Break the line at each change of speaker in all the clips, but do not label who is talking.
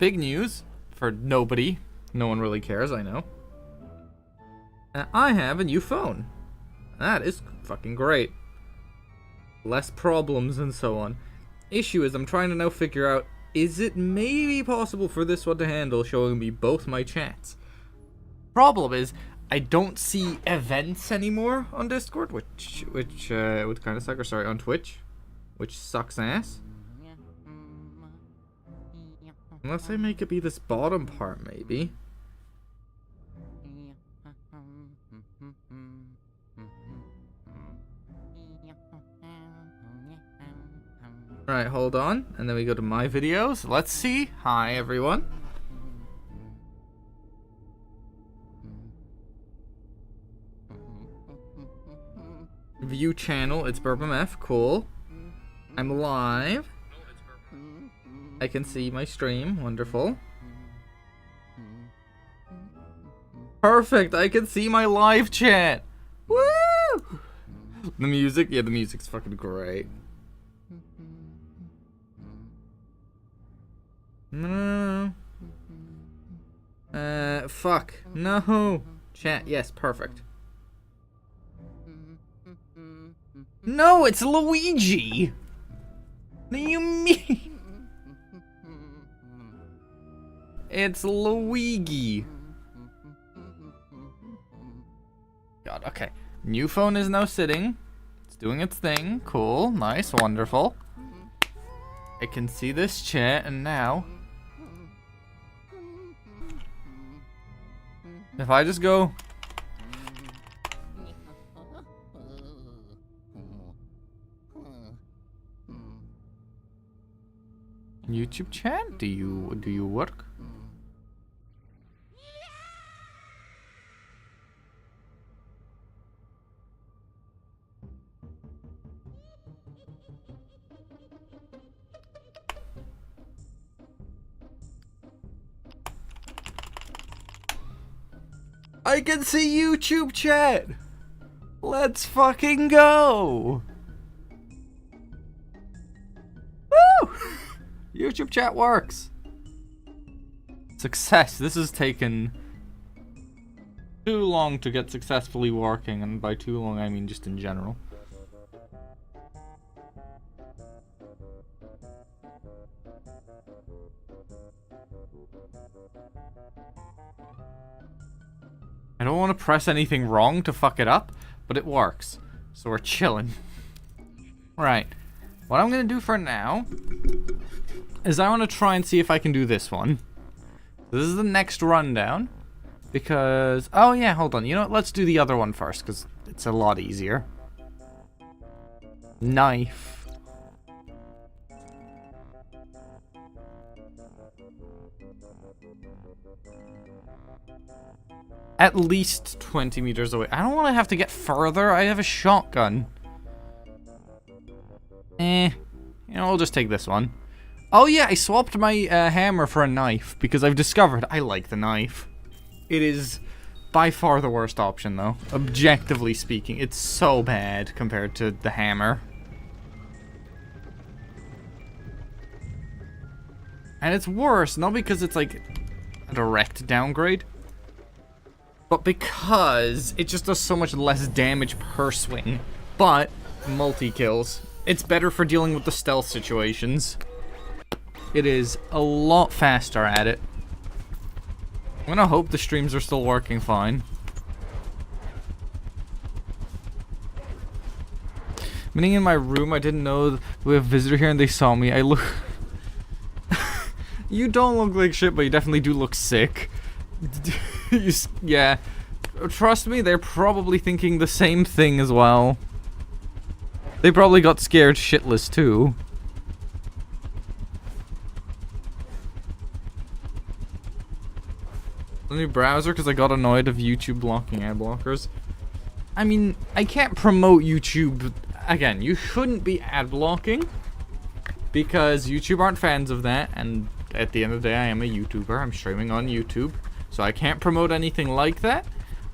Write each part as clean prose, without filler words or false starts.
big news for nobody. No one really cares, I know. I have a new phone. That is fucking great. Less problems and so on. Issue is I'm trying to now figure out, is it maybe possible for this one to handle showing me both my chats? Problem is, I don't see events anymore on Discord, which would kind of suck, or sorry, on Twitch, which sucks ass. Unless I make it be this bottom part, maybe. Right, hold on, and then we go to my videos. Let's see. Hi, everyone. View channel, it's BurbMF, cool. I'm live. I can see my stream, wonderful. Perfect, I can see my live chat. Woo! The music, yeah, the music's fucking great. No. Fuck. No. Chat, yes, perfect. No, it's Luigi! What do you mean? It's Luigi. God, okay. New phone is now sitting. It's doing its thing. Cool, nice, wonderful. I can see this chat, and now... if I just go... YouTube chat? Do you work? I can see YouTube chat! Let's fucking go! Woo! YouTube chat works! Success. This has taken too long to get successfully working, and by too long I mean just in general. I don't want to press anything wrong to fuck it up, but it works. So we're chilling. Right. What I'm going to do for now is I want to try and see if I can do this one. This is the next rundown. Because... oh yeah, hold on. You know what? Let's do the other one first, because it's a lot easier. Knife. At least 20 meters away. I don't want to have to get further. I have a shotgun. You know, I'll just take this one. Oh yeah, I swapped my hammer for a knife because I've discovered I like the knife. It is by far the worst option though. Objectively speaking, it's so bad compared to the hammer. And it's worse, not because it's like a direct downgrade, but because it just does so much less damage per swing. But multi-kills. It's better for dealing with the stealth situations. It is a lot faster at it. I'm gonna hope the streams are still working fine. Meaning in my room, I didn't know we have a visitor here and they saw me. I look... You don't look like shit, but you definitely do look sick. Yeah. Trust me, they're probably thinking the same thing as well. They probably got scared shitless too. A new browser because I got annoyed of YouTube blocking ad blockers. I mean, I can't promote YouTube. Again, you shouldn't be ad blocking because YouTube aren't fans of that, and at the end of the day, I am a YouTuber. I'm streaming on YouTube, so I can't promote anything like that.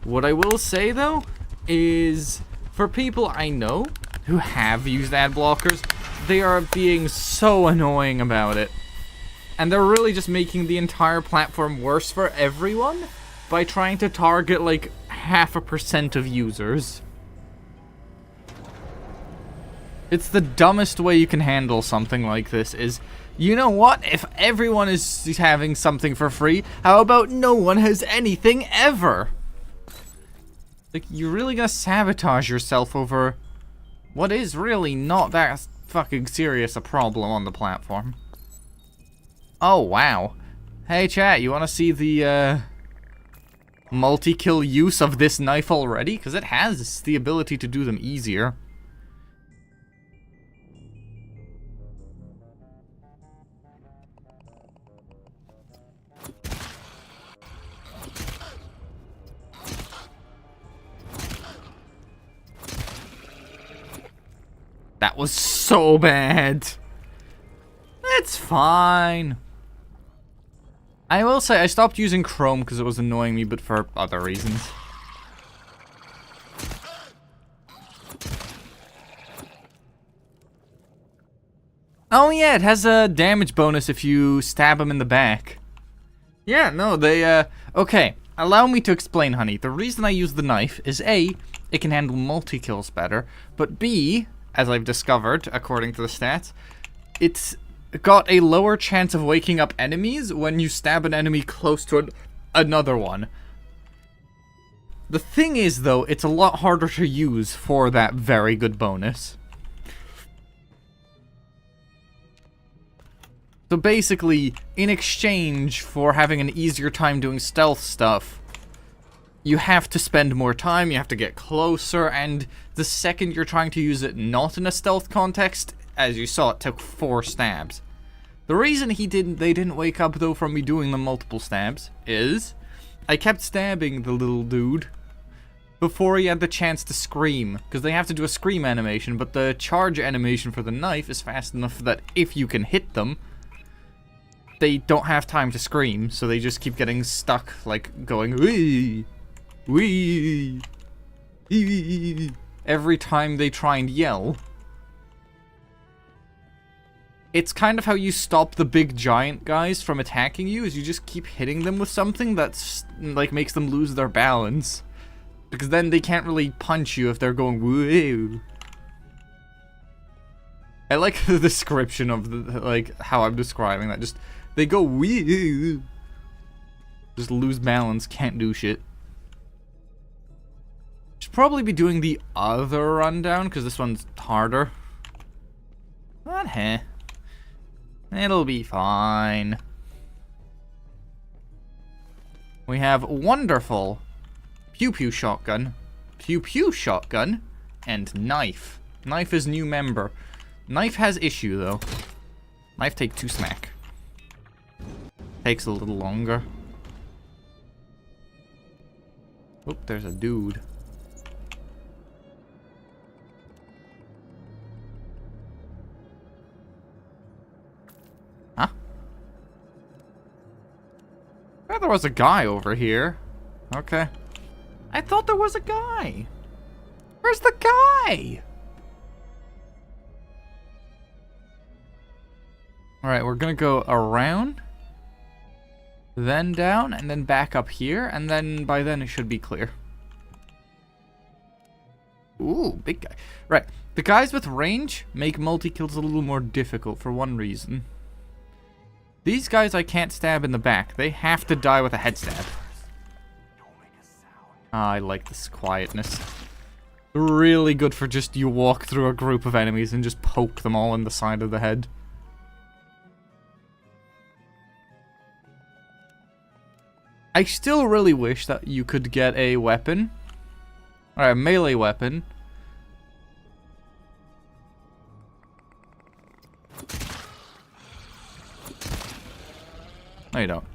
What I will say though is, for people I know who have used ad blockers, they are being so annoying about it. And they're really just making the entire platform worse for everyone by trying to target, like, 0.5% of users. It's the dumbest way you can handle something like this is, you know what? If everyone is having something for free, how about no one has anything ever? Like, you're really gonna sabotage yourself over what is really not that fucking serious a problem on the platform. Oh, wow. Hey, chat, you wanna see the, multi-kill use of this knife already? Because it has the ability to do them easier. That was so bad. It's fine. I will say I stopped using Chrome because it was annoying me, but for other reasons. Oh yeah, it has a damage bonus if you stab him in the back. Yeah, no, they, okay. Allow me to explain, honey. The reason I use the knife is A, it can handle multi-kills better, but B, as I've discovered, according to the stats, it's got a lower chance of waking up enemies when you stab an enemy close to another one. The thing is, though, it's a lot harder to use for that very good bonus. So basically, in exchange for having an easier time doing stealth stuff, you have to spend more time, you have to get closer, and the second you're trying to use it not in a stealth context, as you saw, it took 4 stabs. The reason they didn't wake up, though, from me doing the multiple stabs, is I kept stabbing the little dude before he had the chance to scream, because they have to do a scream animation, but the charge animation for the knife is fast enough that if you can hit them, they don't have time to scream, so they just keep getting stuck, like, going, wee, wee, wee, every time they try and yell. It's kind of how you stop the big giant guys from attacking you, is you just keep hitting them with something that's, like, makes them lose their balance. Because then they can't really punch you if they're going, woo. I like the description of, the, like, how I'm describing that. Just, they go, woo. Just lose balance, can't do shit. Should probably be doing the other rundown, because this one's harder. But heh. It'll be fine. We have wonderful pew pew shotgun, and knife. Knife is new member. Knife has issue though. Knife take 2 smack. Takes a little longer. Oop, there's a dude. I thought there was a guy over here. Okay. I thought there was a guy. Where's the guy? Alright, we're gonna go around, then down, and then back up here, and then by then it should be clear. Ooh, big guy. Right, the guys with range make multi-kills a little more difficult for one reason. These guys I can't stab in the back. They have to die with a head stab. I like this quietness. Really good for just you walk through a group of enemies and just poke them all in the side of the head. I still really wish that you could get a weapon. Alright, a melee weapon. No, you don't.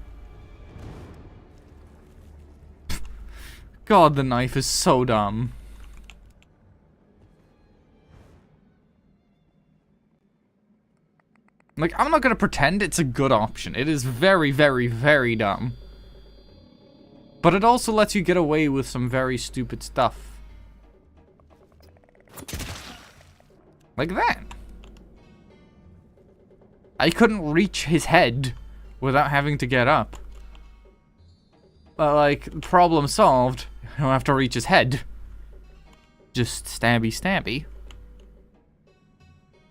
God, the knife is so dumb. Like, I'm not gonna pretend it's a good option. It is very, very, very dumb. But it also lets you get away with some very stupid stuff. Like that. I couldn't reach his head without having to get up. But, like, problem solved. I don't have to reach his head. Just stabby, stabby.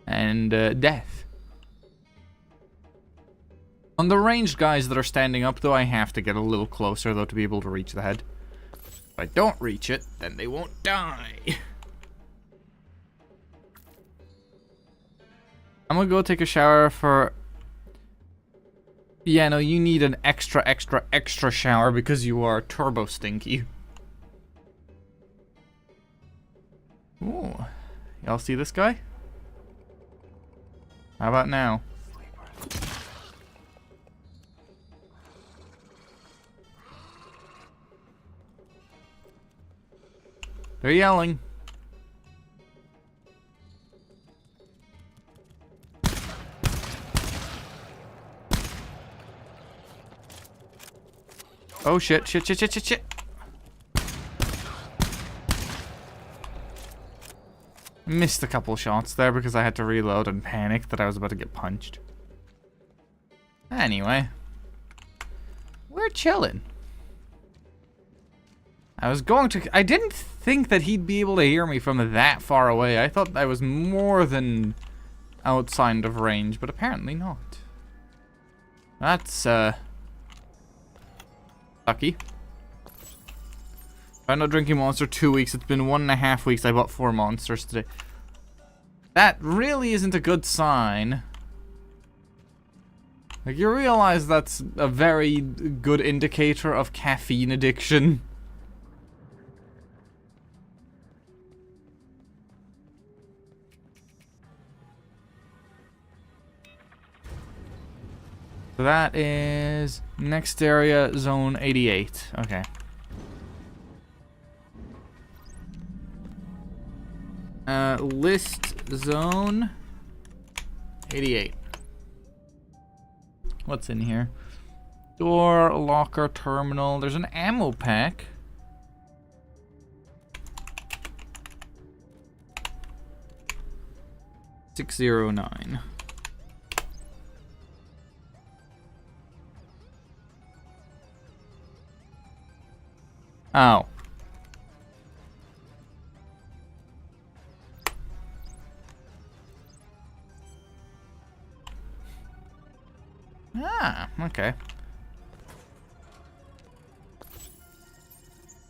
And, death. On the ranged guys that are standing up, though, I have to get a little closer, though, to be able to reach the head. If I don't reach it, then they won't die. I'm gonna go take a shower for... Yeah, no, you need an extra shower because you are turbo stinky. Ooh. Y'all see this guy? How about now? They're yelling. Oh shit, shit. Missed a couple shots there because I had to reload and panicked that I was about to get punched. Anyway. We're chilling. I didn't think that he'd be able to hear me from that far away. I thought I was more than outside of range, but apparently not. That's, lucky. I'm not drinking Monster 2 weeks. It's been 1.5 weeks. I bought 4 Monsters today. That really isn't a good sign. Like, you realize that's a very good indicator of caffeine addiction. So that is next area, zone 88. Okay. List zone 88. What's in here? Door, locker, terminal. There's an ammo pack. $609. Oh. Ah, okay.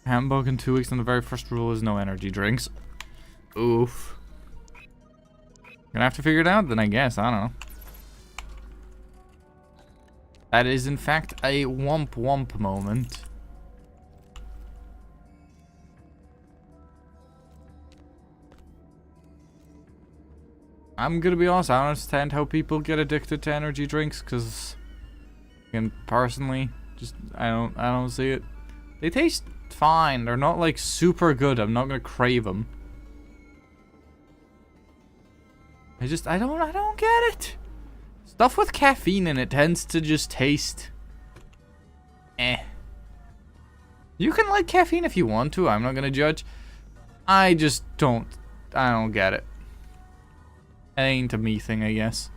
Handbook in 2 weeks, and the very first rule is no energy drinks. Oof. Gonna have to figure it out then, I guess. I don't know. That is, in fact, a womp womp moment. I'm gonna be honest, I don't understand how people get addicted to energy drinks, because, again, personally, just, I don't see it. They taste fine, they're not, like, super good, I'm not gonna crave them. I don't get it. Stuff with caffeine in it tends to just taste... eh. You can like caffeine if you want to, I'm not gonna judge. I don't get it. It ain't a me thing, I guess.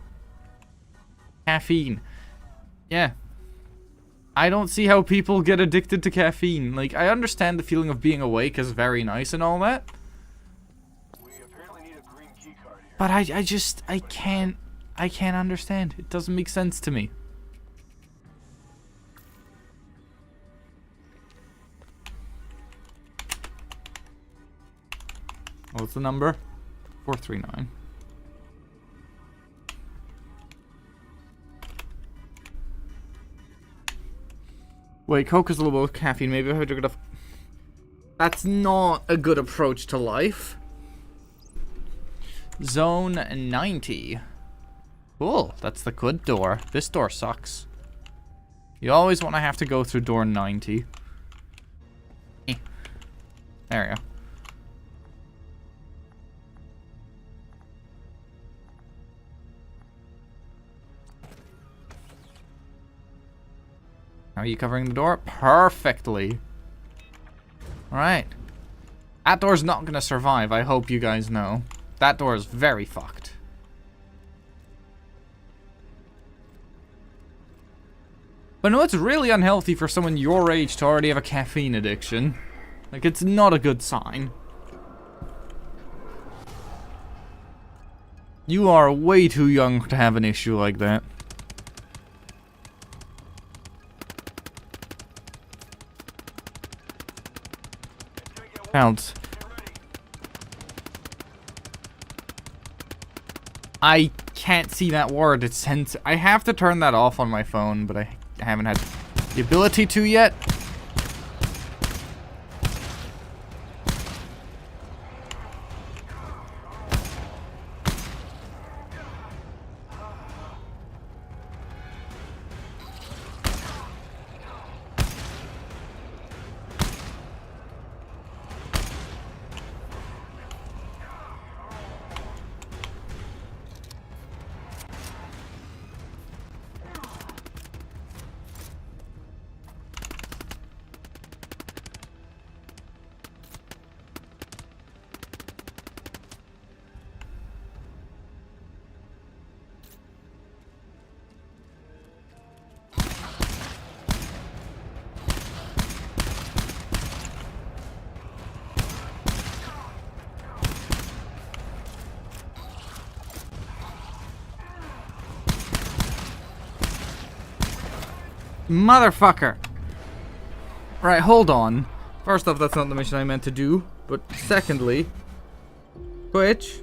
Caffeine. Yeah. I don't see how people get addicted to caffeine. Like, I understand the feeling of being awake is very nice and all that.
We apparently need a green key card here.
But I can't understand. It doesn't make sense to me. What's the number? 439. Wait, Coke is a little bit of caffeine. Maybe if I drink enough. That's not a good approach to life. Zone 90. Cool. That's the good door. This door sucks. You always want to have to go through door 90. There we go. Are you covering the door? Perfectly. Alright. That door's not gonna survive, I hope you guys know. That door is very fucked. But no, it's really unhealthy for someone your age to already have a caffeine addiction. Like, it's not a good sign. You are way too young to have an issue like that. Bounce. I can't see that word. It's I have to turn that off on my phone, but I haven't had the ability to yet. Motherfucker! Right, hold on. First off, that's not the mission I meant to do. But secondly... Twitch?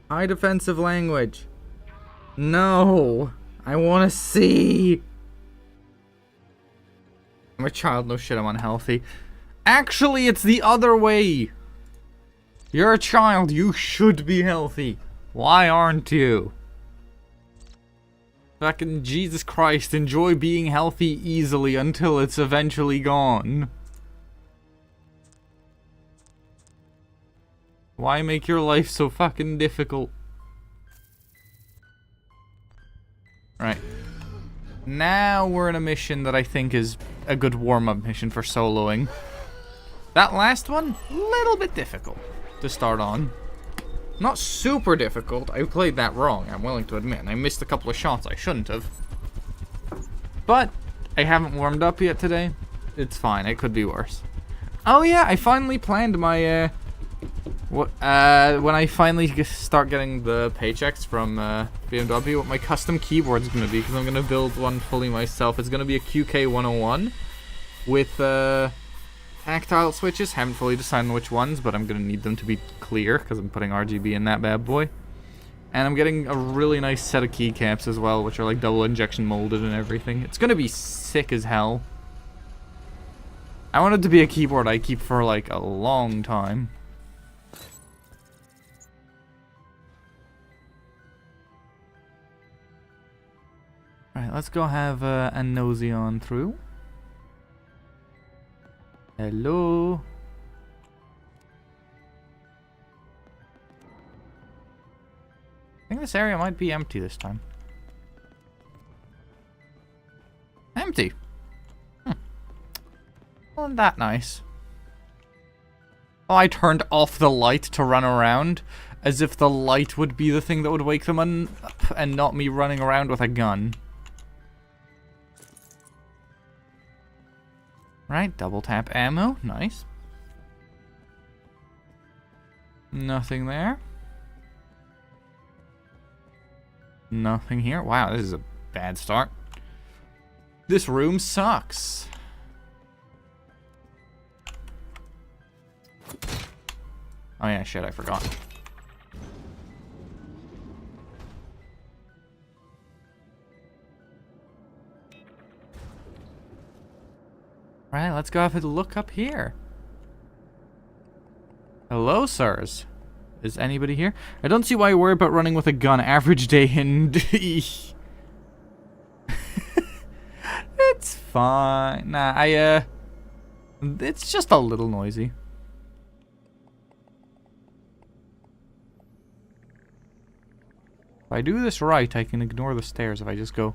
High defensive language. No! I wanna see! I'm a child, no shit, I'm unhealthy. Actually, it's the other way! You're a child, you should be healthy. Why aren't you? Fucking Jesus Christ, enjoy being healthy easily until it's eventually gone. Why make your life so fucking difficult? Right. Now we're in a mission that I think is a good warm-up mission for soloing. That last one, a little bit difficult to start on. Not super difficult. I played that wrong, I'm willing to admit. I missed a couple of shots I shouldn't have. But I haven't warmed up yet today. It's fine, it could be worse. Oh yeah, I finally planned my when I finally start getting the paychecks from BMW, what my custom keyboard's gonna be, because I'm gonna build one fully myself. It's gonna be a QK101 with tactile switches. Haven't fully decided which ones, but I'm gonna need them to be clear because I'm putting RGB in that bad boy. And I'm getting a really nice set of keycaps as well, which are like double injection molded and everything. It's gonna be sick as hell. I want it to be a keyboard I keep for like a long time. Alright, let's go have a nosy on through. Hello. I think this area might be empty this time. Empty. Wasn't that nice? Oh, I turned off the light to run around, as if the light would be the thing that would wake them up, and not me running around with a gun. Right, double tap ammo, nice. Nothing there. Nothing here. Wow, this is a bad start. This room sucks. Oh yeah, shit, I forgot. Right, let's go have a look up here. Hello, sirs. Is anybody here? I don't see why you worry about running with a gun. Average day in... It's fine. Nah, it's just a little noisy. If I do this right, I can ignore the stairs if I just go...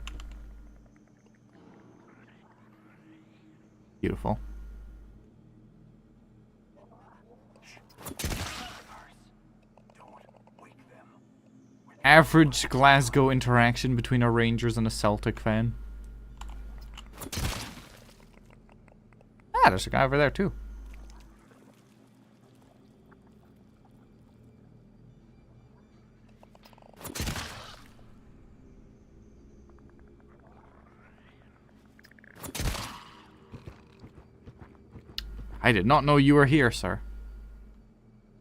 Beautiful. average Glasgow interaction between a Rangers and a Celtic fan. Ah, there's a guy over there too. I did not know you were here, sir.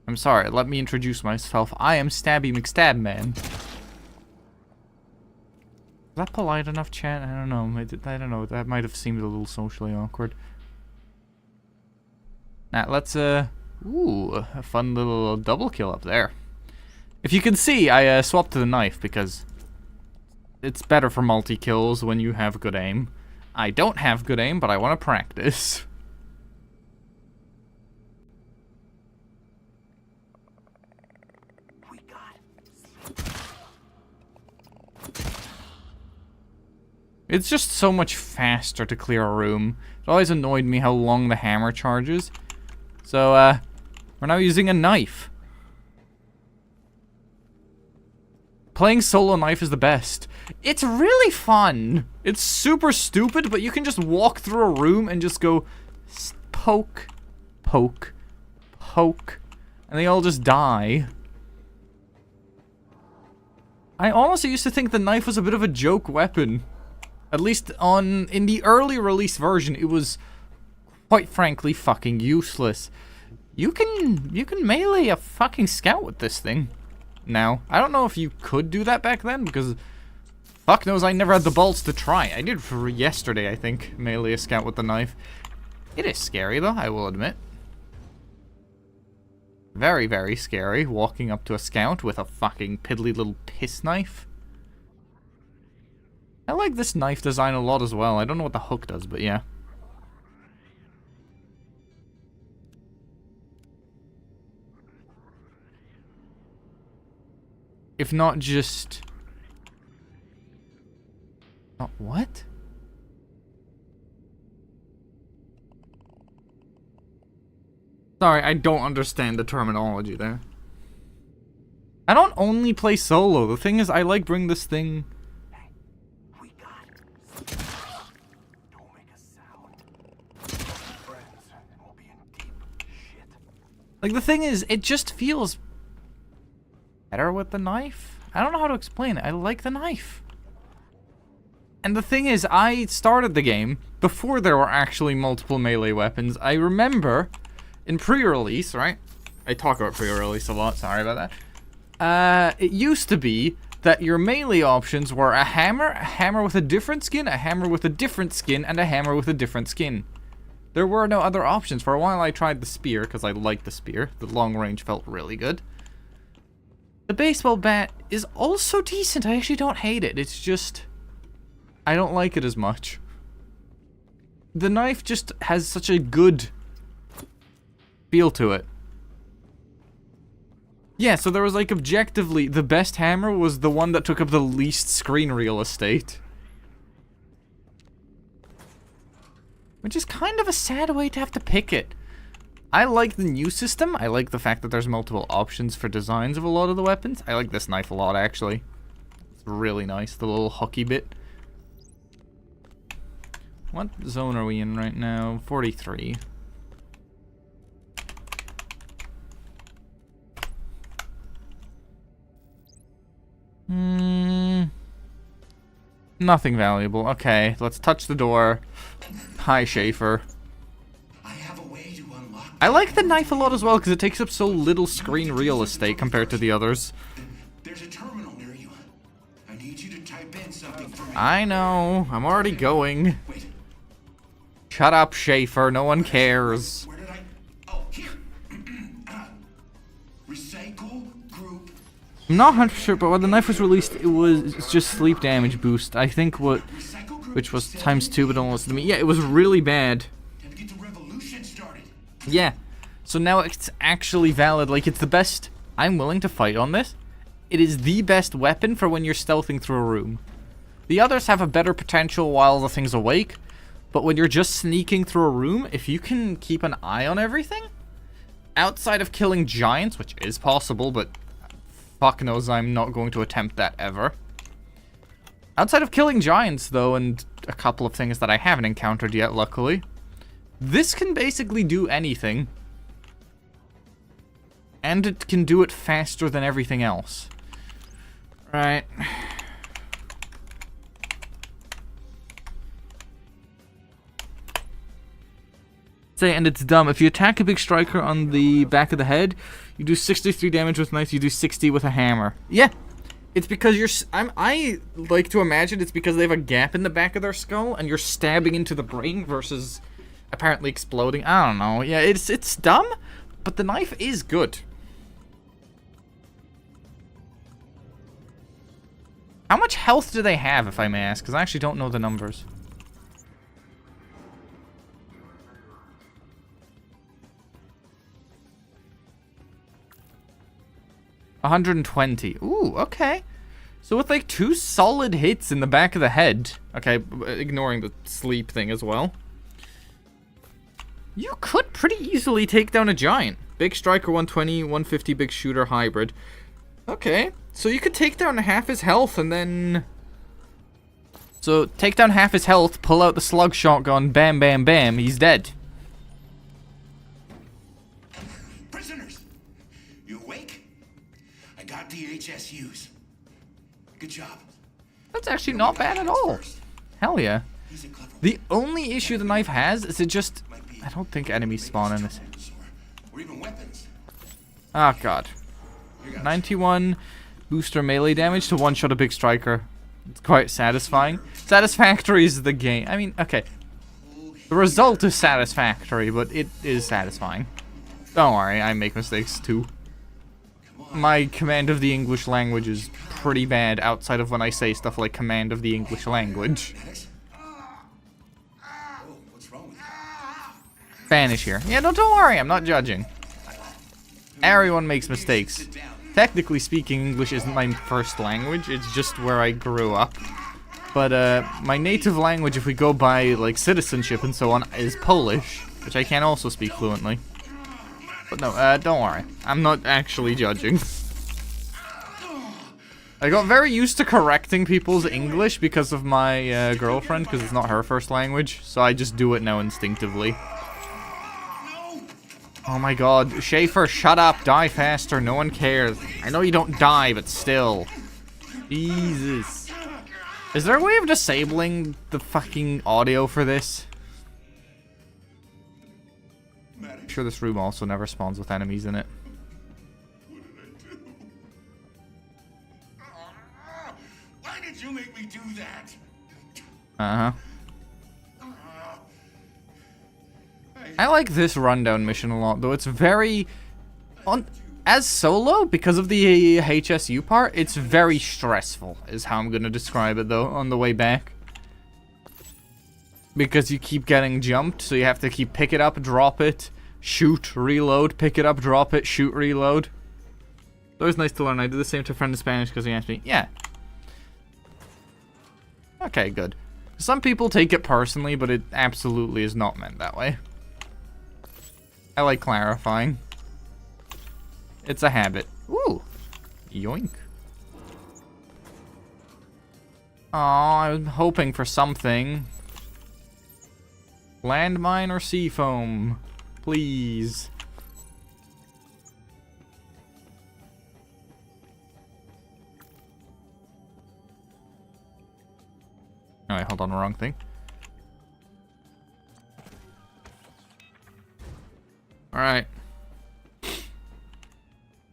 I'm sorry, let me introduce myself. I am Stabby McStabman. Is that polite enough, chat? I don't know. I don't know. That might have seemed a little socially awkward. Now, let's, ooh, a fun little double kill up there. If you can see, I swapped to the knife because it's better for multi-kills when you have good aim. I don't have good aim, but I want to practice. It's just so much faster to clear a room. It always annoyed me how long the hammer charges. So, we're now using a knife. Playing solo knife is the best. It's really fun. It's super stupid, but you can just walk through a room and just go poke, poke, poke, and they all just die. I honestly used to think the knife was a bit of a joke weapon. At least in the early release version, it was quite frankly fucking useless. You can melee a fucking scout with this thing now. I don't know if you could do that back then, because fuck knows I never had the balls to try. I did for yesterday, I think, melee a scout with the knife. It is scary though, I will admit. Very, very scary, walking up to a scout with a fucking piddly little piss knife. I like this knife design a lot as well. I don't know what the hook does, but yeah. If not just... Oh, what? Sorry, I don't understand the terminology there. I don't only play solo. The thing is, I like bring this thing... Like, the thing is, it just feels better with the knife. I don't know how to explain it. I like the knife. And the thing is, I started the game before there were actually multiple melee weapons. I remember in pre-release, right? I talk about pre-release a lot, sorry about that. It used to be that your melee options were a hammer with a different skin, a hammer with a different skin, and a hammer with a different skin. There were no other options. For a while I tried the spear, because I liked the spear. The long range felt really good. The baseball bat is also decent. I actually don't hate it. It's just... I don't like it as much. The knife just has such a good feel to it. Yeah, so there was like objectively, the best hammer was the one that took up the least screen real estate. Which is kind of a sad way to have to pick it. I like the new system. I like the fact that there's multiple options for designs of a lot of the weapons. I like this knife a lot, actually. It's really nice, the little hooky bit. What zone are we in right now? 43. Nothing valuable. Okay, let's touch the door. Hi, Schaefer. I like the knife a lot as well because it takes up so little screen real estate compared to the others.
There's a terminal near you. I need you to type in something for me.
I know. I'm already going.
Wait.
Shut up, Schaefer. No one cares.
Where did I? Oh, here. Recycle group.
I'm not 100% sure, but when the knife was released, it was just sleep damage boost. I think which was ×2, but don't listen to me. Yeah, it was really bad.
Time to get the revolution started.
Yeah. So now it's actually valid. Like, it's the best. I'm willing to fight on this. It is the best weapon for when you're stealthing through a room. The others have a better potential while the thing's awake, but when you're just sneaking through a room, if you can keep an eye on everything, outside of killing giants, which is possible, but fuck knows I'm not going to attempt that ever. Outside of killing giants, though, and a couple of things that I haven't encountered yet, luckily, this can basically do anything. And it can do it faster than everything else. Right. Say, and it's dumb. If you attack a big striker on the back of the head, you do 63 damage with knife, you do 60 with a hammer. Yeah. It's because you're... I like to imagine it's because they have a gap in the back of their skull, and you're stabbing into the brain versus apparently exploding. I don't know. Yeah, it's dumb, but the knife is good. How much health do they have, if I may ask? Because I actually don't know the numbers. $120. Ooh, okay. So with like 2 solid hits in the back of the head, okay, ignoring the sleep thing as well, you could pretty easily take down a giant. Big striker 120, 150 big shooter hybrid. Okay, so you could take down half his health and then... So take down half his health, pull out the slug shotgun, bam, bam, bam, he's dead.
Prisoners, you awake? I got the HSUs. Good job.
That's actually not bad at all. Hell yeah.
He's a clever
The only issue the knife has is it just... I don't think enemies spawn in this.
or even weapons.
Oh god. 91 booster melee damage to one-shot a big striker. It's quite satisfying. Satisfactory is the game. I mean, okay. The result is satisfactory, but it is satisfying. Don't worry, I make mistakes too. My command of the English language is pretty bad outside of when I say stuff like command of the English language.
What's wrong with you?
Spanish here. Yeah, no, don't worry, I'm not judging. Everyone makes mistakes. Technically speaking, English isn't my first language, it's just where I grew up. But, my native language, if we go by, like, citizenship and so on, is Polish, which I can also speak fluently. But no, don't worry. I'm not actually judging. I got very used to correcting people's English because of my girlfriend, because it's not her first language, so I just do it now instinctively. Oh my god, Schaefer, shut up, die faster, no one cares. I know you don't die, but still. Jesus. Is there a way of disabling the fucking audio for this? I'm sure this room also never spawns with enemies in it.
What did I do? Why did you make me do that?
Uh-huh. I like this rundown mission a lot, though. It's very... as solo, because of the HSU part, it's very stressful, is how I'm going to describe it, though, on the way back. Because you keep getting jumped, so you have to keep pick it up, drop it, shoot, reload, pick it up, drop it, shoot, reload. It's always nice to learn. I do the same to a friend in Spanish because he asked me. Yeah. Okay, good. Some people take it personally, but it absolutely is not meant that way. I like clarifying. It's a habit. Ooh. Yoink. Aw, I was hoping for something. Landmine or seafoam? Please. Alright, hold on, wrong thing. Alright.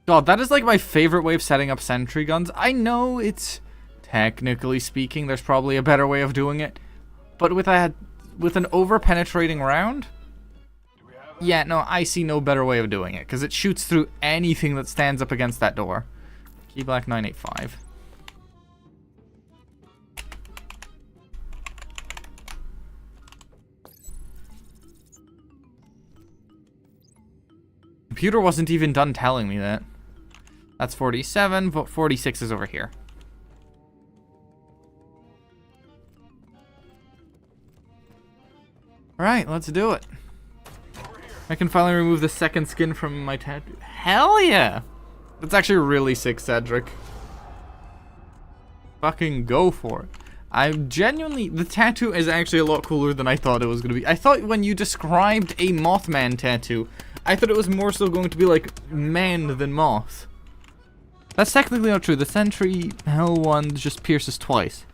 God, that is like my favorite way of setting up sentry guns. I know it's, technically speaking, there's probably a better way of doing it. But with an over-penetrating round, yeah, no, I see no better way of doing it. Because it shoots through anything that stands up against that door. Key Black 985. Computer wasn't even done telling me that. That's 47, but 46 is over here. Alright, let's do it. I can finally remove the second skin from my tattoo. Hell yeah! That's actually really sick, Cedric. Fucking go for it. I'm genuinely... The tattoo is actually a lot cooler than I thought it was going to be. I thought when you described a Mothman tattoo, I thought it was more so going to be like man than moth. That's technically not true. The Sentry Hell one just pierces twice.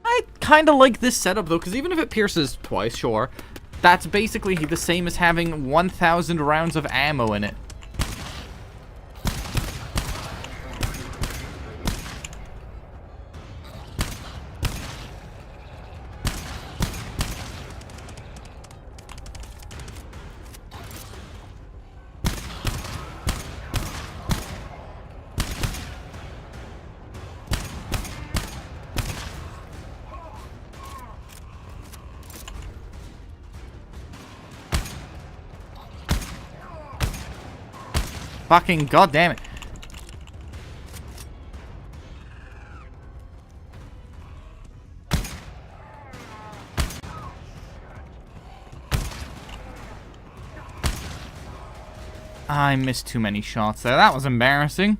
I kind of like this setup though, because even if it pierces twice, sure, that's basically the same as having 1,000 rounds of ammo in it. Fucking goddamn it. I missed too many shots there. That was embarrassing.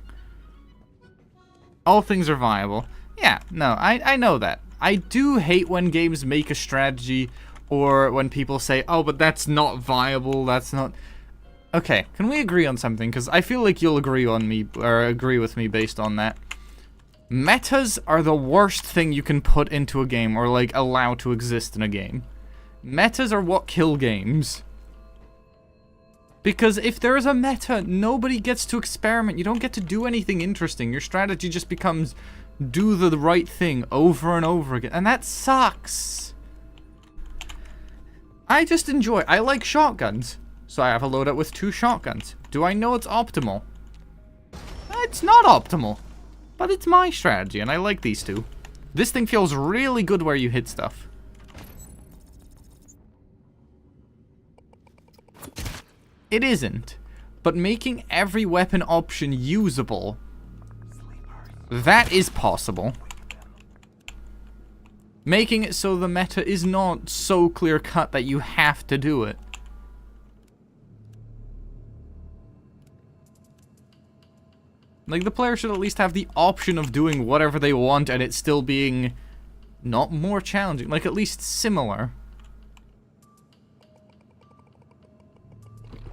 All things are viable. Yeah, no, I know that. I do hate when games make a strategy or when people say, oh, but that's not viable, that's not... Okay, can we agree on something? Because I feel like you'll agree on me, or agree with me based on that. Metas are the worst thing you can put into a game, or like allow to exist in a game. Metas are what kill games. Because if there is a meta, nobody gets to experiment. You don't get to do anything interesting. Your strategy just becomes do the right thing over and over again. And that sucks. I just enjoy. I like shotguns. So I have a loadout with 2 shotguns. Do I know it's optimal? It's not optimal. But it's my strategy, and I like these 2. This thing feels really good where you hit stuff. It isn't. But making every weapon option usable, that is possible. Making it so the meta is not so clear-cut that you have to do it. Like, the player should at least have the option of doing whatever they want and it still being not more challenging, like at least similar.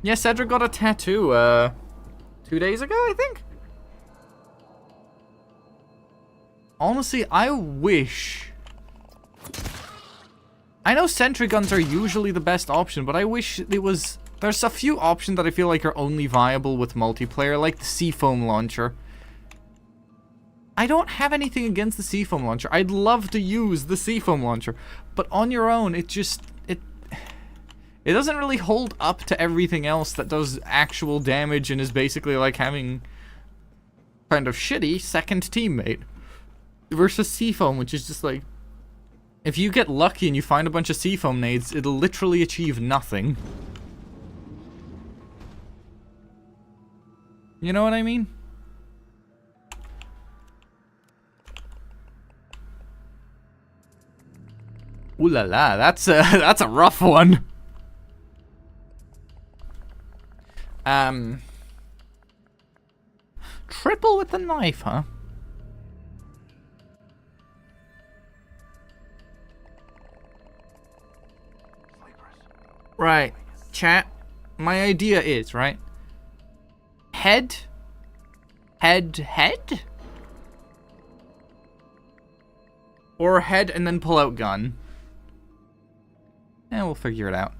Yeah, Cedric got a tattoo, 2 days ago, I think? Honestly, I wish... I know sentry guns are usually the best option, but I wish it was... There's a few options that I feel like are only viable with multiplayer, like the Seafoam launcher. I don't have anything against the Seafoam launcher. I'd love to use the Seafoam launcher, but on your own, it just... It doesn't really hold up to everything else that does actual damage and is basically like having kind of shitty second teammate. Versus Seafoam, which is just like... If you get lucky and you find a bunch of Seafoam nades, it'll literally achieve nothing. You know what I mean? Ooh la la, that's a rough one. Triple with the knife, huh? Right, chat. My idea is, right? Head? Or head and then pull out gun. We'll figure it out.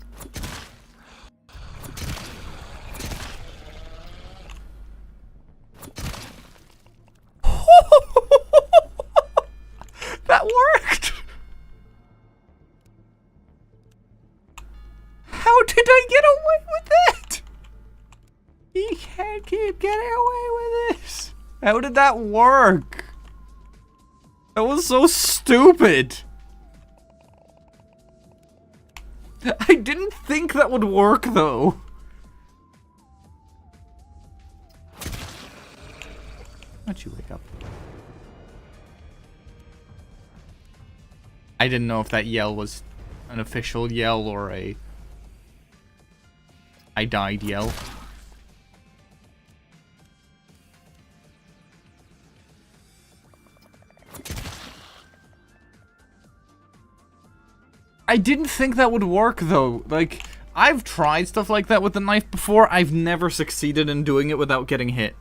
That worked! How did I get away with that? You can't keep getting away with this. How did that work? That was so stupid. I didn't think that would work, though. Why'd you wake up? I didn't know if that yell was an official yell or a... I died yell. I didn't think that would work, though. Like, I've tried stuff like that with the knife before. I've never succeeded in doing it without getting hit.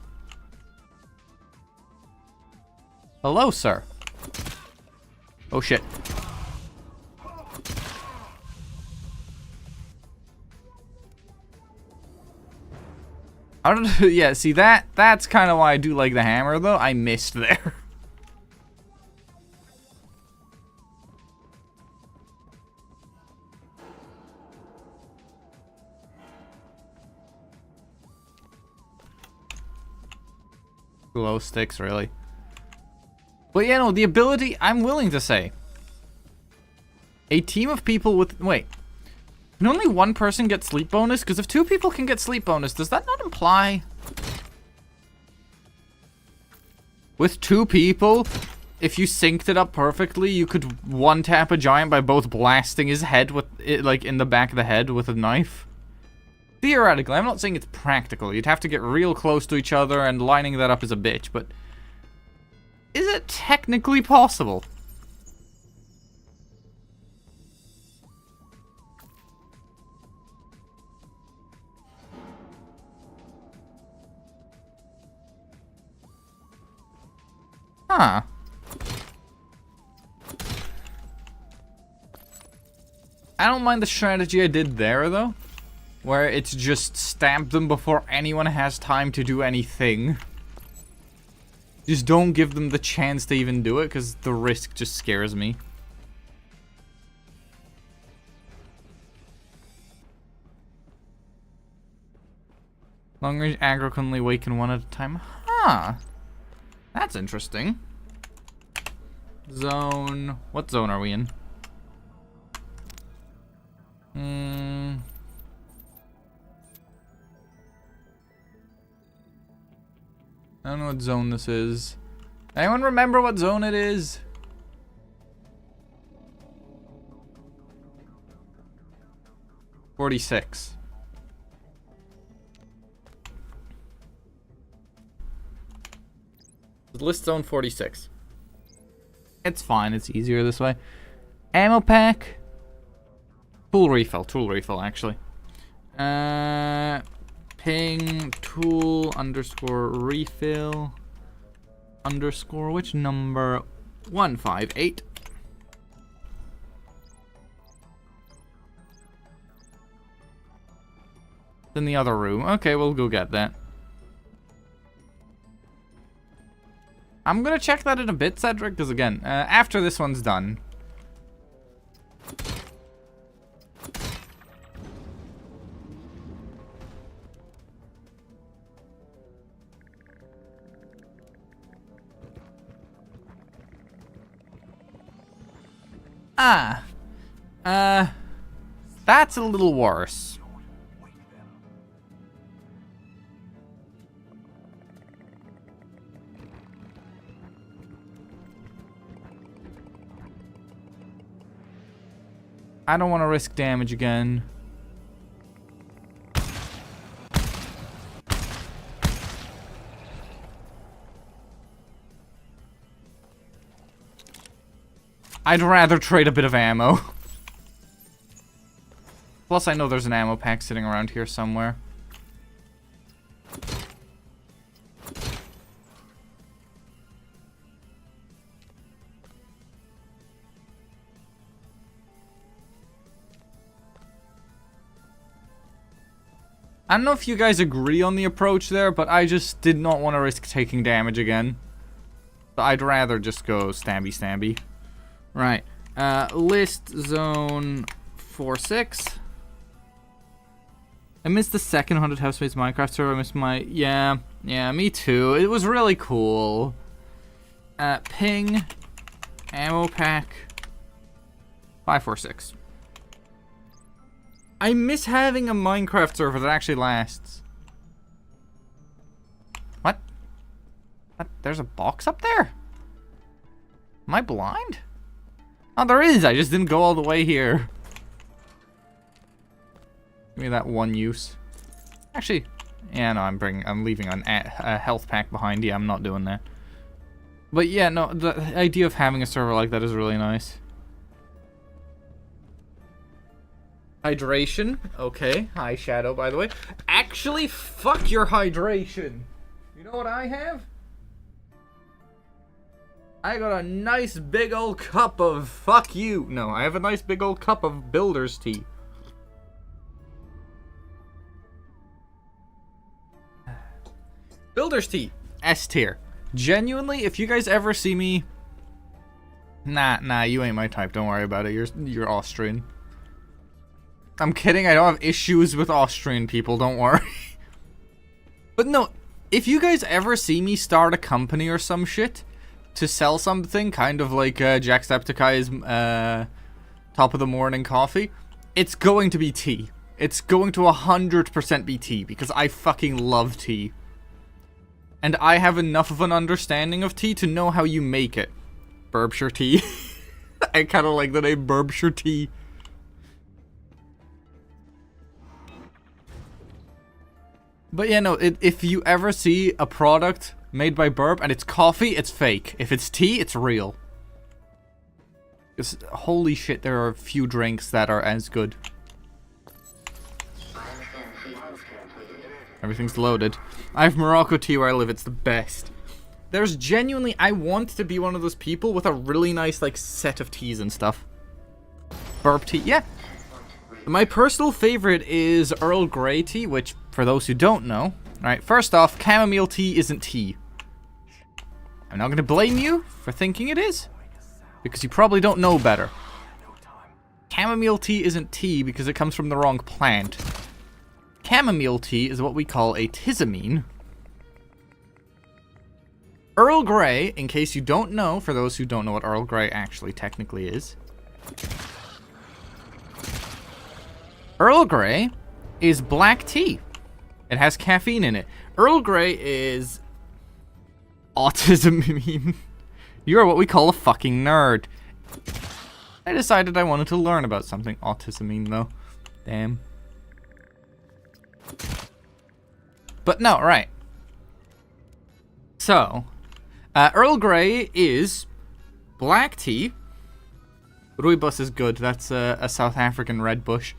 Hello, sir. Oh, shit. I don't. Yeah, see, that's kind of why I do like the hammer, though. I missed there. Glow sticks, really. But yeah, no, the ability, I'm willing to say. A team of people with... Wait. Can only one person get sleep bonus? Because if two people can get sleep bonus, does that not imply... With two people, if you synced it up perfectly, you could one-tap a giant by both blasting his head with it, like, in the back of the head with a knife? Theoretically, I'm not saying it's practical. You'd have to get real close to each other, and lining that up is a bitch, but... Is it technically possible? Huh. I don't mind the strategy I did there, though. Where it's just stamp them before anyone has time to do anything. Just don't give them the chance to even do it, because the risk just scares me. Long range aggro can only awaken one at a time. Huh. That's interesting. Zone. What zone are we in? I don't know what zone this is. Anyone remember what zone it is? "46. List zone 46. It's fine, it's easier this way. Ammo pack. Tool refill, actually. Ping tool underscore refill underscore which number? 158. In the other room. Okay, we'll go get that. I'm gonna check that in a bit, Cedric, because again, after this one's done. That's a little worse. I don't want to risk damage again. I'd rather trade a bit of ammo. Plus, I know there's an ammo pack sitting around here somewhere. I don't know if you guys agree on the approach there, but I just did not want to risk taking damage again. So I'd rather just go stabby. Right. List zone 46. I missed the second 100 Housemates Minecraft server. I missed my... Yeah, me too. It was really cool. Ping. Ammo pack. 546. I miss having a Minecraft server that actually lasts. What? There's a box up there? Am I blind? Oh, there is. I just didn't go all the way here. Give me that one use. Actually, yeah, no, I'm leaving a health pack behind. Yeah, I'm not doing that. But yeah, no, the idea of having a server like that is really nice. Hydration. Okay. Hi, Shadow, by the way. Actually, fuck your hydration. You know what I have? I got a nice big old cup of fuck you. No, I have a nice big old cup of Builder's tea. Builder's tea. S tier. Genuinely, if you guys ever see me... Nah, you ain't my type. Don't worry about it. You're Austrian. I'm kidding. I don't have issues with Austrian people. Don't worry. But no, if you guys ever see me start a company or some shit to sell something, kind of like Jacksepticeye's top of the morning coffee, it's going to be tea. It's going to 100% be tea, because I fucking love tea. And I have enough of an understanding of tea to know how you make it. Berkshire tea. I kind of like the name Berkshire tea. But yeah, no, if you ever see a product made by Burp and it's coffee, it's fake. If it's tea, it's real. Because holy shit, there are a few drinks that are as good. Everything's loaded. I have Morocco tea where I live, it's the best. There's genuinely, I want to be one of those people with a really nice, like, set of teas and stuff. Burp tea, yeah. My personal favorite is Earl Grey tea, which, for those who don't know, alright, first off, chamomile tea isn't tea. I'm not going to blame you for thinking it is, because you probably don't know better. Chamomile tea isn't tea because it comes from the wrong plant. Chamomile tea is what we call a tisamine. Earl Grey, in case you don't know, for those who don't know what Earl Grey actually technically is, Earl Grey is black tea. It has caffeine in it. Earl Grey is autism. You're what we call a fucking nerd. I decided I wanted to learn about something autism though. Damn. But no, right. So, Earl Grey is black tea. Rooibos is good. That's a South African red bush,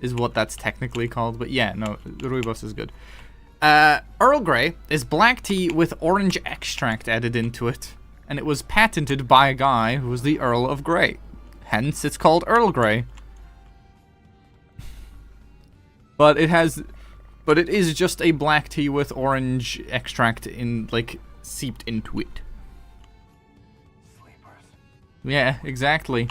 is what that's technically called. But yeah, no, Rooibos is good. Earl Grey is black tea with orange extract added into it. And it was patented by a guy who was the Earl of Grey. Hence, it's called Earl Grey. But it is just a black tea with orange extract seeped into it.
Sleepers.
Yeah, exactly.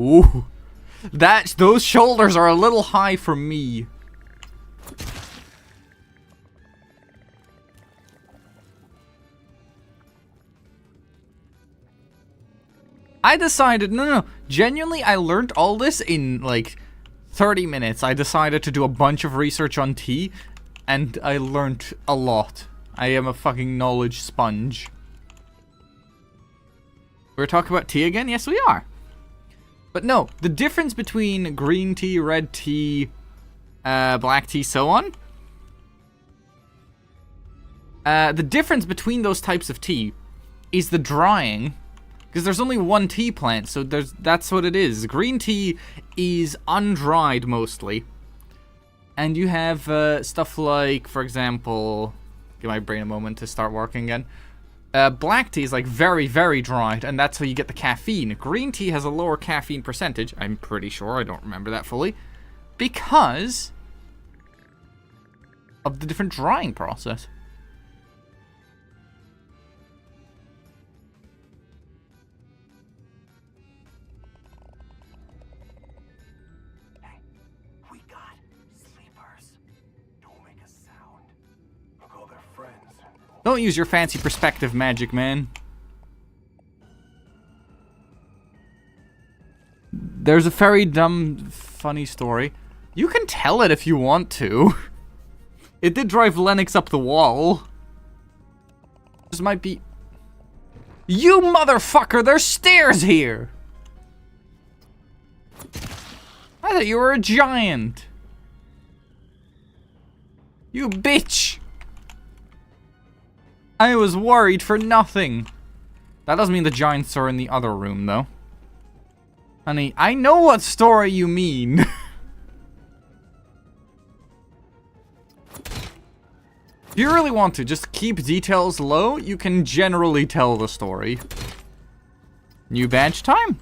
Ooh. Those shoulders are a little high for me. I decided, no, genuinely, I learned all this in, 30 minutes. I decided to do a bunch of research on tea, and I learned a lot. I am a fucking knowledge sponge. We're talking about tea again? Yes, we are. But no, the difference between green tea, red tea, black tea, so on. The difference between those types of tea is the drying. Because there's only one tea plant, so that's what it is. Green tea is undried mostly. And you have stuff like, for example... Give my brain a moment to start working again. Black tea is very, very dried, and that's how you get the caffeine. Green tea has a lower caffeine percentage, I'm pretty sure, I don't remember that fully, because of the different drying process.
Hey, we got sleepers. Don't make a sound. Look, all their friends.
Don't use your fancy perspective magic, man. There's a very dumb, funny story. You can tell it if you want to. It did drive Lennox up the wall. This might be... You motherfucker, there's stairs here! I thought you were a giant. You bitch! I was worried for nothing. That doesn't mean the giants are in the other room, though. Honey, I know what story you mean. If you really want to, just keep details low, you can generally tell the story. New badge time.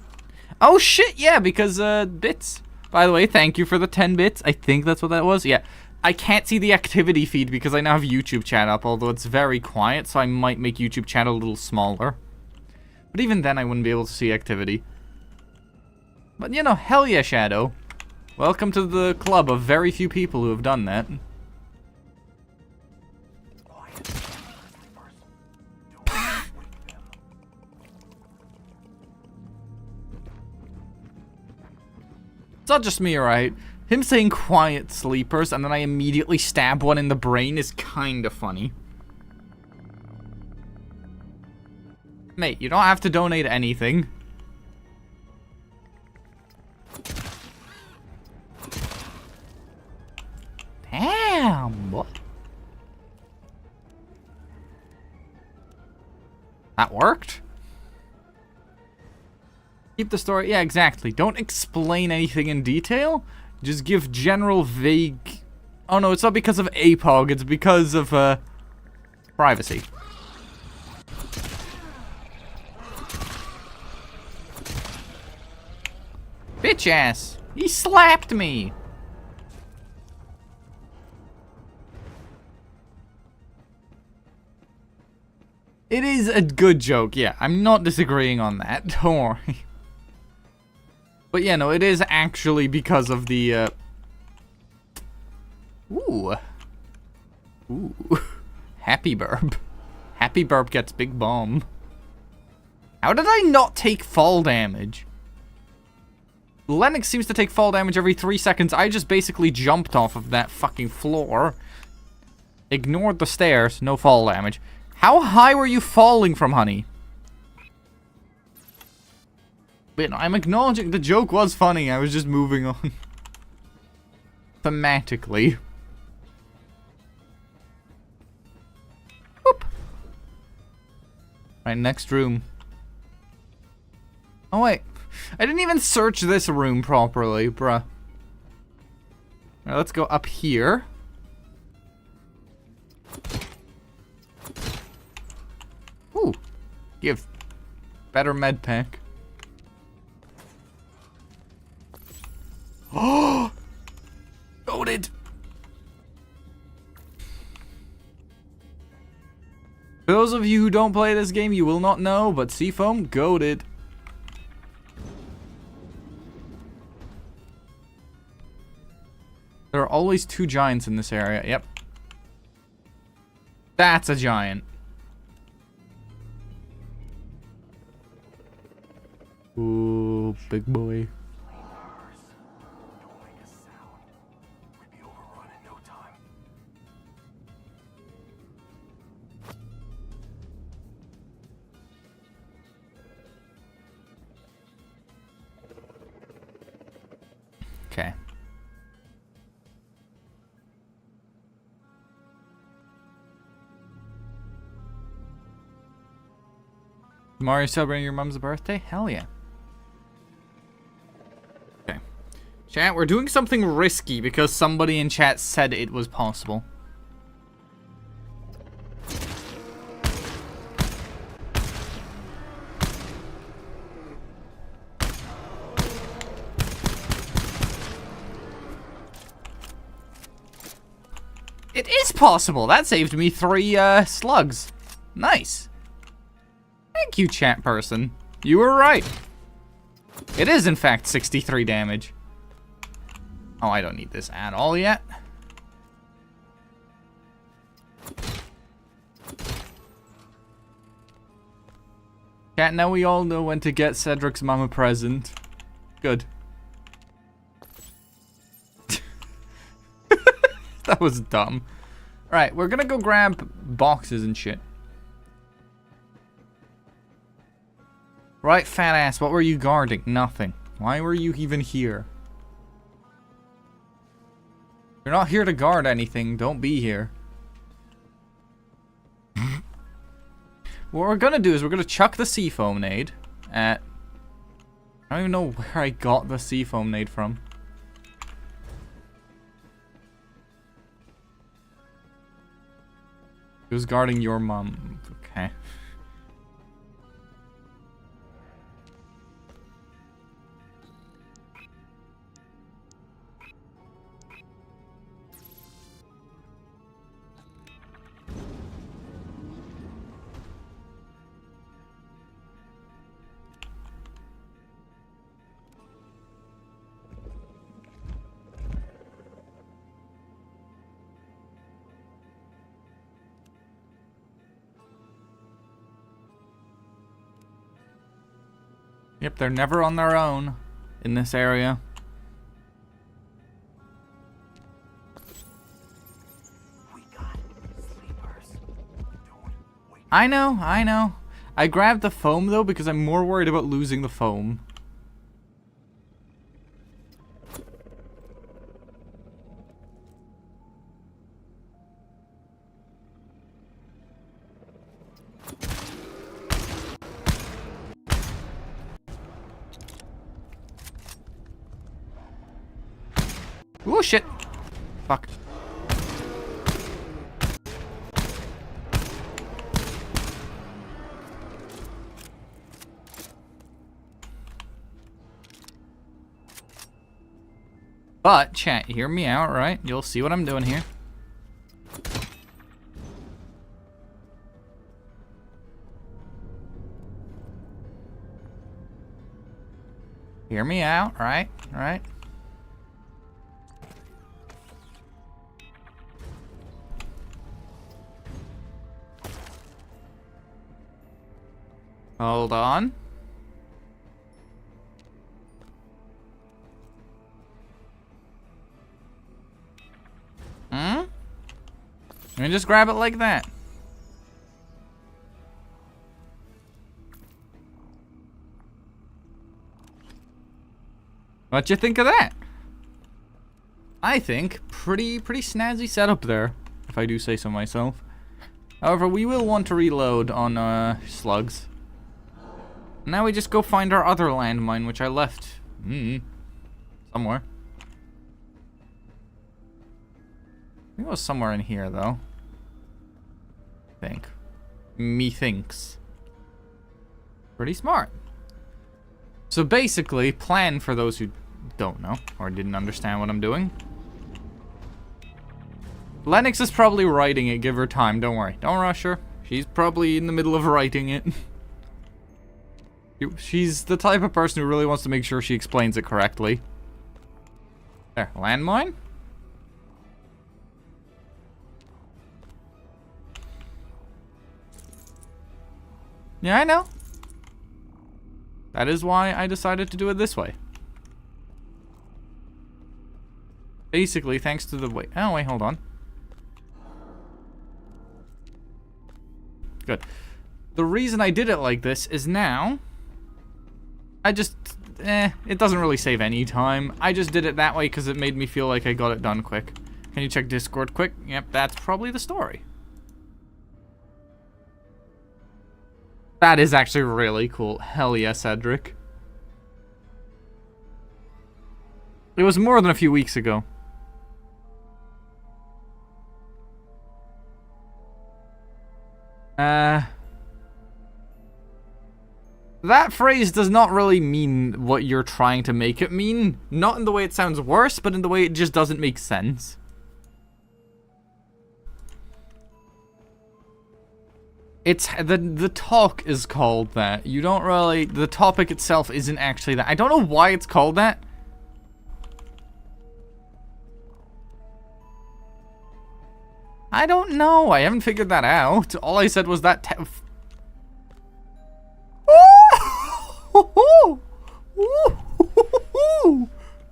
Oh shit, yeah, because, bits. By the way, thank you for the 10 bits. I think that's what that was. Yeah. I can't see the activity feed because I now have YouTube chat up, although it's very quiet, so I might make YouTube chat a little smaller. But even then, I wouldn't be able to see activity. But, you know, hell yeah, Shadow. Welcome to the club of very few people who have done that. It's not just me, right? Him saying quiet sleepers and then I immediately stab one in the brain is kinda funny. Mate, you don't have to donate anything. Damn, what? That worked? Keep the story. Yeah, exactly. Don't explain anything in detail. Just give general vague... Oh no, it's not because of APOG. It's because of, privacy. Bitch ass. He slapped me. It is a good joke, yeah. I'm not disagreeing on that. Don't worry. But yeah, no, it is actually because of the, Ooh. Ooh. Happy Burp. Happy Burp gets big bomb. How did I not take fall damage? Lennox seems to take fall damage every 3 seconds. I just basically jumped off of that fucking floor. Ignored the stairs. No fall damage. How high were you falling from, honey? But I'm acknowledging the joke was funny. I was just moving on. Thematically. Whoop. Right, next room. Oh, wait. I didn't even search this room properly, bruh. Alright, let's go up here. Ooh. Give better med pack. Oh! Goated! For those of you who don't play this game, you will not know, but Seafoam, goated. There are always 2 giants in this area. Yep. That's a giant. Ooh, big boy. Okay. Mario celebrating your mom's birthday? Hell yeah. Okay. Chat, we're doing something risky because somebody in chat said it was possible. It is possible. That saved me 3 slugs. Nice. Thank you, chat person. You were right. It is, in fact, 63 damage. Oh, I don't need this at all yet. Chat, now we all know when to get Cedric's mom a present. Good. That was dumb. Alright, we're gonna go grab boxes and shit. Right, fat ass, what were you guarding? Nothing. Why were you even here? You're not here to guard anything. Don't be here. What we're gonna do is we're gonna chuck the seafoam nade at... I don't even know where I got the seafoam nade from. Who's guarding your mom? Okay. Yep, they're never on their own in this area.
We got sleepers. Don't wake.
I know, I know. I grabbed the foam though because I'm more worried about losing the foam. Oh shit. Fuck. But, chat, hear me out, right? You'll see what I'm doing here. Hear me out, right? Right? Hold on. Let me just grab it like that. What you think of that? I think pretty snazzy setup there, if I do say so myself. However, we will want to reload on slugs. Now we just go find our other landmine, which I left somewhere. I think it was somewhere in here, though. I think. Methinks. Pretty smart. So basically, plan for those who don't know or didn't understand what I'm doing. Lennox is probably writing it. Give her time. Don't worry. Don't rush her. She's probably in the middle of writing it. She's the type of person who really wants to make sure she explains it correctly. There. Landmine? Yeah, I know. That is why I decided to do it this way. Basically, thanks to the way... Oh, wait, hold on. Good. The reason I did it like this is now... I just... it doesn't really save any time. I just did it that way because it made me feel like I got it done quick. Can you check Discord quick? Yep, that's probably the story. That is actually really cool. Hell yeah, Cedric. It was more than a few weeks ago. That phrase does not really mean what you're trying to make it mean. Not in the way it sounds worse, but in the way it just doesn't make sense. It's the talk is called that. You don't really... The topic itself isn't actually that. I don't know why it's called that. I don't know. I haven't figured that out. All I said was that...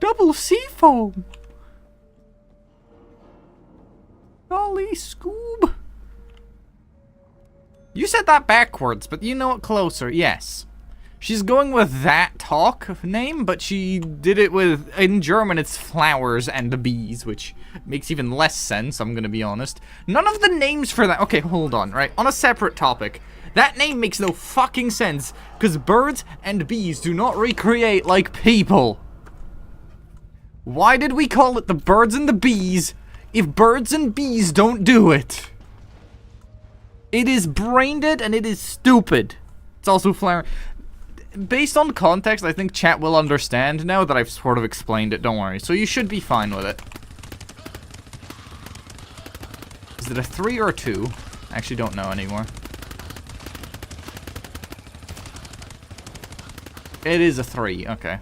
Double seafoam. Golly Scoob. You said that backwards, but you know it closer, yes. She's going with that talk name, but she did it with, in German, it's flowers and the bees, which makes even less sense, I'm gonna be honest. None of the names for that, okay, hold on, right? On a separate topic, That name makes no fucking sense, because birds and bees do not recreate like people. Why did we call it the birds and the bees if birds and bees don't do it? It is brain dead and it is stupid. It's also flaring. Based on context, I think chat will understand now that I've sort of explained it, don't worry. So you should be fine with it. Is it a 3 or a 2? I actually don't know anymore. It is a 3, okay.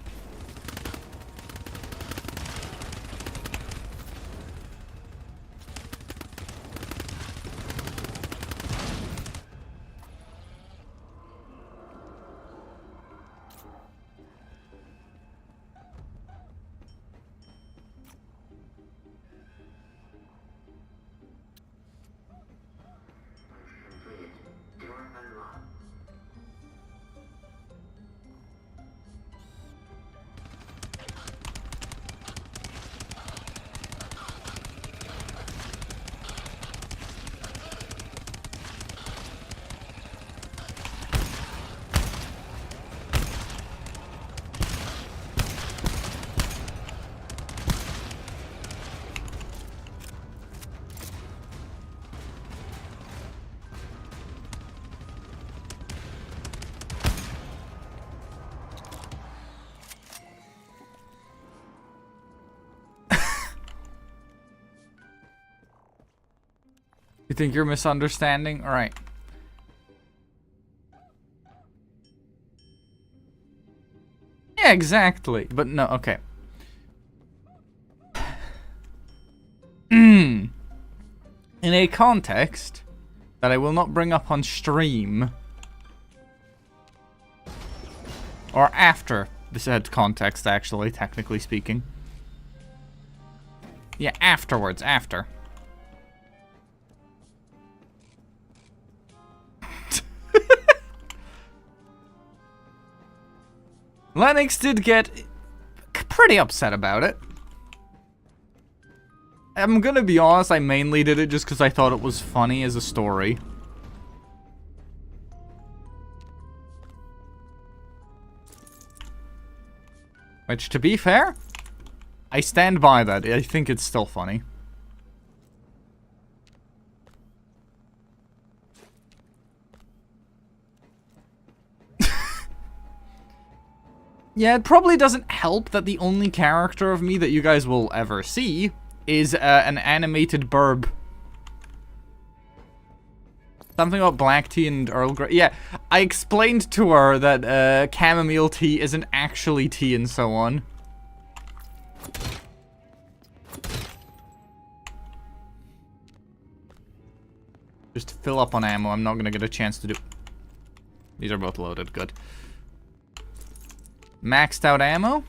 You think you're misunderstanding? Alright. Yeah, exactly. But no, okay. In a context that I will not bring up on stream. Or after the said context, actually, technically speaking. Yeah, afterwards, after. Lennox did get pretty upset about it. I'm gonna be honest, I mainly did it just because I thought it was funny as a story. Which, to be fair, I stand by that. I think it's still funny. Yeah, it probably doesn't help that the only character of me that you guys will ever see is an animated burb. Something about black tea and Earl Grey. Yeah, I explained to her that chamomile tea isn't actually tea and so on. Just to fill up on ammo, I'm not gonna get a chance to do... These are both loaded, good. Maxed out ammo?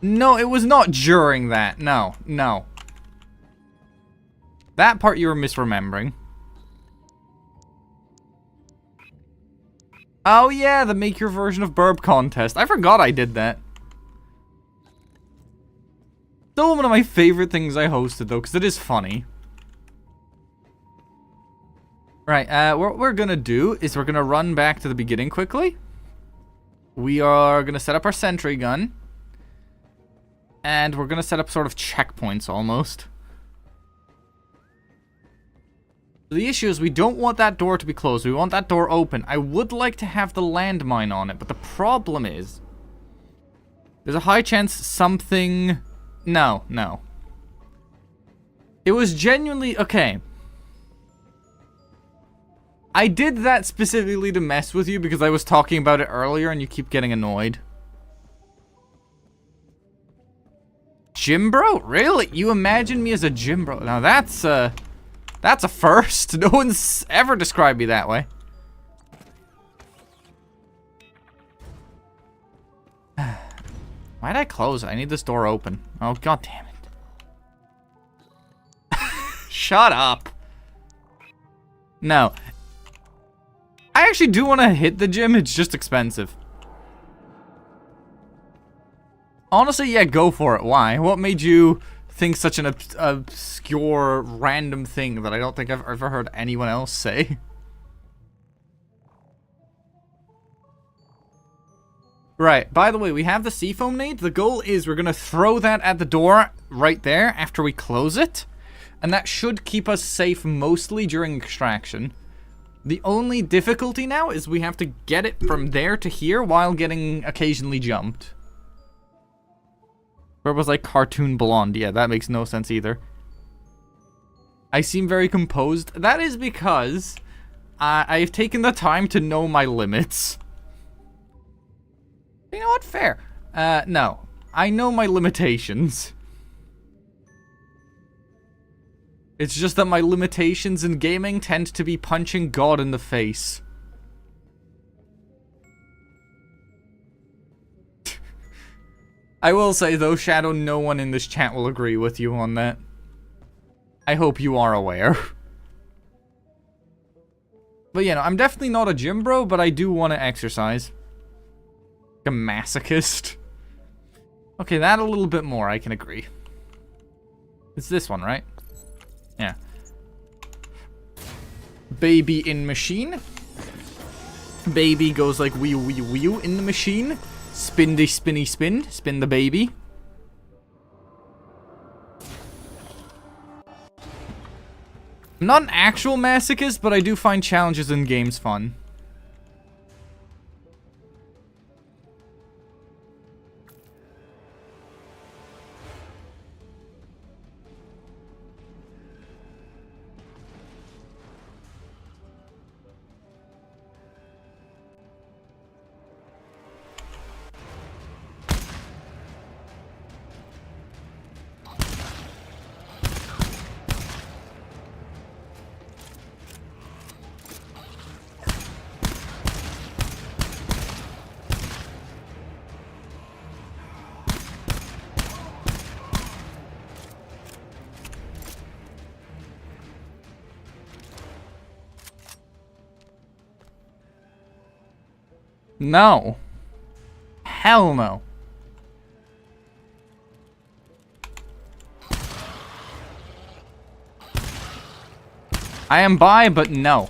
No, it was not during that. No, no. That part you were misremembering. Oh yeah, the make your version of burb contest. I forgot I did that. Still one of my favorite things I hosted though, because it is funny. Right, what we're gonna do is we're gonna run back to the beginning quickly. We are gonna set up our sentry gun. And we're gonna set up sort of checkpoints almost. The issue is we don't want that door to be closed. We want that door open. I would like to have the landmine on it, but the problem is... There's a high chance something... No, no. It was genuinely... Okay. I did that specifically to mess with you because I was talking about it earlier and you keep getting annoyed. Gym bro? Really? You imagine me as a gym bro? Now that's a first. No one's ever described me that way. Why'd I close it? I need this door open. Oh, god damn it. Shut up. No. I actually do want to hit the gym. It's just expensive. Honestly, yeah, go for it. Why? What made you think such an obscure, random thing that I don't think I've ever heard anyone else say? Right, by the way, we have the seafoam nade. The goal is we're going to throw that at the door right there after we close it. And that should keep us safe mostly during extraction. The only difficulty now is we have to get it from there to here while getting occasionally jumped. Where was like cartoon blonde? Yeah, that makes no sense either. I seem very composed. That is because I've taken the time to know my limits. You know what? Fair. No. I know my limitations. It's just that my limitations in gaming tend to be punching God in the face. I will say, though, Shadow, no one in this chat will agree with you on that. I hope you are aware. But, you know, I'm definitely not a gym bro, but I do want to exercise. Like a masochist. Okay, that a little bit more, I can agree. It's this one, right? Yeah. Baby in machine. Baby goes like wee wee wee in the machine. Spindy spinny spin. Spin the baby. I'm not an actual masochist, but I do find challenges in games fun. No. Hell no. I am bi, but no.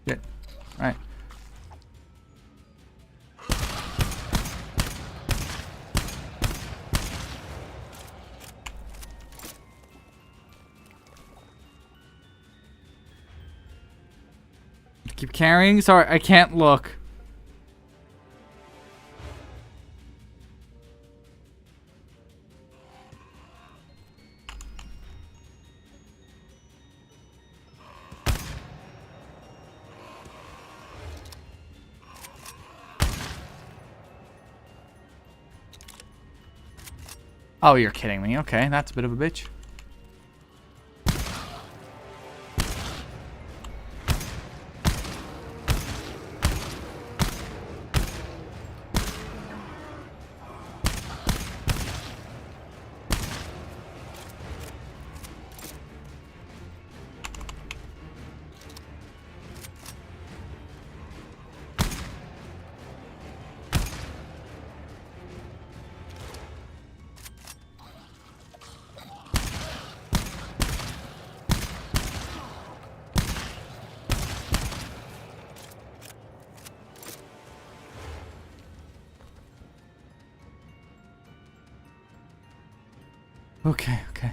Yeah. Right. Keep carrying? Sorry, I can't look. Oh, you're kidding me. Okay, that's a bit of a bitch. Okay, okay.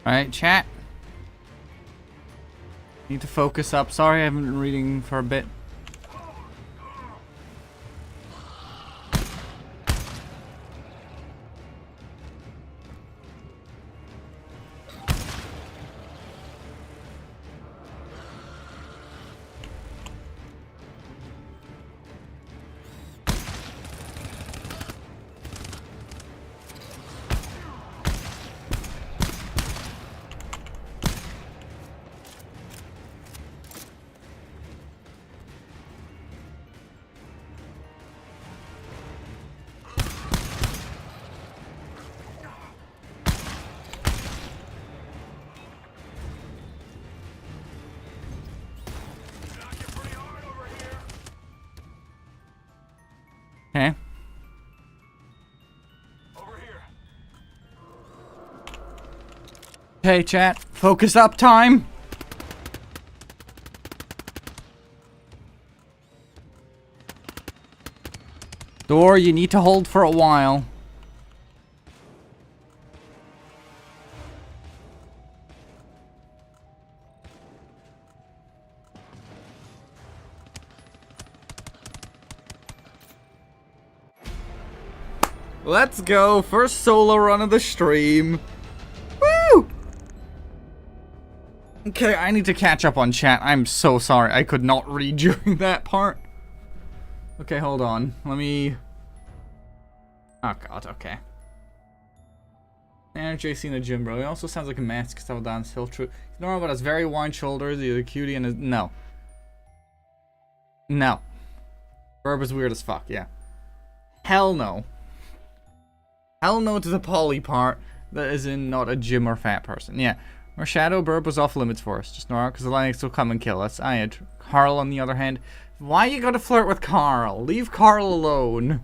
Alright, chat. Need to focus up. Sorry, I haven't been reading for a bit. Okay.
Over here.
Okay, chat. Focus up time. Door, you need to hold for a while. Let's go. First solo run of the stream. Woo! Okay, I need to catch up on chat. I'm so sorry. I could not read during that part. Okay, hold on. Let me... Oh god, okay. And JC in the gym, bro. He also sounds like a mask style dance. Still true. He's normal, but has very wide shoulders. He's a cutie and is... No. No. Verb is weird as fuck, yeah. Hell no. Hell no to the poly part. That is in not a gym or fat person. Yeah. Our shadow burp was off limits for us. Just Nora, because the Linux will come and kill us. I had Carl on the other hand. Why you gotta flirt with Carl? Leave Carl alone.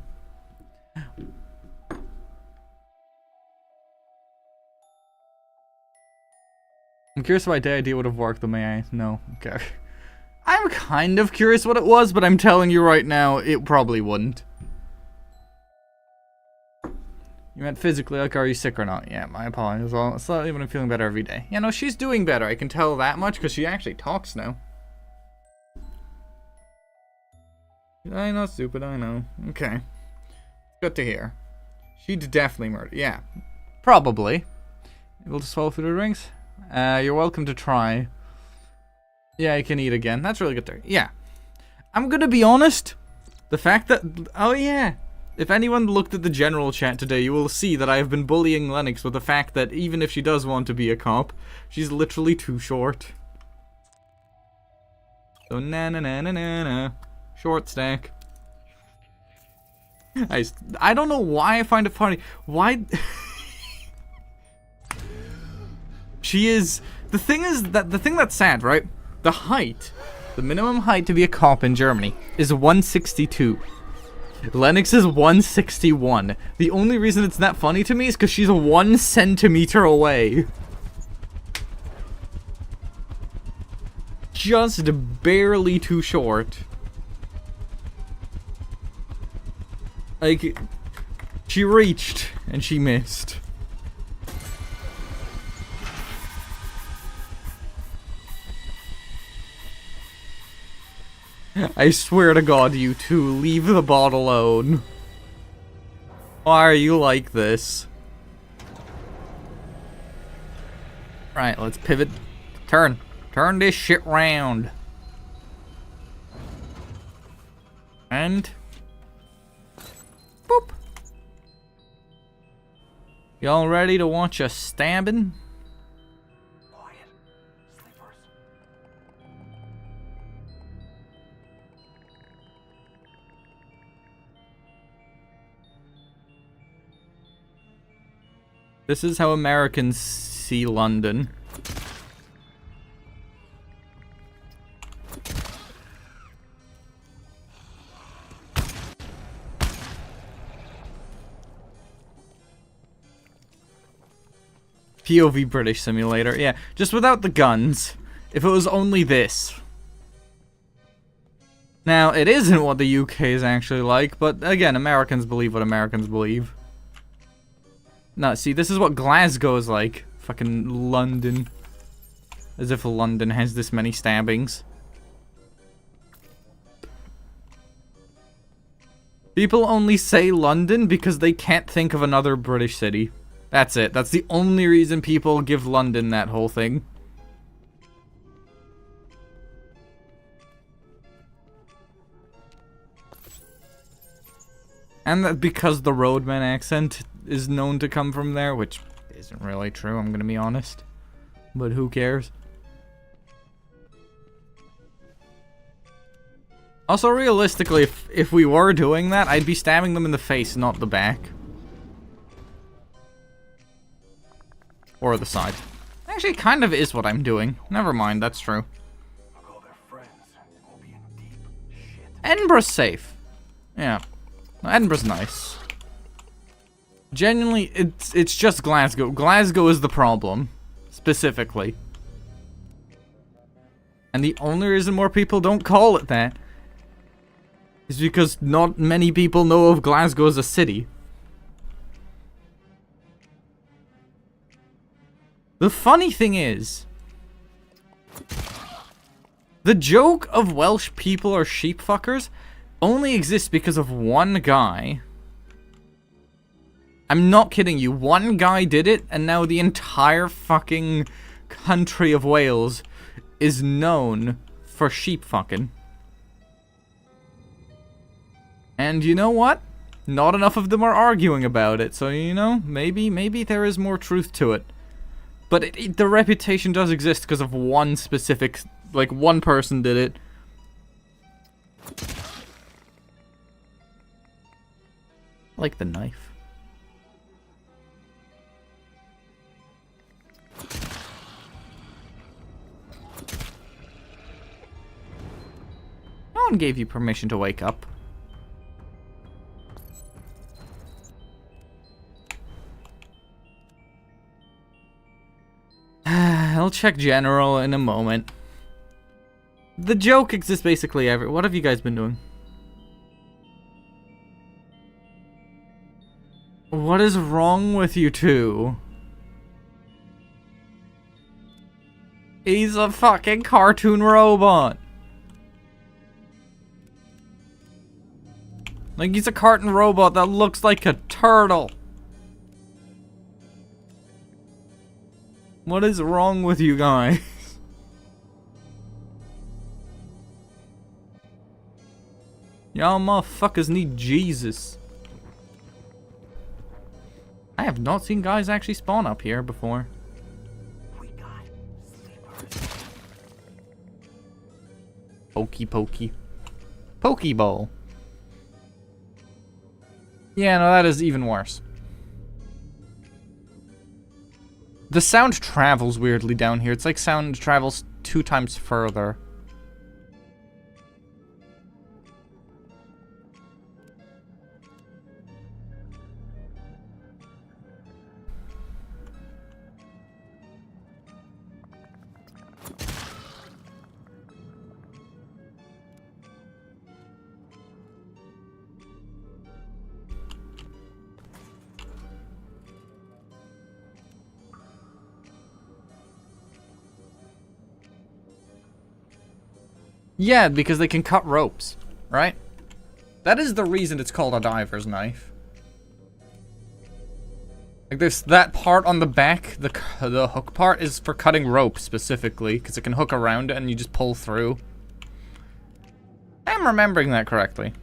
I'm curious why the idea would have worked, though, may I? No. Okay. I'm kind of curious what it was, but I'm telling you right now, it probably wouldn't. You meant physically, like, are you sick or not? Yeah, my apologies. Well, slightly, but I'm feeling better every day. Yeah, no, she's doing better. I can tell that much, because she actually talks now. I know, stupid, I know. Okay. Good to hear. She'd definitely murder. Yeah. Probably. Able to swallow food or drinks? You're welcome to try. Yeah, you can eat again. That's really good to hear. Yeah. I'm gonna be honest. The fact that... Oh, yeah. If anyone looked at the general chat today, you will see that I have been bullying Lennox with the fact that even if she does want to be a cop, she's literally too short. So na. Short stack. I don't know why I find it funny. Why... She is... The thing that's sad, right? The height, the minimum height to be a cop in Germany is 162. Lennox is 161. The only reason it's that funny to me is because she's 1 centimeter away. Just barely too short. Like, she reached and she missed. I swear to God, you two, leave the bot alone. Why are you like this? Right, let's pivot. Turn this shit round. And... Boop. Y'all ready to watch a stabbing?
Quiet. Sleepers.
This is how Americans see London. POV British Simulator, yeah, just without the guns. If it was only this. Now, it isn't what the UK is actually like, but again, Americans believe what Americans believe. No, see, this is what Glasgow is like. Fucking London. As if London has this many stabbings. People only say London because they can't think of another British city. That's it. That's the only reason people give London that whole thing. And that because the roadman accent is known to come from there, which isn't really true, I'm gonna be honest. But who cares? Also, realistically, if we were doing that, I'd be stabbing them in the face, not the back. Or the side. Actually, it kind of is what I'm doing. Never mind, that's true.
Look, all their friends will be in deep shit.
Edinburgh's safe. Yeah. Edinburgh's nice. Genuinely, it's just Glasgow. Glasgow is the problem. Specifically. And the only reason more people don't call it that is because not many people know of Glasgow as a city. The funny thing is, the joke of Welsh people are sheep fuckers only exists because of one guy. I'm not kidding you, one guy did it, and now the entire fucking country of Wales is known for sheep fucking. And you know what? Not enough of them are arguing about it, so you know, maybe there is more truth to it. But the reputation does exist because of one specific, like, one person did it. I like the knife. No one gave you permission to wake up. I'll check general in a moment. The joke exists basically what have you guys been doing? What is wrong with you two? He's a fucking cartoon robot. Like, he's a cartoon robot that looks like a turtle. What is wrong with you guys? Y'all motherfuckers need Jesus. I have not seen guys actually spawn up here before.
We got sleepers.
Pokey pokey. Pokeball. Yeah, no, that is even worse. The sound travels weirdly down here. It's like sound travels 2 times further. Yeah, because they can cut ropes, right? That is the reason it's called a diver's knife. Like, there's that part on the back, the hook part, is for cutting rope specifically, because it can hook around it and you just pull through. I'm remembering that correctly.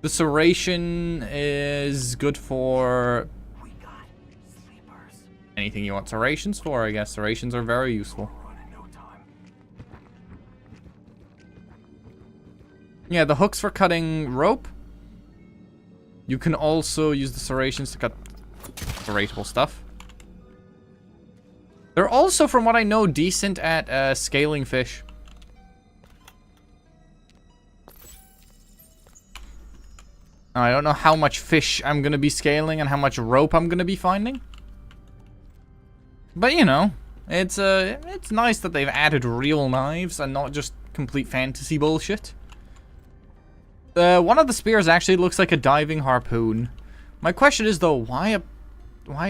The serration is good for
We got sleepers.
anything you want serrations for, I guess. Serrations are very useful.
Run in no time.
Yeah, the hooks for cutting rope. You can also use the serrations to cut serratable stuff. They're also, from what I know, decent at scaling fish. I don't know how much fish I'm going to be scaling and how much rope I'm going to be finding. But, you know, it's nice that they've added real knives and not just complete fantasy bullshit. One of the spears actually looks like a diving harpoon. My question is, though, why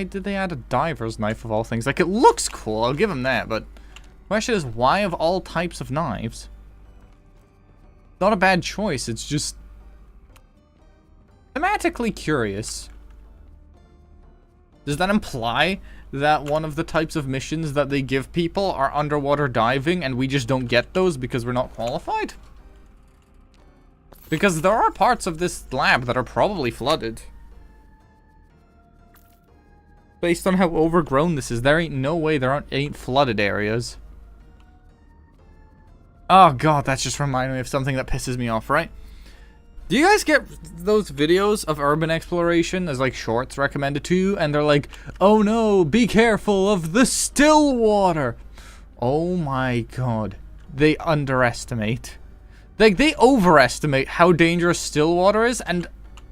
did they add a diver's knife of all things? Like, it looks cool, I'll give them that, but the question is, why of all types of knives? Not a bad choice, it's just thematically curious. Does that imply that one of the types of missions that they give people are underwater diving and we just don't get those because we're not qualified? Because there are parts of this lab that are probably flooded. Based on how overgrown this is, there ain't no way there ain't flooded areas. Oh god, that's just reminding me of something that pisses me off, right? Do you guys get those videos of urban exploration as like shorts recommended to you? And they're like, oh no, be careful of the still water. Oh my god. They underestimate. Like, they overestimate how dangerous still water is and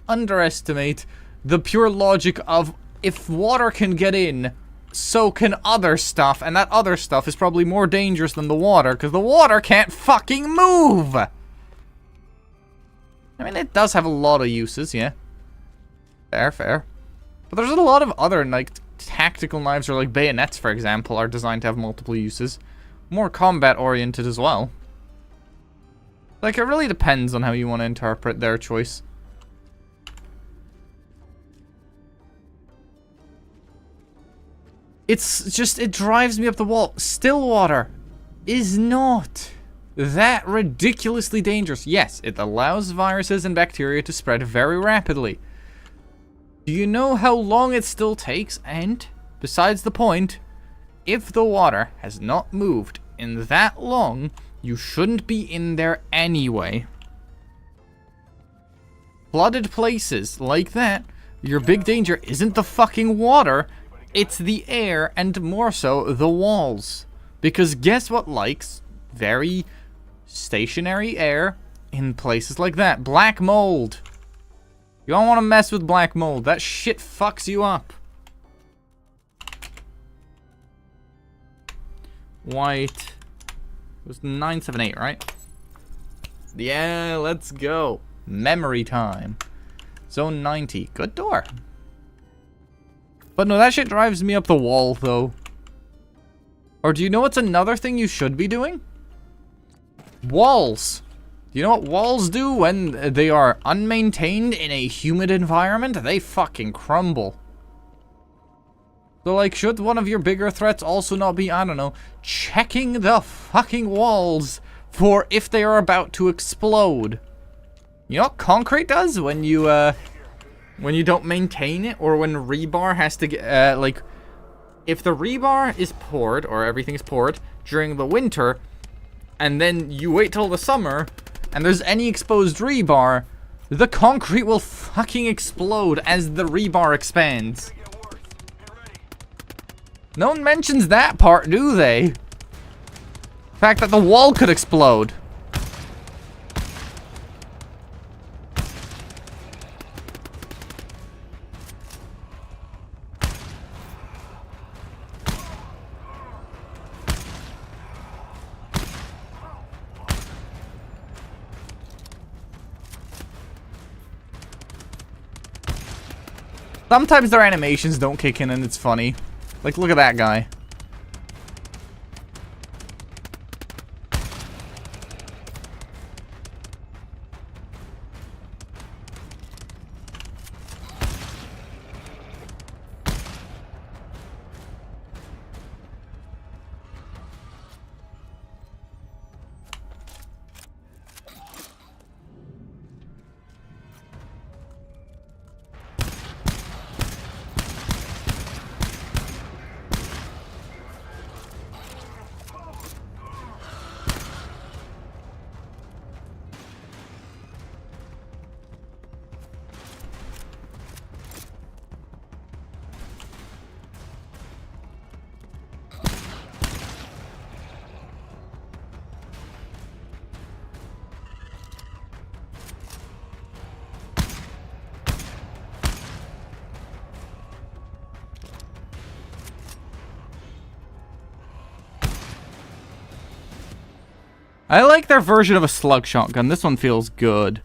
underestimate the pure logic of if water can get in, so can other stuff. And that other stuff is probably more dangerous than the water because the water can't fucking move. I mean, it does have a lot of uses, yeah. Fair. But there's a lot of other, like, tactical knives or, like, bayonets, for example, are designed to have multiple uses. More combat-oriented as well. Like, it really depends on how you want to interpret their choice. It's just, it drives me up the wall. Still water is not that ridiculously dangerous. Yes, it allows viruses and bacteria to spread very rapidly. Do you know how long it still takes? And, besides the point, if the water has not moved in that long, you shouldn't be in there anyway. Flooded places like that, your big danger isn't the fucking water, it's the air, and more so, the walls. Because guess what likes very stationary air in places like that? Black mold. You don't want to mess with black mold. That shit fucks you up. White. It was 978, right? Yeah, let's go. Memory time. Zone 90. Good door. But no, that shit drives me up the wall, though. Or do you know what's another thing you should be doing? Walls. Do you know what walls do when they are unmaintained in a humid environment? They fucking crumble. So, like, should one of your bigger threats also not be, I don't know, checking the fucking walls for if they are about to explode? You know what concrete does when you don't maintain it, or when rebar has to get, like, if the rebar is poured, or everything is poured, during the winter, and then you wait till the summer, and there's any exposed rebar, the concrete will fucking explode as the rebar expands. No one mentions that part, do they? The fact that the wall could explode. Sometimes their animations don't kick in and it's funny. Like, look at that guy. I like their version of a slug shotgun. This one feels good.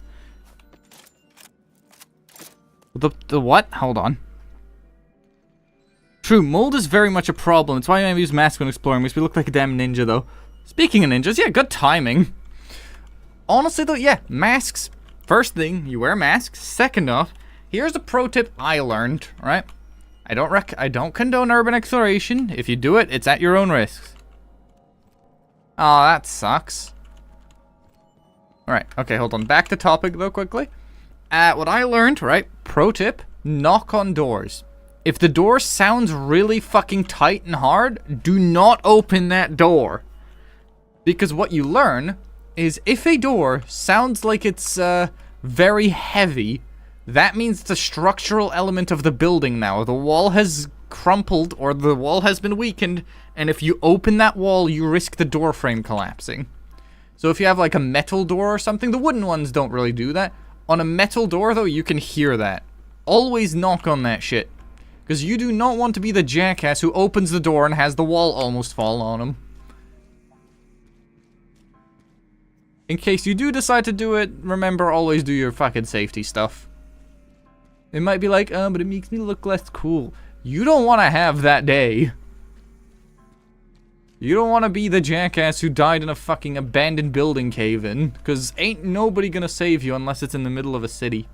The what? Hold on. True, mold is very much a problem. It's why I use mask when exploring. Makes me look like a damn ninja, though. Speaking of ninjas, yeah, good timing. Honestly, though, yeah, masks. First thing, you wear masks. Second off, here's a pro tip I learned, right? I don't condone urban exploration. If you do it, it's at your own risk. Oh, that sucks. Alright, okay, hold on. Back to topic, though, quickly. What I learned, right? Pro tip, knock on doors. If the door sounds really fucking tight and hard, do not open that door. Because what you learn is if a door sounds like it's very heavy, that means it's a structural element of the building now. The wall has crumpled or the wall has been weakened, and if you open that wall, you risk the door frame collapsing. So if you have like a metal door or something, the wooden ones don't really do that. On a metal door, though, you can hear that. Always knock on that shit. Because you do not want to be the jackass who opens the door and has the wall almost fall on him. In case you do decide to do it, remember, always do your fucking safety stuff. It might be like, but it makes me look less cool. You don't want to have that day. You don't want to be the jackass who died in a fucking abandoned building cave-in. Because ain't nobody gonna save you unless it's in the middle of a city.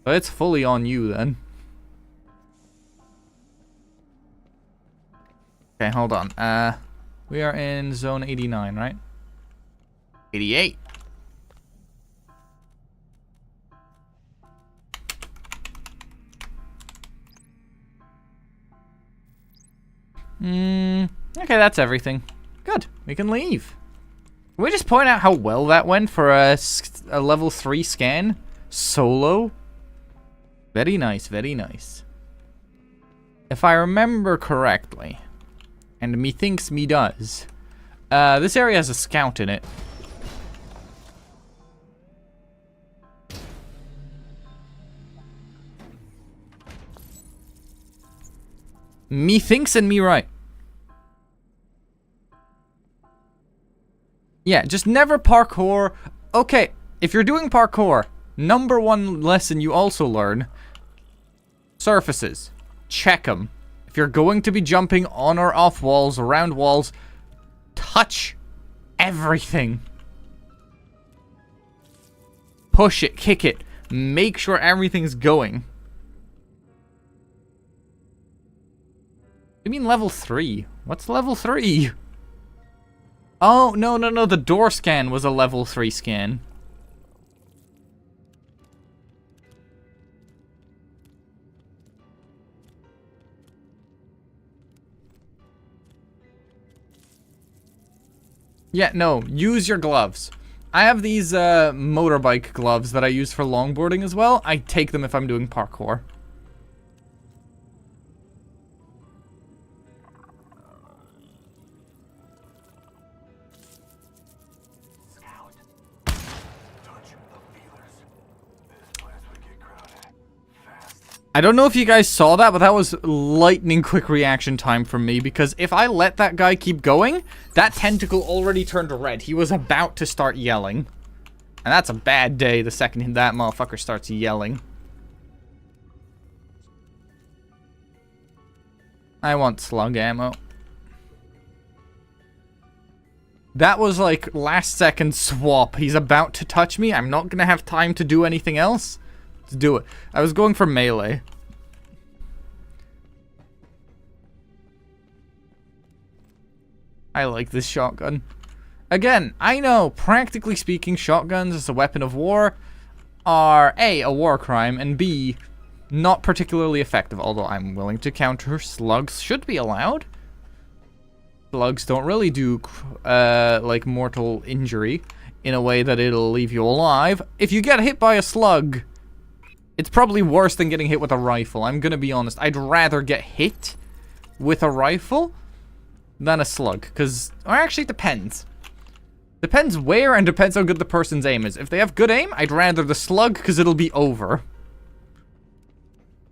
But it's fully on you then. Okay, hold on. We are in zone 89, right? 88. Okay, that's everything. Good, we can leave. Can we just point out how well that went for a level 3 scan? Solo? Very nice, very nice. If I remember correctly, and methinks me does, this area has a scout in it. Methinks and me right. Yeah, just never parkour. Okay, if you're doing parkour, number one lesson you also learn, surfaces. Check them. If you're going to be jumping on or off walls, around walls, touch everything. Push it, kick it. Make sure everything's going. You mean level 3? What's level 3? Oh, no, the door scan was a level 3 scan. Yeah, no, use your gloves. I have these motorbike gloves that I use for longboarding as well. I take them if I'm doing parkour. I don't know if you guys saw that, but that was lightning quick reaction time from me, because if I let that guy keep going, that tentacle already turned red. He was about to start yelling. And that's a bad day the second that motherfucker starts yelling. I want slug ammo. That was like last second swap. He's about to touch me. I'm not gonna have time to do anything else. To do it. I was going for melee. I like this shotgun. Again, I know, practically speaking, shotguns as a weapon of war are A, a war crime, and B, not particularly effective, although I'm willing to counter slugs should be allowed. Slugs don't really do, like, mortal injury in a way that it'll leave you alive. If you get hit by a slug, it's probably worse than getting hit with a rifle. I'm gonna be honest. I'd rather get hit with a rifle than a slug. Because, or actually, it depends. Depends where and depends how good the person's aim is. If they have good aim, I'd rather the slug because it'll be over.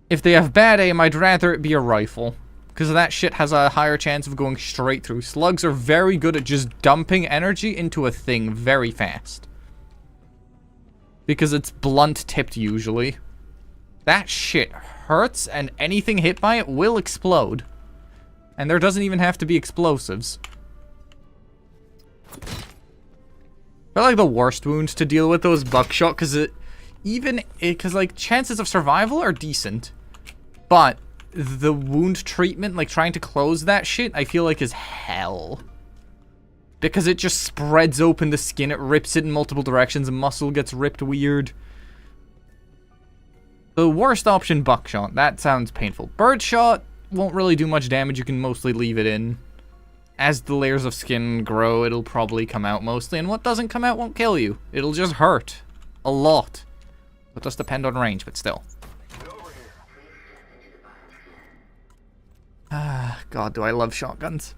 If they have bad aim, I'd rather it be a rifle. because that shit has a higher chance of going straight through. Slugs are very good at just dumping energy into a thing very fast. Because it's blunt-tipped usually. That shit hurts, and anything hit by it will explode. And there doesn't even have to be explosives. I feel like the worst wound to deal with though is buckshot, because like chances of survival are decent, but the wound treatment, like trying to close that shit, I feel like is hell. Because it just spreads open the skin, it rips it in multiple directions, and muscle gets ripped weird. The worst option, buckshot. That sounds painful. Birdshot won't really do much damage, you can mostly leave it in. As the layers of skin grow, it'll probably come out mostly, and what doesn't come out won't kill you. It'll just hurt. A lot. It does depend on range, but still. God, do I love shotguns.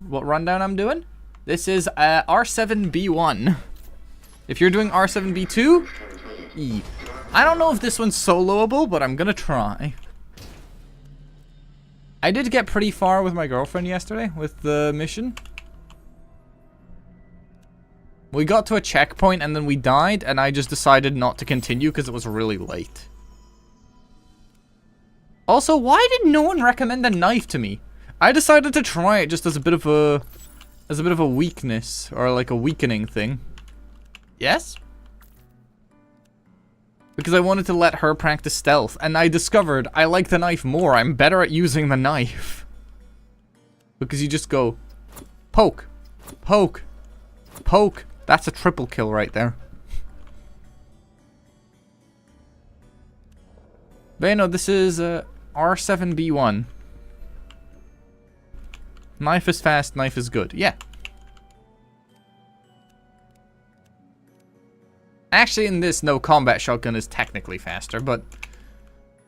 What rundown I'm doing? This is R7B1. If you're doing R7B2, E. I don't know if this one's soloable, but I'm gonna try. I did get pretty far with my girlfriend yesterday with the mission. We got to a checkpoint and then we died, and I just decided not to continue because it was really late. Also, why did no one recommend a knife to me? I decided to try it just as a bit of a weakness, or like a weakening thing. Yes? Because I wanted to let her practice stealth, and I discovered I like the knife more. I'm better at using the knife. Because you just go, poke, poke, poke. That's a triple kill right there. But you know, this is R7B1. Knife is fast, knife is good. Yeah. Actually, in this, no, combat shotgun is technically faster, but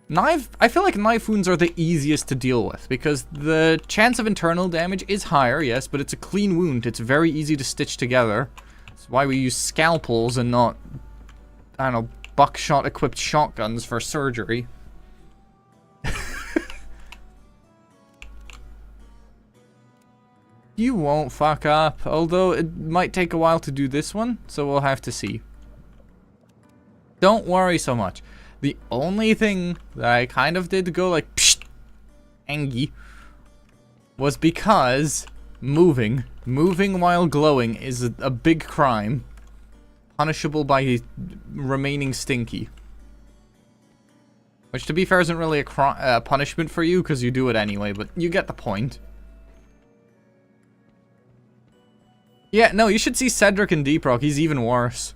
knife, I feel like knife wounds are the easiest to deal with, because the chance of internal damage is higher, yes, but it's a clean wound. It's very easy to stitch together. That's why we use scalpels and not, I don't know, buckshot-equipped shotguns for surgery. You won't fuck up, although it might take a while to do this one, so we'll have to see. Don't worry so much. The only thing that I kind of did go like, psh, angy, was because moving while glowing is a big crime. Punishable by remaining stinky. Which, to be fair, isn't really a punishment for you, because you do it anyway, but you get the point. Yeah, no, you should see Cedric in Deep Rock. He's even worse.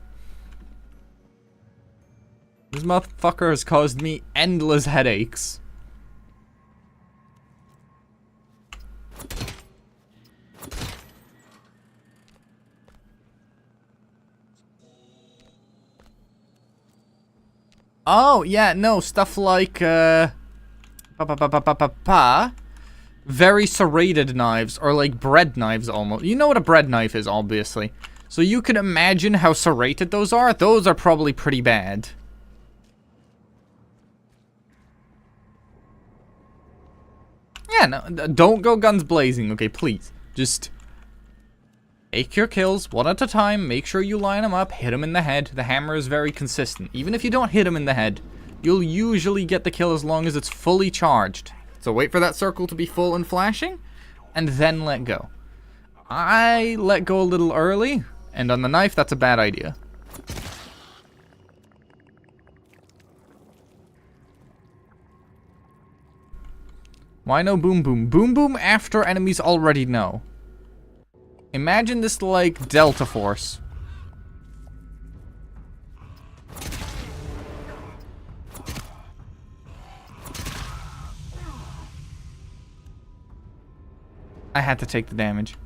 This motherfucker has caused me endless headaches. Oh, yeah, no, stuff like, very serrated knives, or like bread knives almost. You know what a bread knife is, obviously. So you can imagine how serrated those are. Those are probably pretty bad. Yeah, no, don't go guns blazing, okay, please. Just take your kills one at a time, make sure you line them up, hit them in the head. The hammer is very consistent. Even if you don't hit them in the head, you'll usually get the kill as long as it's fully charged. So wait for that circle to be full and flashing, and then let go. I let go a little early, and on the knife, that's a bad idea. Why no boom boom? Boom boom after enemies already know. Imagine this like Delta Force. I had to take the damage.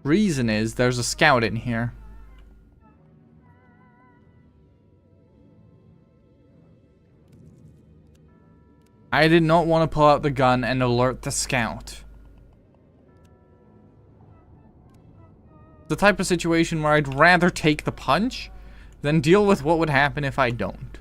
Reason is there's a scout in here. I did not want to pull out the gun and alert the scout. The type of situation where I'd rather take the punch then deal with what would happen if I don't.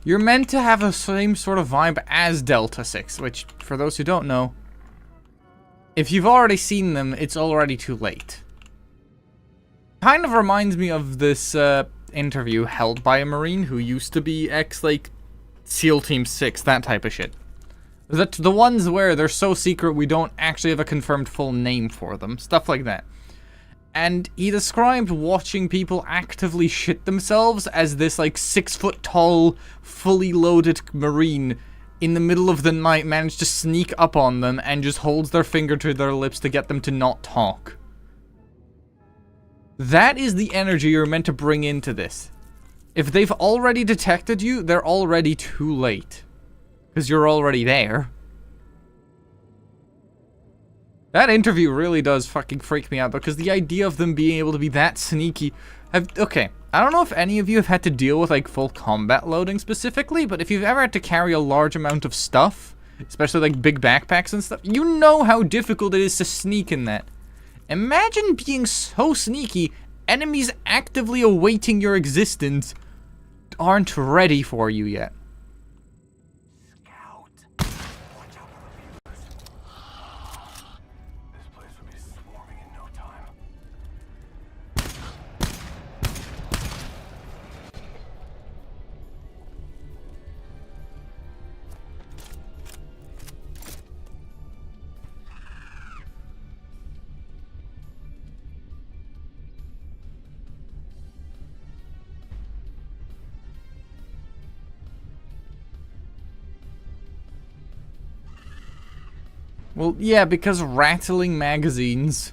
You're meant to have the same sort of vibe as Delta 6, which, for those who don't know, if you've already seen them, it's already too late. Kind of reminds me of this interview held by a Marine who used to be like, SEAL Team 6, that type of shit. The ones where they're so secret we don't actually have a confirmed full name for them. Stuff like that. And he described watching people actively shit themselves as this, like, 6-foot-tall, fully loaded Marine in the middle of the night managed to sneak up on them and just holds their finger to their lips to get them to not talk. That is the energy you're meant to bring into this. If they've already detected you, they're already too late. Because you're already there. That interview really does fucking freak me out, because the idea of them being able to be that sneaky... Okay, I don't know if any of you have had to deal with, like, full combat loading specifically, but if you've ever had to carry a large amount of stuff, especially, like, big backpacks and stuff, you know how difficult it is to sneak in that. Imagine being so sneaky, enemies actively awaiting your existence aren't ready for you yet. Well, yeah, because rattling magazines.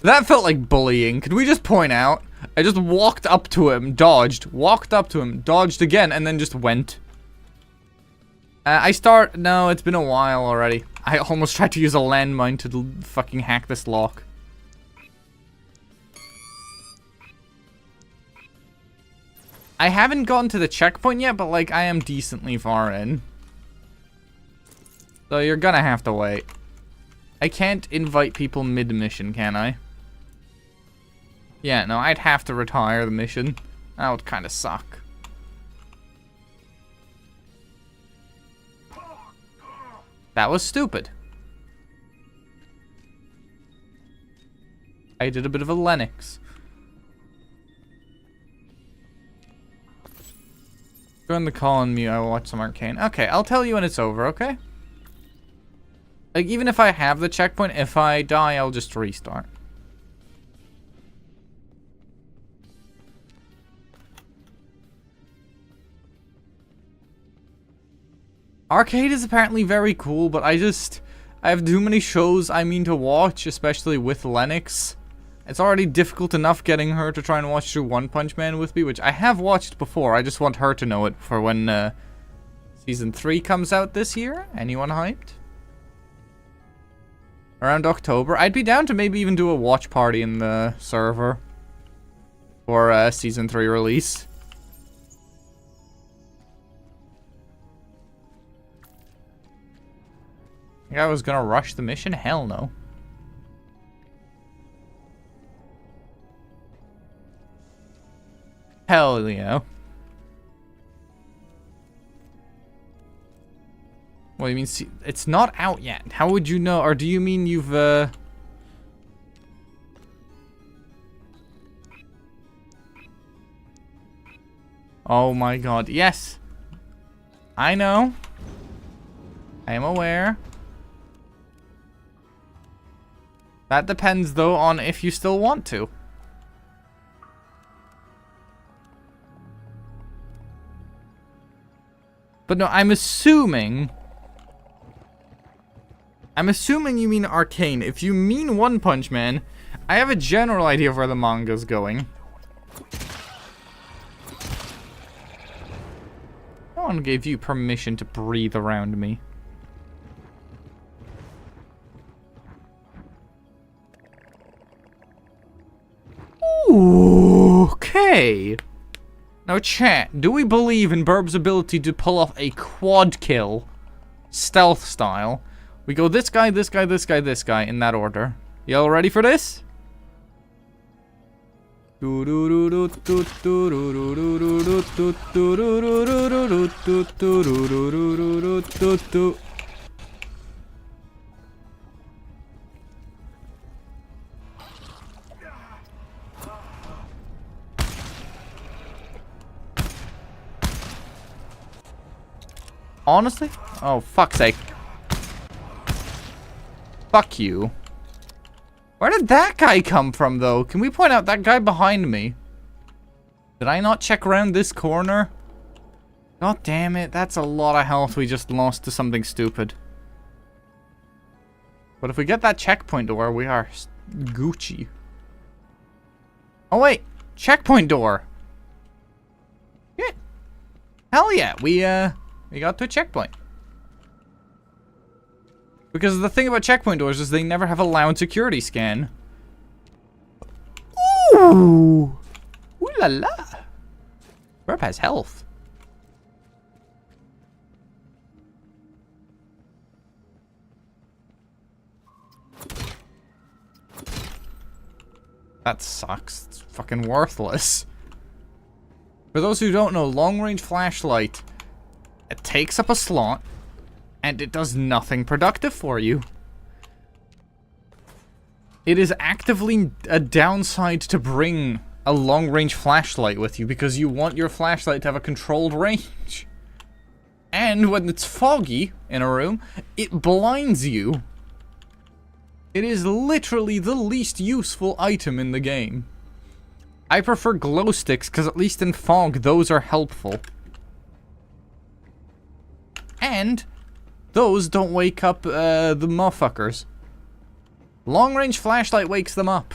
That felt like bullying. Could we just point out? I just walked up to him, dodged, walked up to him, dodged again, and then just went. No, it's been a while already. I almost tried to use a landmine to fucking hack this lock. I haven't gotten to the checkpoint yet, but, like, I am decently far in. So you're gonna have to wait. I can't invite people mid-mission, can I? Yeah, no, I'd have to retire the mission. That would kind of suck. That was stupid. I did a bit of a Lennox. Join the call on mute, I will watch some Arcane. Okay, I'll tell you when it's over, okay? Like, even if I have the checkpoint, if I die, I'll just restart. Arcade is apparently very cool, but I have too many shows I mean to watch, especially with Lennox. It's already difficult enough getting her to try and watch through One Punch Man with me, which I have watched before. I just want her to know it for when Season 3 comes out this year. Anyone hyped? Around October. I'd be down to maybe even do a watch party in the server for Season 3 release. I think I was gonna rush the mission? Hell no. Hell yeah. What do you mean? See, it's not out yet. How would you know? Or do you mean you've Oh my god. Yes. I know. I am aware. That depends, though, on if you still want to. But no, I'm assuming you mean Arcane. If you mean One Punch Man, I have a general idea of where the manga's going. No one gave you permission to breathe around me. Okay. Now, chat, do we believe in Burb's ability to pull off a quad kill, stealth style? We go this guy, this guy, this guy, this guy, in that order. Y'all ready for this? Honestly? Oh, fuck's sake. Fuck you. Where did that guy come from, though? Can we point out that guy behind me? Did I not check around this corner? God damn it, that's a lot of health we just lost to something stupid. But if we get that checkpoint door, we are Gucci. Oh wait, checkpoint door. Yeah. Hell yeah, we got to a checkpoint. Because the thing about checkpoint doors is they never have a loud security scan. Ooh! Ooh la la! Burp has health. That sucks. It's fucking worthless. For those who don't know, long-range flashlight, it takes up a slot, and it does nothing productive for you. It is actively a downside to bring a long-range flashlight with you because you want your flashlight to have a controlled range. And when it's foggy in a room, it blinds you. It is literally the least useful item in the game. I prefer glow sticks because at least in fog, those are helpful. And those don't wake up the motherfuckers. Long-range flashlight wakes them up.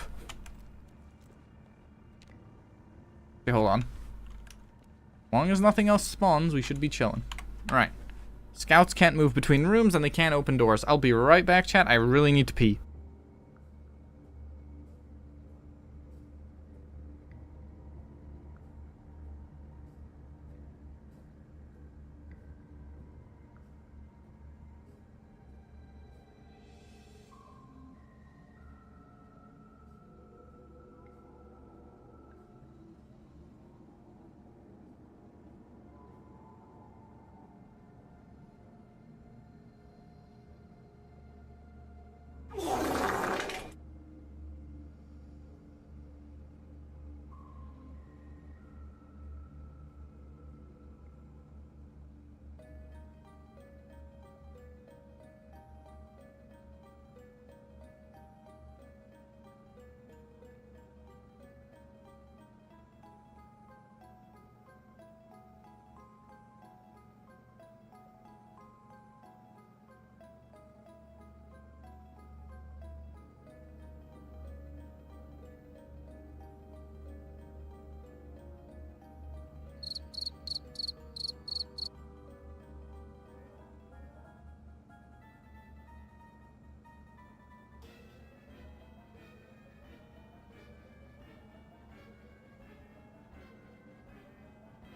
Okay, hold on. As long as nothing else spawns, we should be chilling. Alright. Scouts can't move between rooms and they can't open doors. I'll be right back, chat. I really need to pee.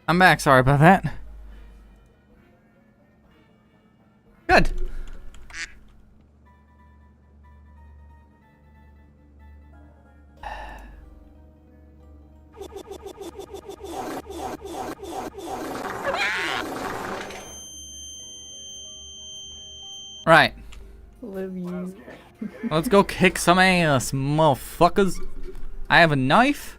I'm back, sorry about that. Good. Right.
Love you.
Let's go kick some ass, motherfuckers. I have a knife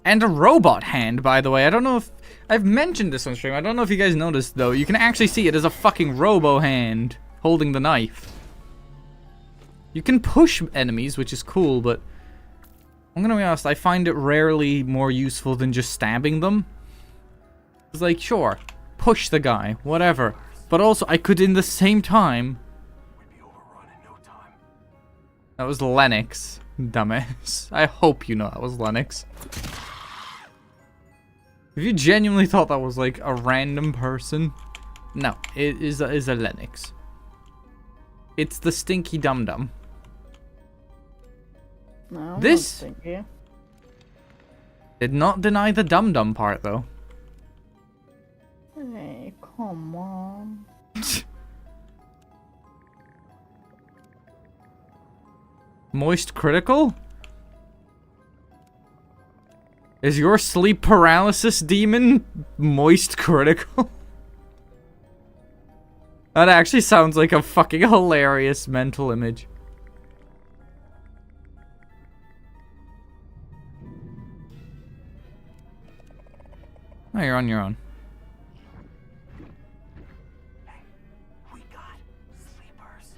and a robot hand, by the way. I don't know if I've mentioned this on stream. I don't know if you guys noticed, though. You can actually see it as a fucking robo hand holding the knife. You can push enemies, which is cool, but I'm gonna be honest, I find it rarely more useful than just stabbing them. It's like, sure, push the guy, whatever. But also, I could, in the same time...
We'd be overrun in no time.
That was Lennox, dumbass. I hope you know that was Lennox. If you genuinely thought that was, like, a random person... No, it is a Lennox. It's the stinky dum-dum.
No,
This-
I don't think you.
Did not deny the dum-dum part, though.
Hey, come on.
Moist critical? Is your sleep paralysis demon moist critical? That actually sounds like a fucking hilarious mental image. Oh, you're on your own.
Hey, we got sleepers.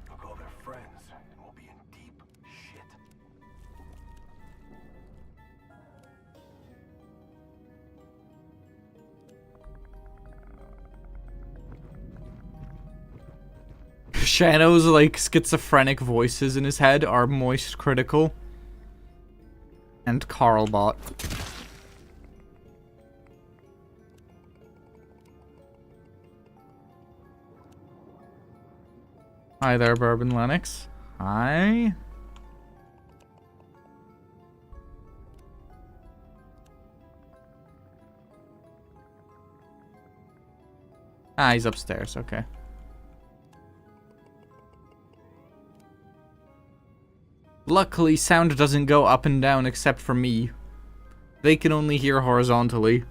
They'll call their friends, and we'll be in deep shit.
Shadow's like schizophrenic voices in his head are moist critical. And Carlbot. Hi there, Bourbon Lennox. Hi. Ah, he's upstairs, okay. Luckily, sound doesn't go up and down except for me. They can only hear horizontally.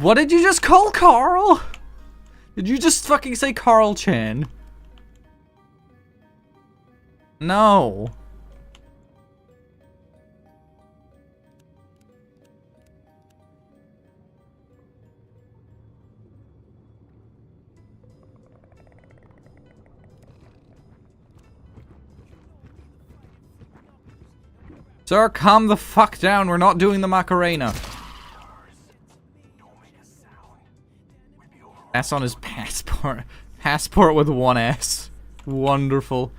What did you just call Carl? Did you just fucking say Carl Chan? No. Sir, calm the fuck down. We're not doing the Macarena.
Don't make a sound. We'd be overrun.
S on his passport. Passport with one S. Wonderful.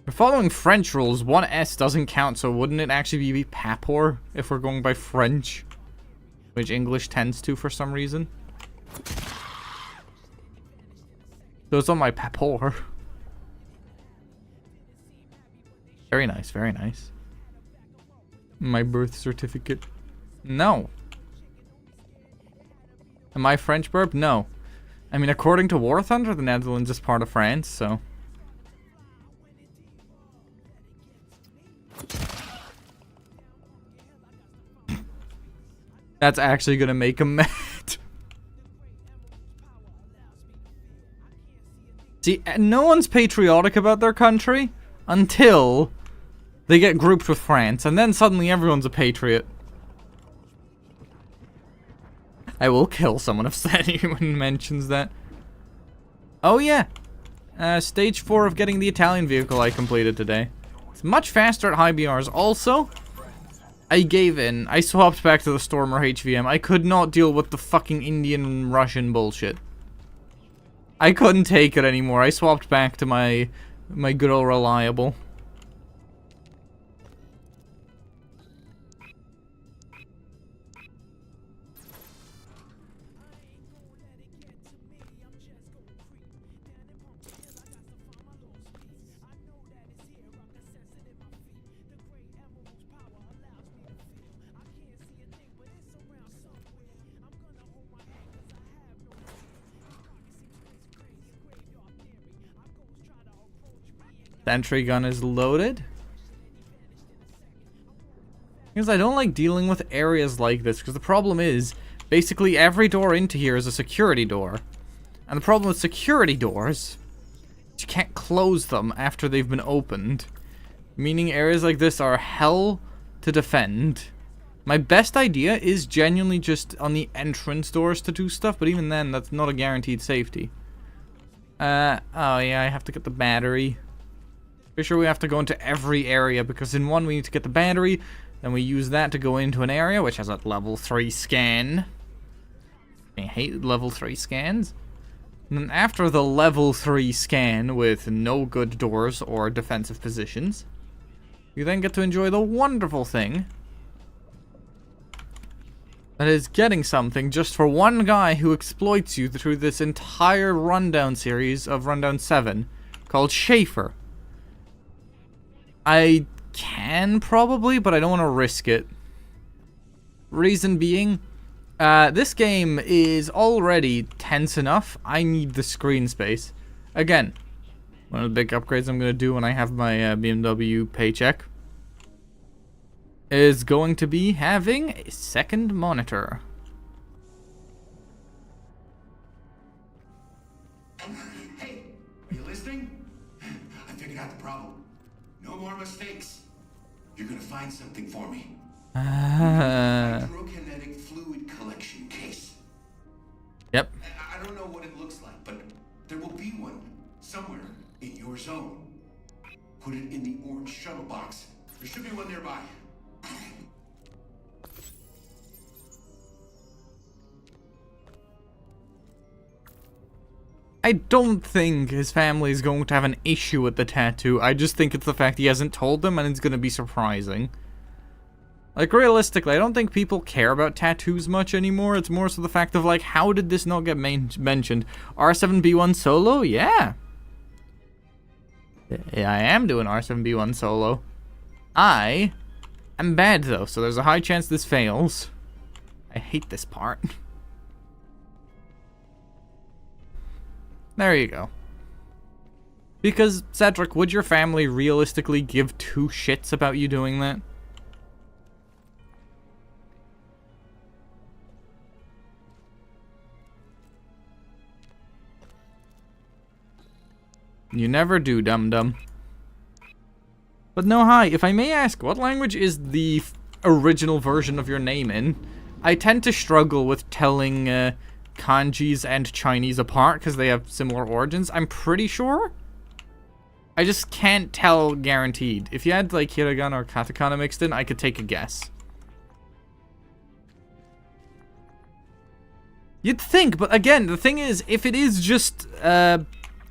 We're following French rules. One S doesn't count, so wouldn't it actually be Papor if we're going by French? Which English tends to for some reason. So it's on my Papor. Very nice, very nice. My birth certificate. No. Am I French, Burp? No. I mean, according to War Thunder, the Netherlands is part of France, so... That's actually gonna make him mad. See, no one's patriotic about their country until they get grouped with France, and then suddenly everyone's a patriot. I will kill someone if anyone mentions that. Oh yeah. Stage 4 of getting the Italian vehicle I completed today. It's much faster at high BRs. Also, I gave in. I swapped back to the Stormer HVM. I could not deal with the fucking Indian and Russian bullshit. I couldn't take it anymore. I swapped back to my good old reliable. Sentry gun is loaded. Because I don't like dealing with areas like this, because the problem is, basically every door into here is a security door. And the problem with security doors is you can't close them after they've been opened. Meaning areas like this are hell to defend. My best idea is genuinely just on the entrance doors to do stuff, but even then, that's not a guaranteed safety. Oh yeah, I have to get the battery. Pretty sure we have to go into every area, because in one we need to get the battery, then we use that to go into an area which has a level 3 scan. I hate level 3 scans. And then after the level 3 scan with no good doors or defensive positions, you then get to enjoy the wonderful thing that is getting something just for one guy who exploits you through this entire rundown series of Rundown 7 called Schaefer. I can probably, but I don't want to risk it. Reason being, this game is already tense enough. I need the screen space. Again, one of the big upgrades I'm going to do when I have my BMW paycheck is going to be having a second monitor.
Hey, are you listening? I figured out the problem. No more mistakes. You're gonna find something for me. Hydrokinetic fluid collection case.
Yep.
I don't know what it looks like, but there will be one somewhere in your zone. Put it in the orange shuttle box. There should be one nearby.
I don't think his family is going to have an issue with the tattoo. I just think it's the fact he hasn't told them and it's going to be surprising. Like, realistically, I don't think people care about tattoos much anymore. It's more so the fact of, like, how did this not get mentioned? R7B1 solo? Yeah. Yeah, I am doing R7B1 solo. I am bad, though, so there's a high chance this fails. I hate this part. There you go. Because, Cedric, would your family realistically give two shits about you doing that? You never do, dum-dum. But no, hi, if I may ask, what language is the original version of your name in? I tend to struggle with telling kanjis and Chinese apart because they have similar origins. I'm pretty sure. I just can't tell guaranteed. If you had like hiragana or katakana mixed in, I could take a guess. You'd think, but again, the thing is, if it is just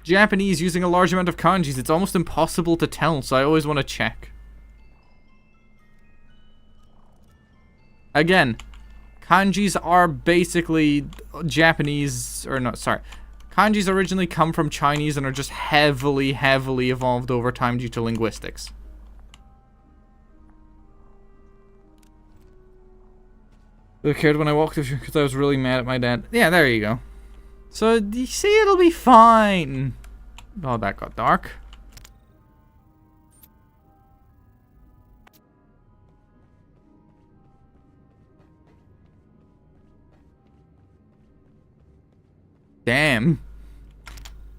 Japanese using a large amount of kanjis, it's almost impossible to tell, so I always want to check. Again, kanjis are basically Japanese, or no, sorry. Kanjis originally come from Chinese and are just heavily, heavily evolved over time due to linguistics. I cared when I walked through because I was really mad at my dad. Yeah, there you go. So, you see, it'll be fine. Oh, that got dark. Damn.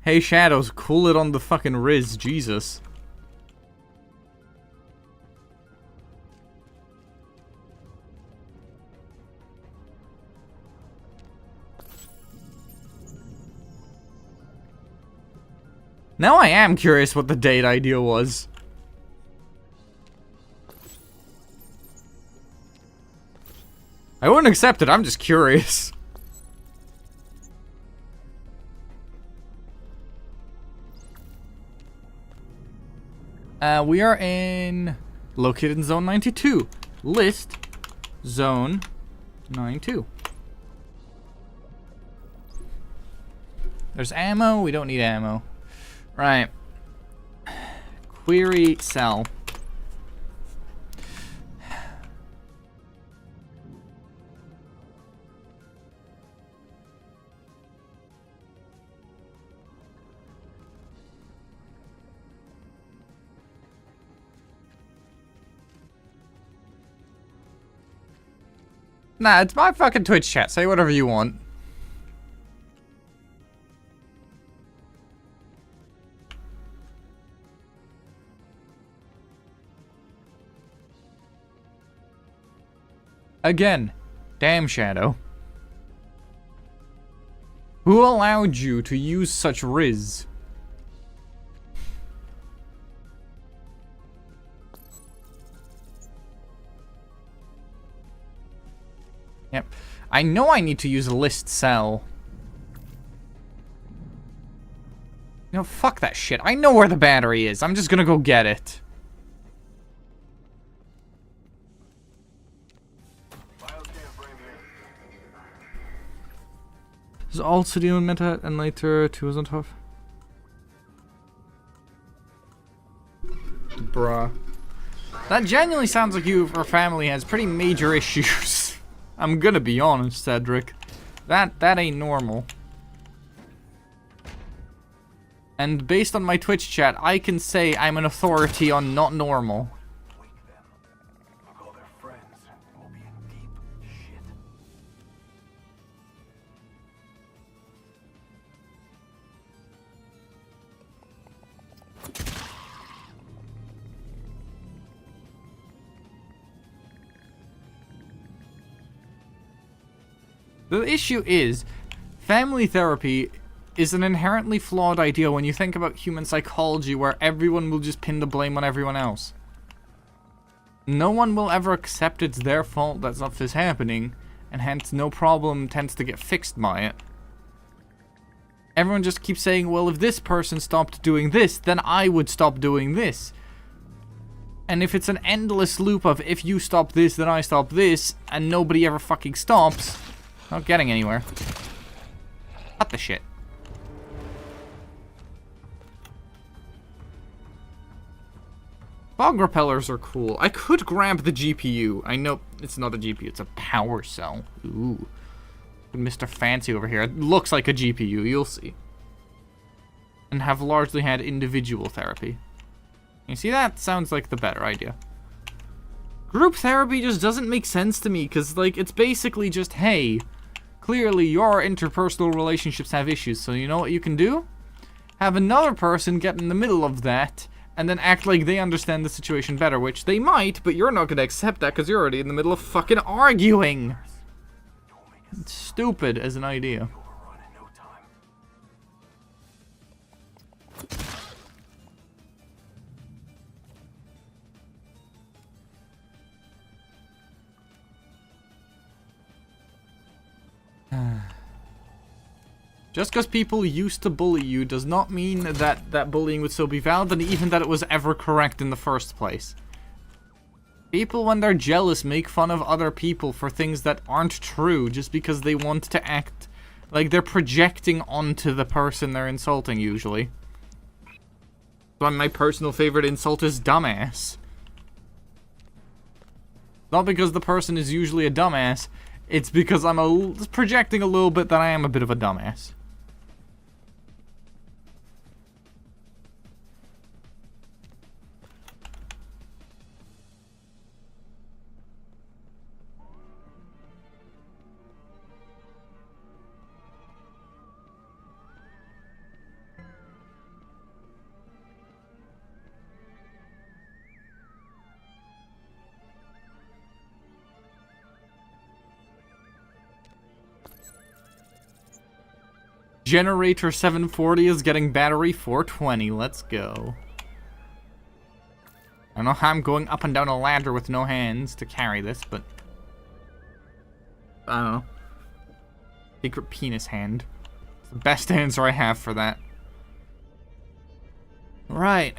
Hey, Shadows, cool it on the fucking Riz, Jesus. Now I am curious what the date idea was. I wouldn't accept it, I'm just curious. We are located in Zone 92. List, Zone 92. There's ammo, we don't need ammo. Right. Query cell. Nah, it's my fucking Twitch chat. Say whatever you want. Again, damn Shadow. Who allowed you to use such riz? Yep. I know I need to use a list cell. No, fuck that shit. I know where the battery is. I'm just gonna go get it. Is all city on meta and later 2 is on top? Bruh. That genuinely sounds like your family has pretty major issues. I'm gonna be honest, Cedric. That ain't normal. And based on my Twitch chat, I can say I'm an authority on not normal.
Wake them. Look, all their friends will be in deep shit.
The issue is, family therapy is an inherently flawed idea when you think about human psychology where everyone will just pin the blame on everyone else. No one will ever accept it's their fault that stuff is happening, and hence no problem tends to get fixed by it. Everyone just keeps saying, well, if this person stopped doing this, then I would stop doing this. And if it's an endless loop of if you stop this, then I stop this, and nobody ever fucking stops, not getting anywhere. Cut the shit. Fog repellers are cool. I could grab the GPU. I know it's not a GPU, it's a power cell. Ooh. Mr. Fancy over here. It looks like a GPU, you'll see. And have largely had individual therapy. You see, that sounds like the better idea. Group therapy just doesn't make sense to me, because, like, it's basically just, hey, clearly your interpersonal relationships have issues, so you know what you can do? Have another person get in the middle of that, and then act like they understand the situation better, which they might, but you're not going to accept that because you're already in the middle of fucking arguing. It's stupid as an idea.
Overrun in no time.
Just because people used to bully you does not mean that that bullying would still be valid, and even that it was ever correct in the first place. People, when they're jealous, make fun of other people for things that aren't true just because they want to act like they're projecting onto the person they're insulting, usually. So my personal favorite insult is dumbass. Not because the person is usually a dumbass, it's because I'm projecting a little bit that I am a bit of a dumbass. Generator 740 is getting battery 420. Let's go. I don't know how I'm going up and down a ladder with no hands to carry this, but I don't know. Secret penis hand. It's the best answer I have for that. Right.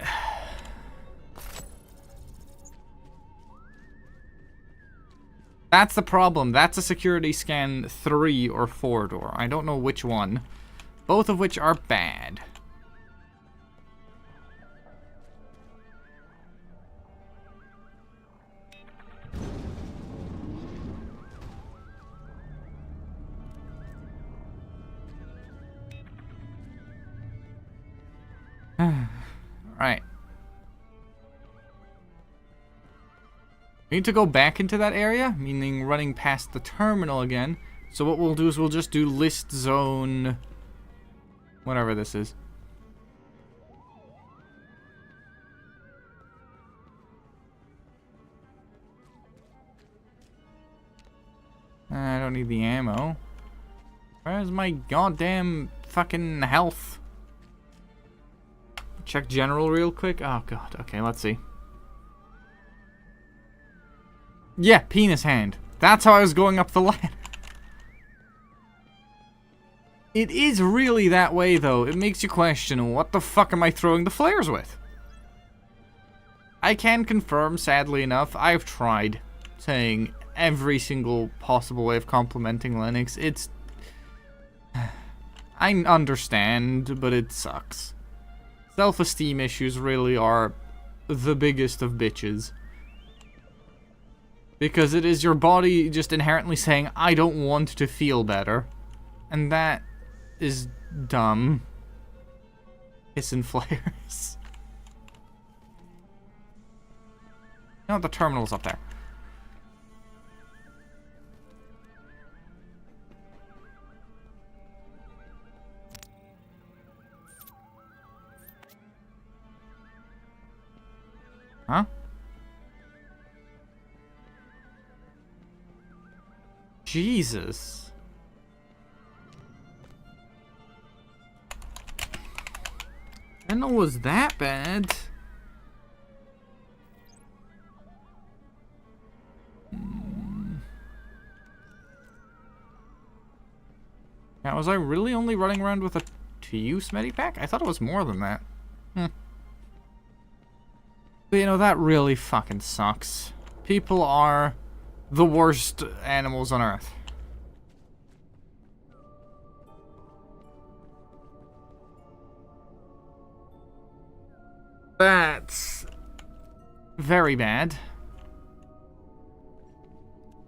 That's the problem. That's a security scan 3 or 4 door. I don't know which one. Both of which are bad. Right. We need to go back into that area, meaning running past the terminal again. So what we'll do is we'll just do list zone... whatever this is. I don't need the ammo. Where's my goddamn fucking health? Check general real quick. Oh god, okay, let's see. Yeah, penis hand. That's how I was going up the ladder. It is really that way, though. It makes you question, what the fuck am I throwing the flares with? I can confirm, sadly enough, I've tried saying every single possible way of complimenting Linux. It's... I understand, but it sucks. Self-esteem issues really are the biggest of bitches. Because it is your body just inherently saying, I don't want to feel better. And that is dumb. Piss and flares. No, the terminal's up there. Huh? Jesus. I didn't know it was that bad. Now, was I really only running around with a to-use medipack? I thought it was more than that. But you know, that really fucking sucks. People are the worst animals on Earth. That's very bad.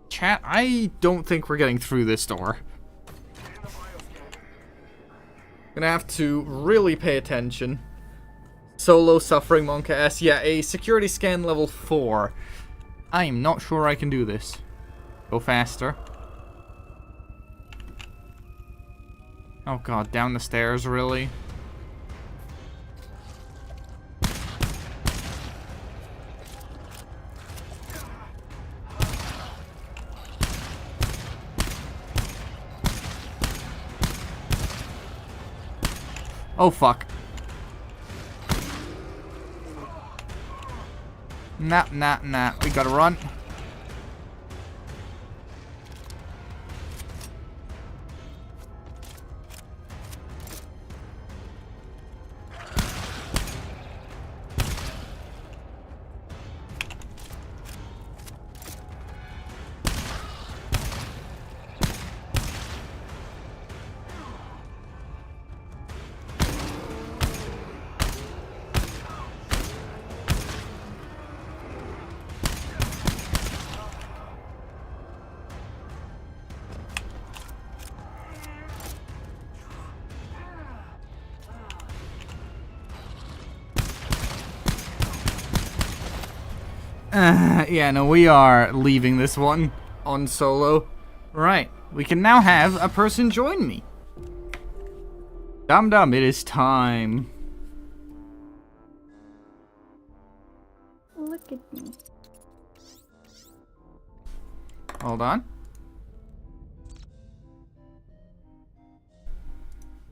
Chat, I don't think we're getting through this door. Gonna have to really pay attention. Solo Suffering Monk S. Yeah, a security scan level 4. I am not sure I can do this. Go faster. Oh god, down the stairs, really? Oh fuck. Nah. We gotta run. Yeah, no, we are leaving this one on solo. Right, we can now have a person join me. Dum-dum, it is time.
Look at me.
Hold on.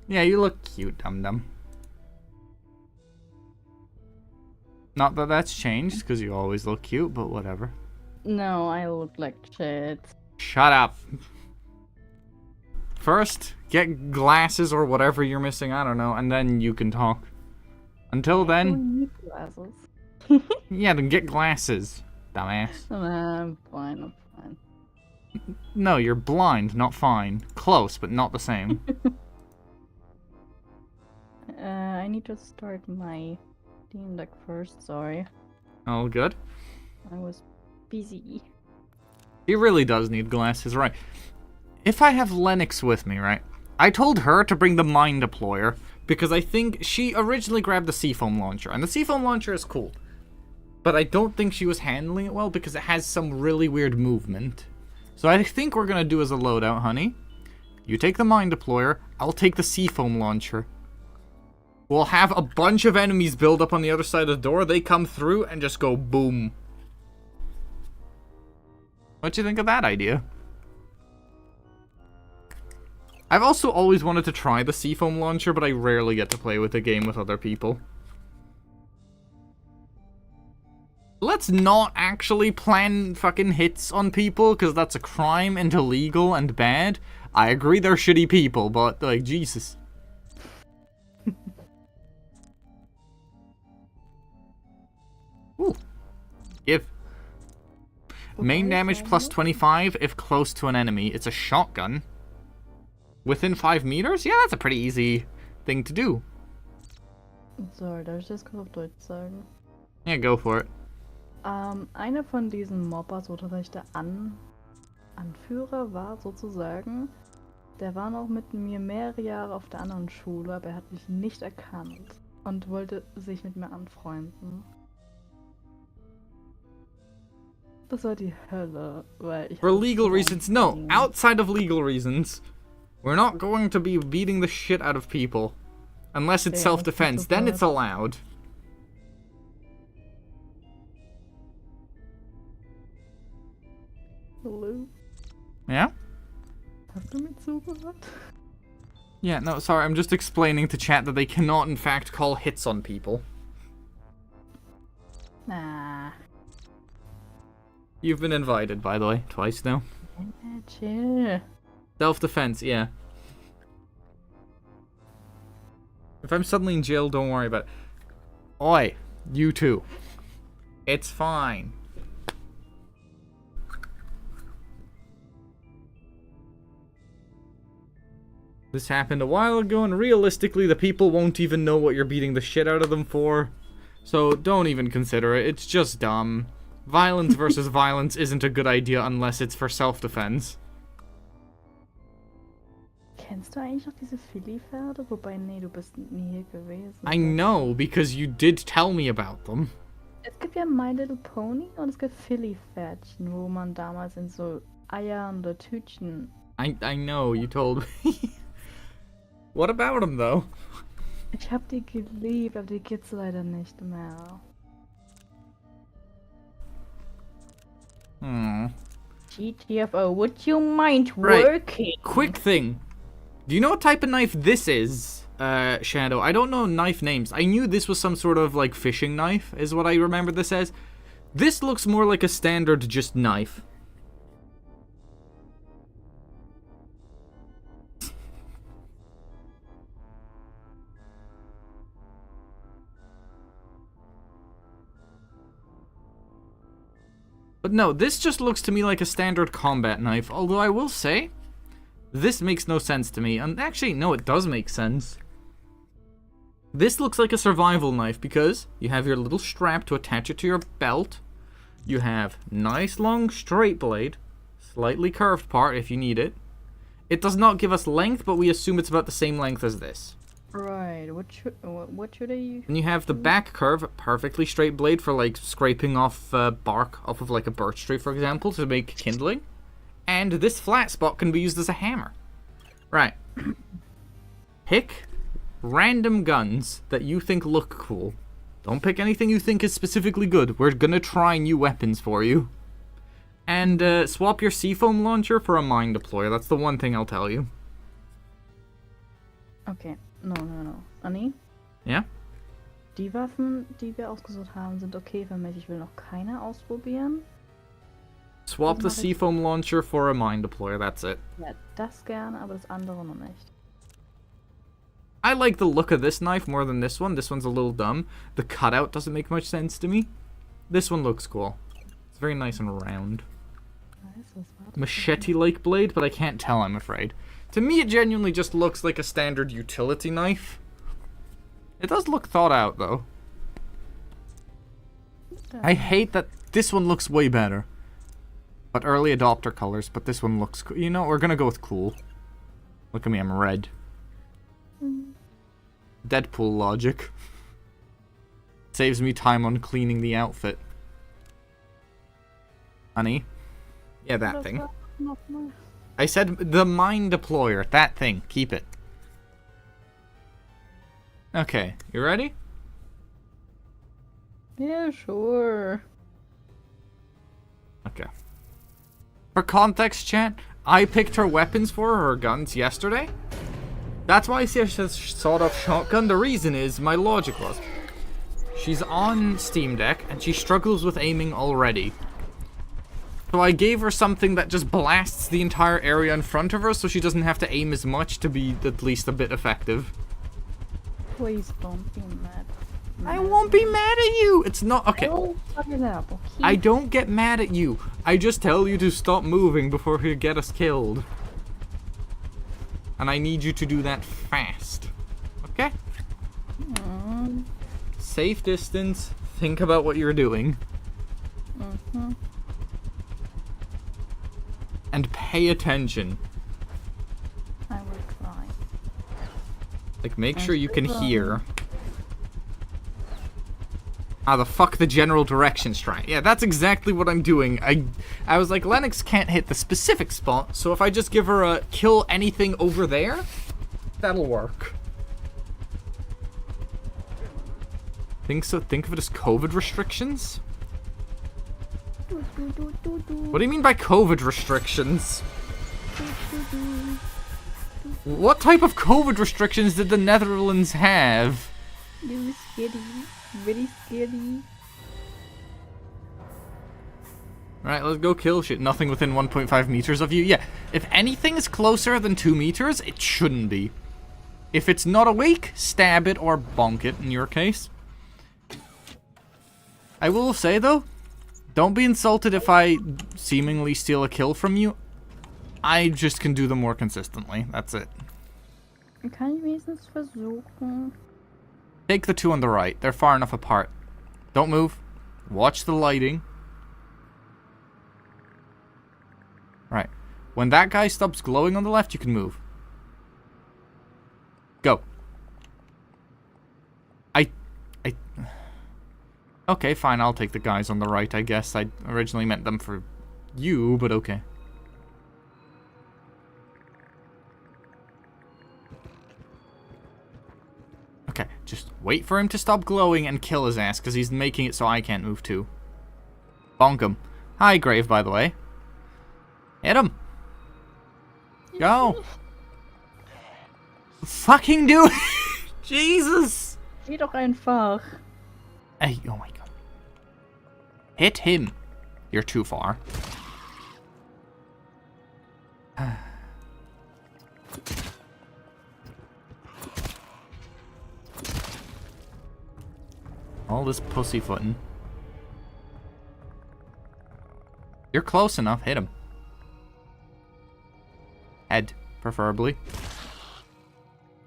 Yeah, you look cute, dum-dum. Not that that's changed, because you always look cute, but whatever.
No, I look like shit.
Shut up. First, get glasses or whatever you're missing, I don't know, and then you can talk. Until
I
then...
don't need glasses.
Yeah, then get glasses, dumbass.
I'm fine, I'm fine.
No, you're blind, not fine. Close, but not the same.
I need to start my Steam Deck first, sorry.
All good.
I was busy.
He really does need glasses, right? If I have Lennox with me, right? I told her to bring the mine deployer because I think she originally grabbed the Seafoam launcher, and the Seafoam launcher is cool. But I don't think she was handling it well because it has some really weird movement. So I think we're gonna do as a loadout, honey. You take the mine deployer, I'll take the Seafoam launcher. We'll have a bunch of enemies build up on the other side of the door, they come through and just go boom. What do you think of that idea? I've also always wanted to try the seafoam launcher, but I rarely get to play with the game with other people. Let's not actually plan fucking hits on people, because that's a crime and illegal and bad. I agree they're shitty people, but, like, Jesus. Ooh. Give. Main damage plus 25 if close to an enemy. It's a shotgun. Within 5 meters? Yeah, that's a pretty easy thing to do.
So, darf ich das kurz auf Deutsch sagen?
Yeah, go for it.
Einer von diesen Mobbers, wo tatsächlich der Anführer war, sozusagen, der war noch mit mir mehrere Jahre auf der anderen Schule, aber er hat mich nicht erkannt und wollte sich mit mir anfreunden. Das war die Hölle, weil ich...
For legal reasons, no. Outside of legal reasons, we're not going to be beating the shit out of people. Unless it's self-defense, then it's allowed.
Hallo?
Yeah?
Hast du mir zugehört?
Yeah, no, sorry, I'm just explaining to chat that they cannot in fact call hits on people.
Nah.
You've been invited, by the way, twice now.
Chill.
Self-defense, yeah. If I'm suddenly in jail, don't worry about it. Oi, you too. It's fine. This happened a while ago, and realistically, the people won't even know what you're beating the shit out of them for. So don't even consider it. It's just dumb. Violence versus violence isn't a good idea unless it's for self-defense.
Kennst du eigentlich noch diese Philly-Pferde? Wobei, nee, du bist nie hier gewesen.
I know, because you did tell me about them.
Es gibt ja My Little Pony und es gibt Philly-Pferdchen, wo man damals in so Eiern oder Tütchen...
I know, you told me. What about them, though?
Ich hab die geliebt, aber die gibt's leider nicht mehr. GTFO, would you mind working?
Quick thing. Do you know what type of knife this is, Shadow? I don't know knife names. I knew this was some sort of, like, fishing knife, is what I remember this as. This looks more like a standard just knife. But no, this just looks to me like a standard combat knife, although I will say, this makes no sense to me. And actually, no, it does make sense. This looks like a survival knife because you have your little strap to attach it to your belt. You have nice long straight blade, slightly curved part if you need it. It does not give us length, but we assume it's about the same length as this.
Right, what should I use?
And you have the back curve, perfectly straight blade for like scraping off bark off of like a birch tree, for example, to make kindling. And this flat spot can be used as a hammer. Right. Pick random guns that you think look cool. Don't pick anything you think is specifically good. We're gonna try new weapons for you. And swap your seafoam launcher for a mine deployer. That's the one thing I'll tell you.
Okay. No. Anni?
Ja?
Die Waffen, die wir ausgesucht haben, sind okay für mich. Ich will noch keine ausprobieren.
Swap the seafoam launcher for a mine deployer, that's it.
Ja, das gerne, aber das andere noch nicht.
I like the look of this knife more than this one. This one's a little dumb. The cutout doesn't make much sense to me. This one looks cool. It's very nice and round. Machete-like blade, but I can't tell, I'm afraid. To me, it genuinely just looks like a standard utility knife. It does look thought out, though. I hate that this one looks way better. But early adopter colors, but this one looks cool. You know, we're gonna go with cool. Look at me, I'm red. Deadpool logic. Saves me time on cleaning the outfit. Honey? Yeah, that thing. I said the mine deployer. That thing. Keep it. Okay, you ready?
Yeah, sure.
Okay. For context, chat, I picked her weapons for her guns yesterday. That's why she has a sawed-off shotgun. The reason is, my logic was, she's on Steam Deck, and she struggles with aiming already. So I gave her something that just blasts the entire area in front of her, so she doesn't have to aim as much to be at least a bit effective.
Please don't be mad.
I won't be mad at you! It's not- okay.
I will fuck it up, okay?
I don't get mad at you. I just tell you to stop moving before you get us killed. And I need you to do that fast. Okay? Safe distance. Think about what you're doing. And pay attention.
I will try.
Like, make sure you can hear. Ah, the fuck the general directions try. Yeah, that's exactly what I'm doing. I was like, Lennox can't hit the specific spot, so if I just give her a kill anything over there, that'll work. Think of it as COVID restrictions? What do you mean by COVID restrictions? What type of COVID restrictions did the Netherlands have?
It was scary. Very scary.
Alright, let's go kill shit. Nothing within 1.5 meters of you. Yeah, if anything is closer than 2 meters, it shouldn't be. If it's not awake, stab it or bonk it in your case. I will say though, don't be insulted if I seemingly steal a kill from you. I just can do them more consistently. That's it.
Kann ich wenigstens versuchen.
Take the 2 on the right. They're far enough apart. Don't move. Watch the lighting. Right. When that guy stops glowing on the left, you can move. Go. Okay, fine. I'll take the guys on the right, I guess. I originally meant them for you, but okay. Okay, just wait for him to stop glowing and kill his ass, because he's making it so I can't move too. Bonk him. Hi, Grave, by the way. Hit him. Go. Fucking do it. Jesus.
Geh doch einfach.
Hey, oh my god. Hit him. You're too far. All this pussyfooting. You're close enough. Hit him. Head, preferably.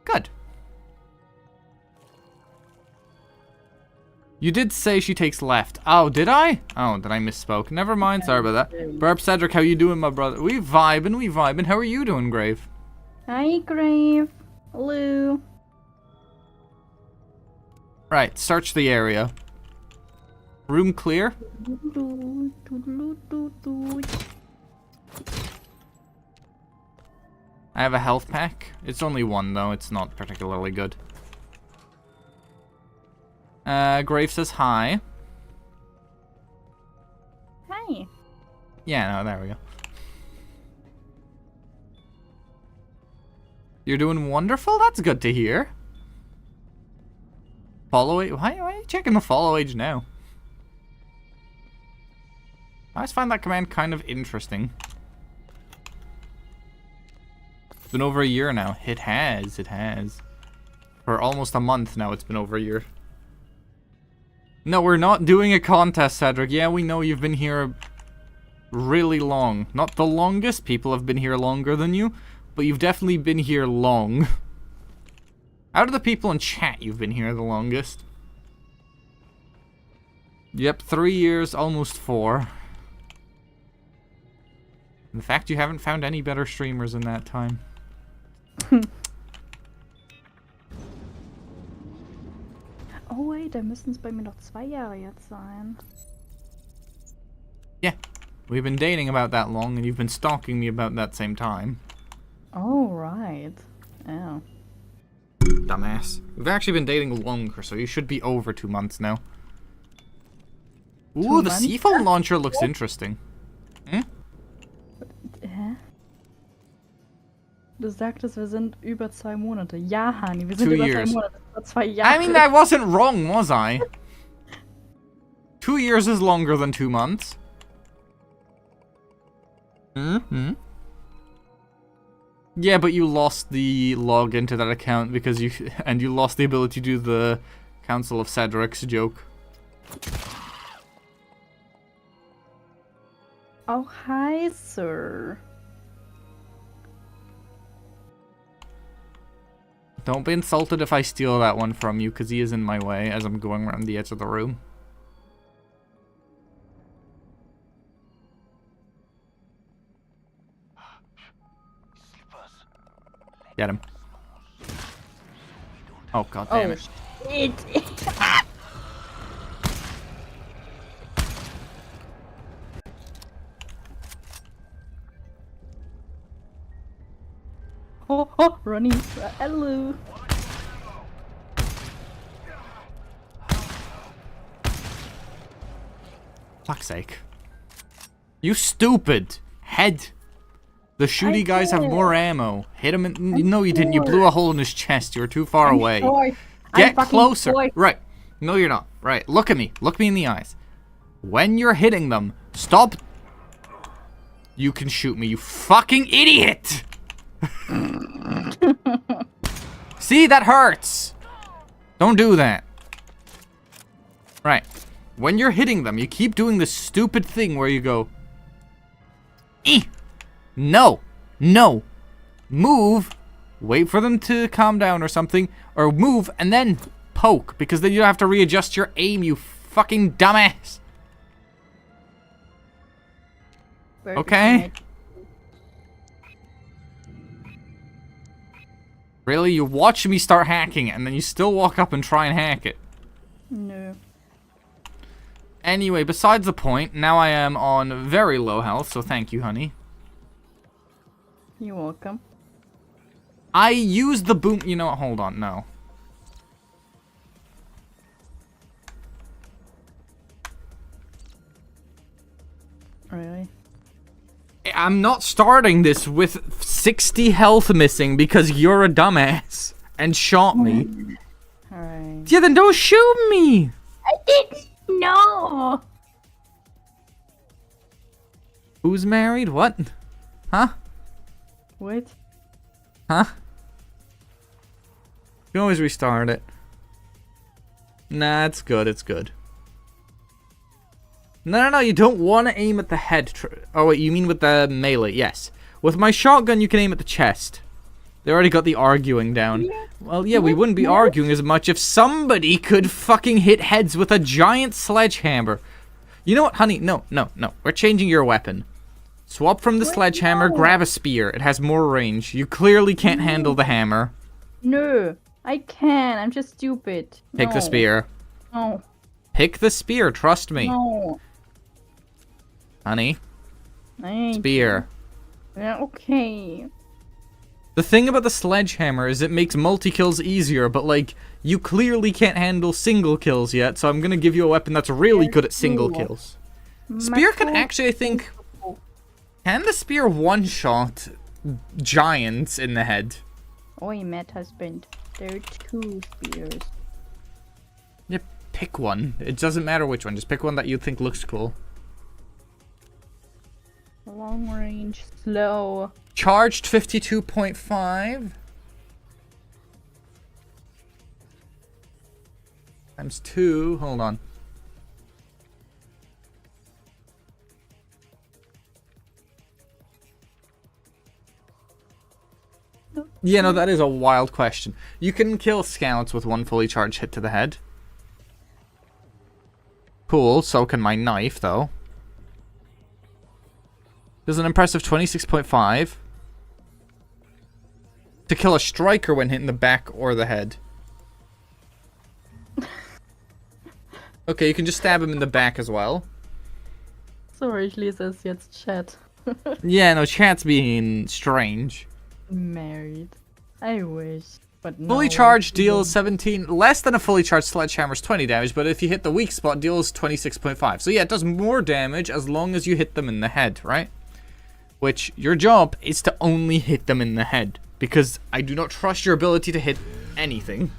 Good. You did say she takes left. Oh, did I? Oh, did I misspoke? Never mind. Sorry about that. Burp Cedric, how you doing, my brother? We vibing. How are you doing, Grave?
Hi, Grave. Hello.
Right, search the area. Room clear? I have a health pack. It's only 1 though, it's not particularly good. Grave says hi.
Hi.
Yeah, no, there we go. You're doing wonderful? That's good to hear. Follow age? Why are you checking the follow age now? I always find that command kind of interesting. It's been over a year now. It has. For almost a month now, it's been over a year. No, we're not doing a contest, Cedric. Yeah, we know you've been here really long. Not the longest. People have been here longer than you. But you've definitely been here long. Out of the people in chat, you've been here the longest. Yep, 3 years, almost 4. In fact, you haven't found any better streamers in that time.
Oh wait, da müssen es bei mir noch 2 Jahre jetzt sein.
Yeah, we've been dating about that long, and you've been stalking me about that same time.
Oh, right. Oh.
Dumbass. We've actually been dating longer, so you should be over 2 months now. Ooh, the seafoam launcher looks interesting. Hmm?
Du sagtest, wir sind über 2 Monate. Ja, Hani, wir sind
2
über
years.
2 Monate. Über 2 Jahre.
I mean, I wasn't wrong, was I? 2 years is longer than 2 months. Mm-hmm. Yeah, but you lost the login to that account because you lost the ability to do the Council of Cedric's joke.
Oh, hi, Sir.
Don't be insulted if I steal that one from you, because he is in my way as I'm going around the edge of the room. Get him. Oh, god damn it.
Oh, running. Hello.
Fuck's sake. You stupid head. The shooty guys have more ammo. Hit him in... No, you didn't. You blew a hole in his chest. You were too far away. Get closer. Right. No, you're not. Right. Look at me. Look me in the eyes. When you're hitting them, stop. You can shoot me, you fucking idiot! See, that hurts. Don't do that. Right. When you're hitting them, you keep doing this stupid thing where you go... No. No. Move. Wait for them to calm down or something. Or move and then poke. Because then you have to readjust your aim, you fucking dumbass. Okay? Really? You watch me start hacking it and then you still walk up and try and hack it.
No.
Anyway, besides the point, now I am on very low health, so thank you, honey.
You're welcome.
I used the boom... You know what? Hold on. No.
Really?
I'm not starting this with 60 health missing because you're a dumbass and shot me.
Alright.
Yeah, then don't shoot me!
I didn't know!
Who's married? What? Huh?
What?
Huh? You can always restart it. Nah, it's good, it's good. No, you don't want to aim at the head. Oh, wait, you mean with the melee? Yes. With my shotgun, you can aim at the chest. They already got the arguing down.
Yeah.
Well, yeah, we wouldn't be arguing as much if somebody could fucking hit heads with a giant sledgehammer. You know what, honey? No. We're changing your weapon. Swap from the sledgehammer, grab a spear. It has more range. You clearly can't handle the hammer.
No, I can. I'm just stupid.
Pick the spear.
No.
Pick the spear, trust me.
No.
Honey.
Thank
Spear.
you. Yeah, okay.
The thing about the sledgehammer is it makes multi-kills easier, but like, you clearly can't handle single kills yet, so I'm gonna give you a weapon that's really good at single kills. Spear can actually, I think... Can the spear one-shot giants in the head?
Oi, mad husband. There are 2 spears.
Yeah, pick one. It doesn't matter which one, just pick one that you think looks cool.
Long range, slow.
Charged 52.5. Times 2. Hold on. Yeah, no, that is a wild question. You can kill scouts with 1 fully charged hit to the head. Cool, so can my knife, though. There's an impressive 26.5. To kill a striker when hit in the back or the head. Okay, you can just stab him in the back as well.
Sorry, ich lese es jetzt Chat.
Yeah, no, chat's being strange.
Married. I wish, but no.
Fully charged deals 17, less than a fully charged sledgehammer's 20 damage, but if you hit the weak spot, deals 26.5. So yeah, it does more damage as long as you hit them in the head, right? Which, your job is to only hit them in the head. because I do not trust your ability to hit anything.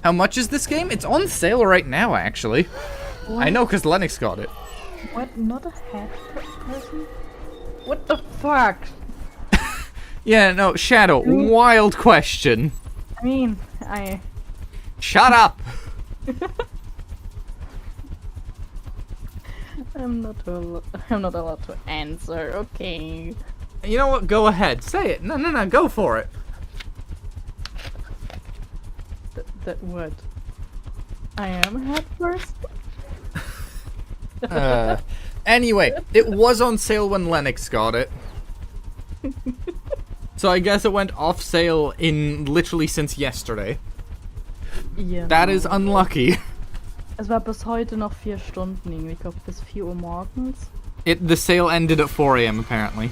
How much is this game? It's on sale right now, actually.
What?
I know, because Lennox got it.
What? Not a head person? What the fuck?
Yeah, no, Shadow, wild question.
I mean,
Shut up!
I'm not allowed to answer. Okay.
You know what? Go ahead. Say it. No, go for it.
That what? I am head first?
Anyway, it was on sale when Lennox got it. So I guess it went off sale in literally since yesterday.
Ja.
That is unlucky.
Es war bis heute noch 4 Stunden irgendwie. Ich glaube bis 4 Uhr morgens.
The sale ended at 4 AM apparently.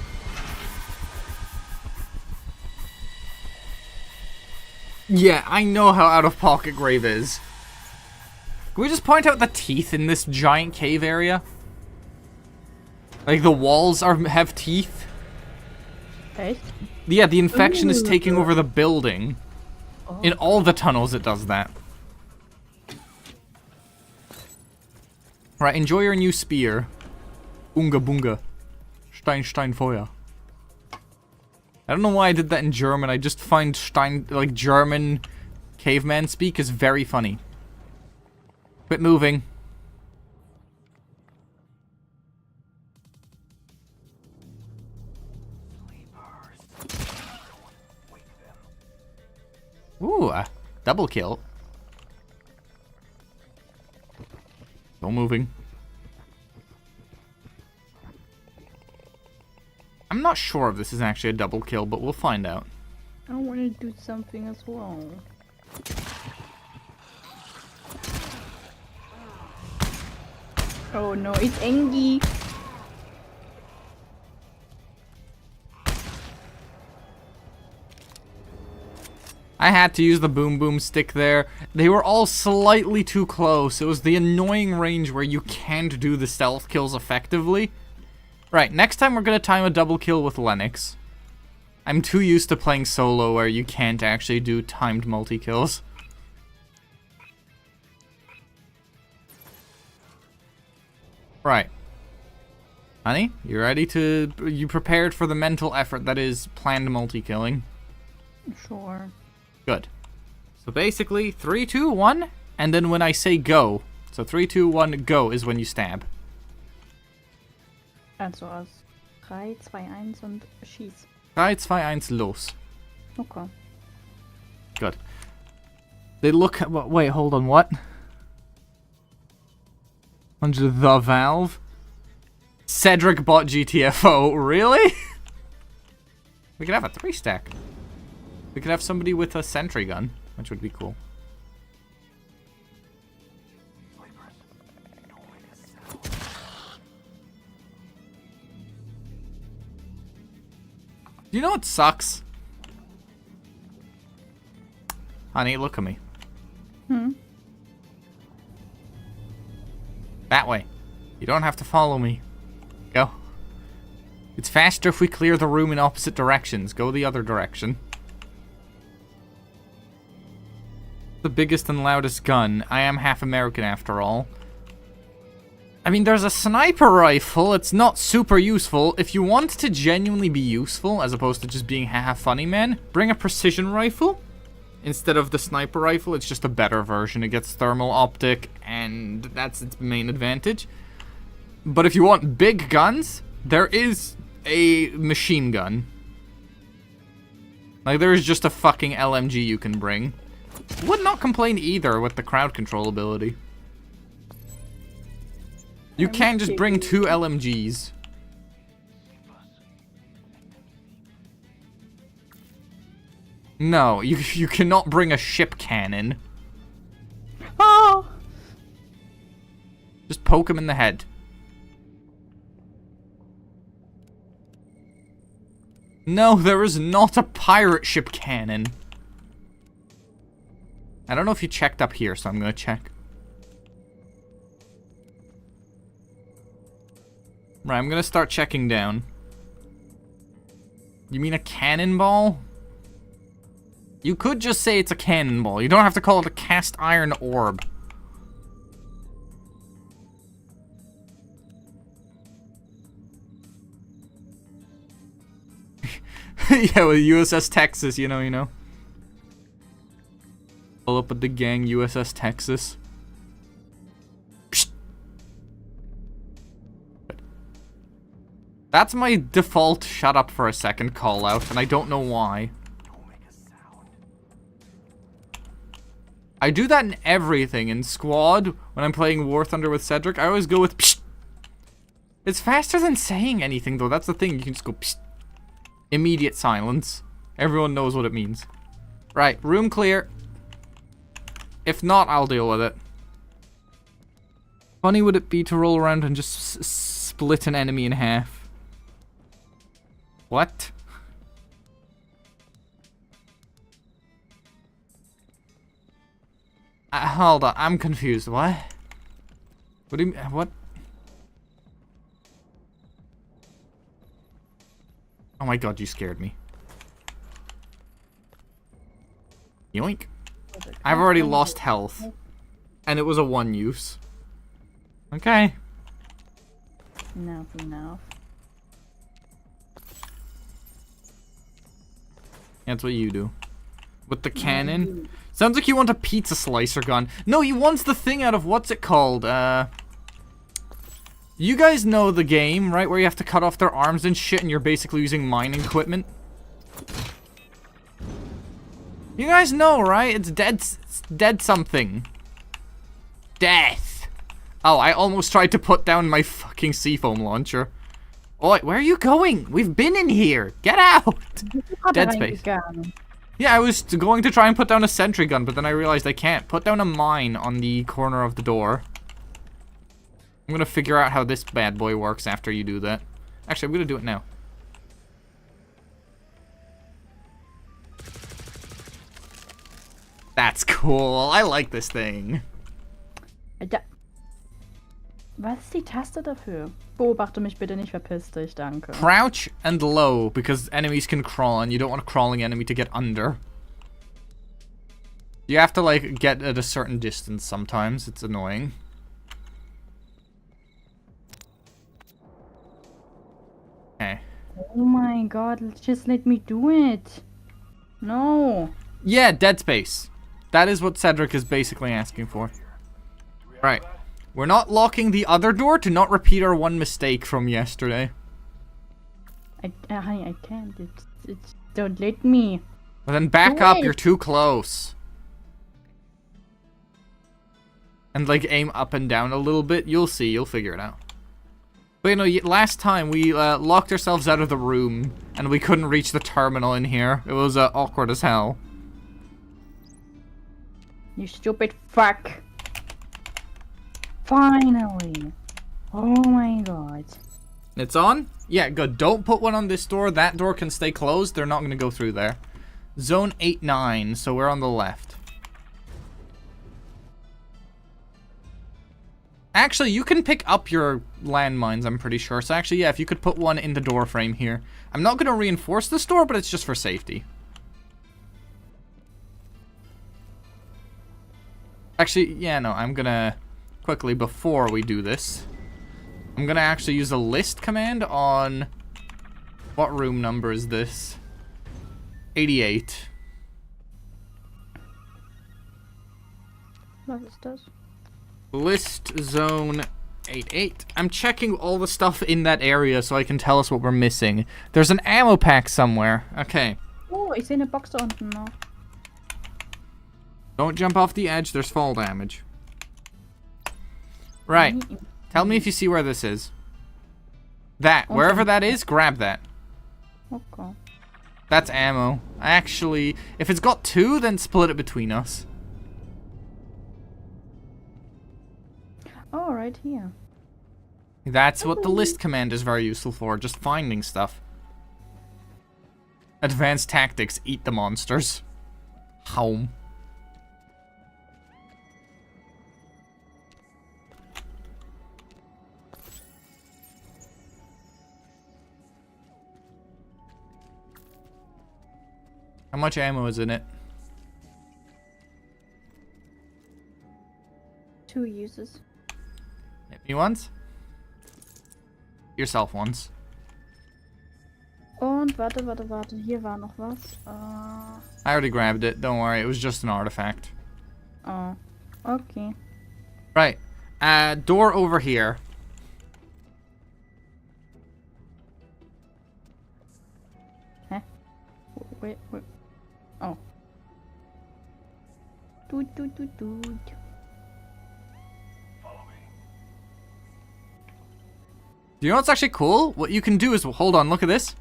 Yeah, I know how out of pocket Grave is. Can we just point out the teeth in this giant cave area? Like the walls have teeth.
Echt?
Yeah, the infection is taking over the building.
Oh.
In all the tunnels it does that. Right, enjoy your new spear. Unga bunga. Stein, Stein, Feuer. I don't know why I did that in German. I just find German caveman speak is very funny. Quit moving. Ooh, a double kill. Still moving. I'm not sure if this is actually a double kill, but we'll find out.
I want to do something as well. Oh no, it's Engie.
I had to use the boom boom stick there. They were all slightly too close. It was the annoying range where you can't do the stealth kills effectively. Right, next time we're gonna time a double kill with Lennox. I'm too used to playing solo where you can't actually do timed multi-kills. Right. Honey, you ready to... You prepared for the mental effort that is planned multi-killing?
Sure.
Good. So basically, 3, 2, 1, and then when I say go. So 3, 2, 1, go is when you stab.
Also aus 3, 2, 1 und schieß.
3, 2, 1, los.
Okay.
Good. They look... Wait, hold on, what? Under the valve? Cedric bought GTFO, really? We could have a 3-stack. We could have somebody with a sentry gun, which would be cool. You know what sucks? Honey, look at me. That way. You don't have to follow me. Go. It's faster if we clear the room in opposite directions. Go the other direction. The biggest and loudest gun. I am half American after all. I mean, there's a sniper rifle. It's not super useful. If you want to genuinely be useful, as opposed to just being half funny man, bring a precision rifle. Instead of the sniper rifle, it's just a better version. It gets thermal optic, and that's its main advantage. But if you want big guns, there is a machine gun. Like, there is just a fucking LMG you can bring. Would not complain either with the crowd control ability. You can just bring 2 LMGs. No, you cannot bring a ship cannon.
Oh!
Just poke him in the head. No, there is not a pirate ship cannon. I don't know if you checked up here, so I'm gonna check. Right, I'm gonna start checking down. You mean a cannonball? You could just say it's a cannonball. You don't have to call it a cast iron orb. Yeah, with USS Texas, you know. Pull up with the gang, USS Texas. Psst. That's my default shut up for a second call out, and I don't know why.
Don't make a sound.
I do that in everything. In Squad, when I'm playing War Thunder with Cedric, I always go with psst. It's faster than saying anything, though. That's the thing. You can just go psst. Immediate silence. Everyone knows what it means. Right, room clear. If not, I'll deal with it. Funny would it be to roll around and just split an enemy in half? What? Hold on, I'm confused. What? What do you mean? What? Oh my god, you scared me. Yoink. I've already lost health. And it was a 1 use. Okay.
Enough.
That's what you do. With the cannon. Sounds like you want a pizza slicer gun. No, he wants the thing out of what's it called? You guys know the game, right? Where you have to cut off their arms and shit and you're basically using mining equipment. You guys know, right? It's dead something. Death. Oh, I almost tried to put down my fucking seafoam launcher. Oi, where are you going? We've been in here. Get out. Dead space. Yeah, I was going to try and put down a sentry gun, but then I realized I can't. Put down a mine on the corner of the door. I'm gonna figure out how this bad boy works after you do that. Actually, I'm gonna do it now. That's cool. I like this thing.
Was ist die Taste dafür? Beobachte mich bitte nicht, verpiss dich, danke.
Crouch and low, because enemies can crawl, and you don't want a crawling enemy to get under. You have to, like, get at a certain distance sometimes. It's annoying. Okay.
Oh my god, just let me do it. No.
Yeah, dead space. That is what Cedric is basically asking for. Right. We're not locking the other door to not repeat our one mistake from yesterday.
Honey, I can't. It's don't let me.
Well, then back up. You're too close. And, like, aim up and down a little bit. You'll see. You'll figure it out. But, you know, last time we locked ourselves out of the room and we couldn't reach the terminal in here. It was awkward as hell.
You stupid fuck. Finally. Oh my god.
It's on? Yeah, good. Don't put one on this door. That door can stay closed. They're not going to go through there. Zone 8-9, so we're on the left. Actually, you can pick up your landmines, I'm pretty sure. So actually, yeah, if you could put one in the door frame here. I'm not going to reinforce this door, but it's just for safety. Actually, yeah, no, I'm going to quickly, before we do this, I'm going to actually use a list command on... What room number is this? 88.
Was ist das?
List zone 88. I'm checking all the stuff in that area so I can tell us what we're missing. There's an ammo pack somewhere. Okay.
Oh, ich sehe eine Box da unten noch.
Don't jump off the edge. There's fall damage. Right. Tell me if you see where this is. That. Wherever that is, grab that.
Okay.
That's ammo. Actually, if it's got 2, then split it between us.
Oh, right here.
That's what the list command is very useful for. Just finding stuff. Advanced tactics. Eat the monsters. Home. How much ammo is in it?
2 uses.
Hit me once. Yourself once.
Und warte. Hier war noch was.
I already grabbed it. Don't worry. It was just an artifact.
Oh. Okay.
Right. Door over here.
Hä? Wait. Oh. Dude.
You know what's actually cool? What you can do is, hold on, look at this.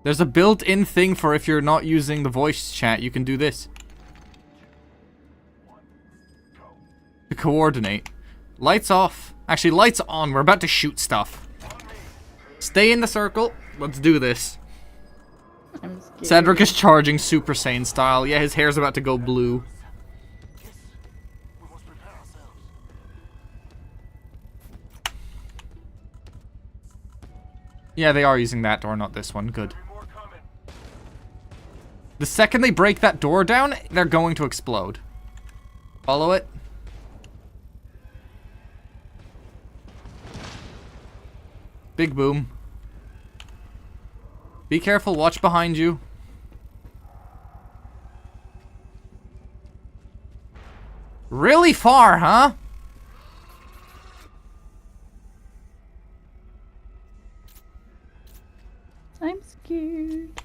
There's a built-in thing for if you're not using the voice chat, you can do this. To coordinate. Lights off. Actually, lights on. We're about to shoot stuff. Stay in the circle. Let's do this.
I'm scared.
Cedric is charging Super Saiyan style. Yeah, his hair's about to go blue.
We must prepare ourselves.
Yeah, they are using that door, not this one. Good.
More coming.
The second they break that door down, they're going to explode. Follow it. Big boom. Be careful, watch behind you. Really far, huh?
I'm scared.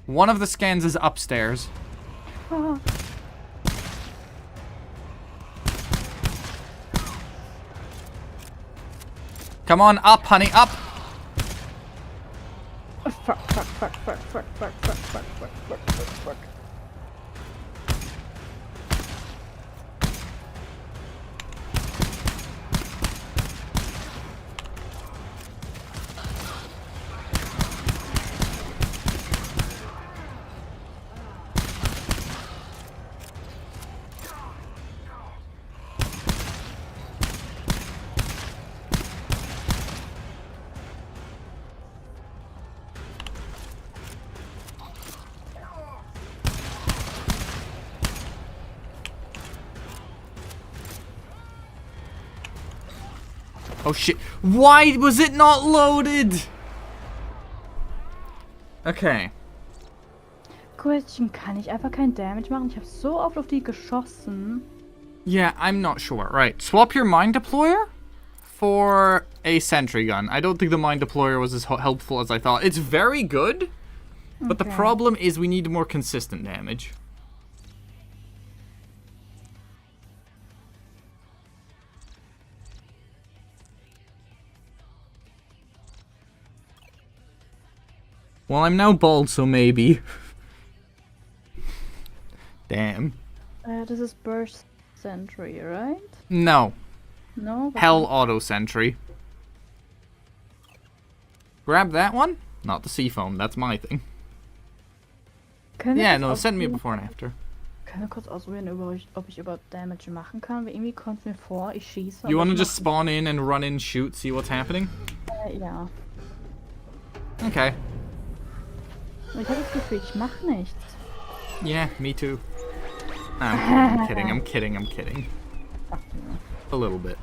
One of the scans is upstairs.
Ah.
Come on, up, honey, up!
Fuck.
Oh shit. Why was it not loaded? Okay.
Question, kann ich einfach kein Damage machen? Ich habe so oft auf die geschossen.
Yeah, I'm not sure. Right. Swap your mine deployer for a sentry gun. I don't think the mine deployer was as helpful as I thought. It's very good, but the
Okay.
problem is we need more consistent damage. Well, I'm now bald, so maybe. Damn.
This is Burst Sentry, right?
No.
No?
Hell auto sentry. Grab that one? Not the seafoam, that's my thing.
Können wir
Yeah,
kurz
no, send me
ausprobieren-
before and after.
Können wir kurz ausprobieren, ob ich überhaupt Damage machen kann? Weil irgendwie kommt mir vor, ich schieße.
You
aber
wanna
ich
just
mach-
spawn in and run in, shoot, see what's happening?
Ja.
Okay.
Ich habe das Gefühl, ich mache nichts.
Yeah, me too. I'm kidding. A little bit.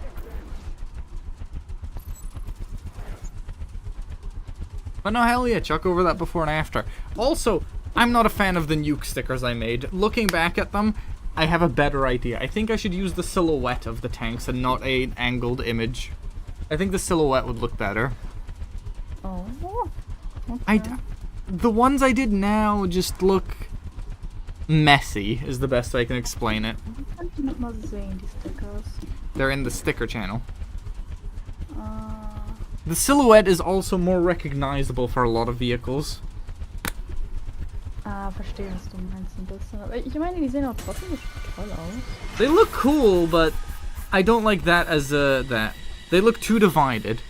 But no, hell yeah, chuck over that before and after. Also, I'm not a fan of the nuke stickers I made. Looking back at them, I have a better idea. I think I should use the silhouette of the tanks and not an angled image. I think the silhouette would look better.
Oh. Okay.
The ones I did now just look messy, is the best I can explain it.
Kann ich noch mal sehen, die Stickers.
They're in the sticker channel.
Ah.
The silhouette is also more recognizable for a lot of vehicles.
Verstehe, was du meinst ein bisschen. Aber ich meine, die sehen auch trotzdem nicht toll aus.
They look cool, but I don't like that as that. They look too divided.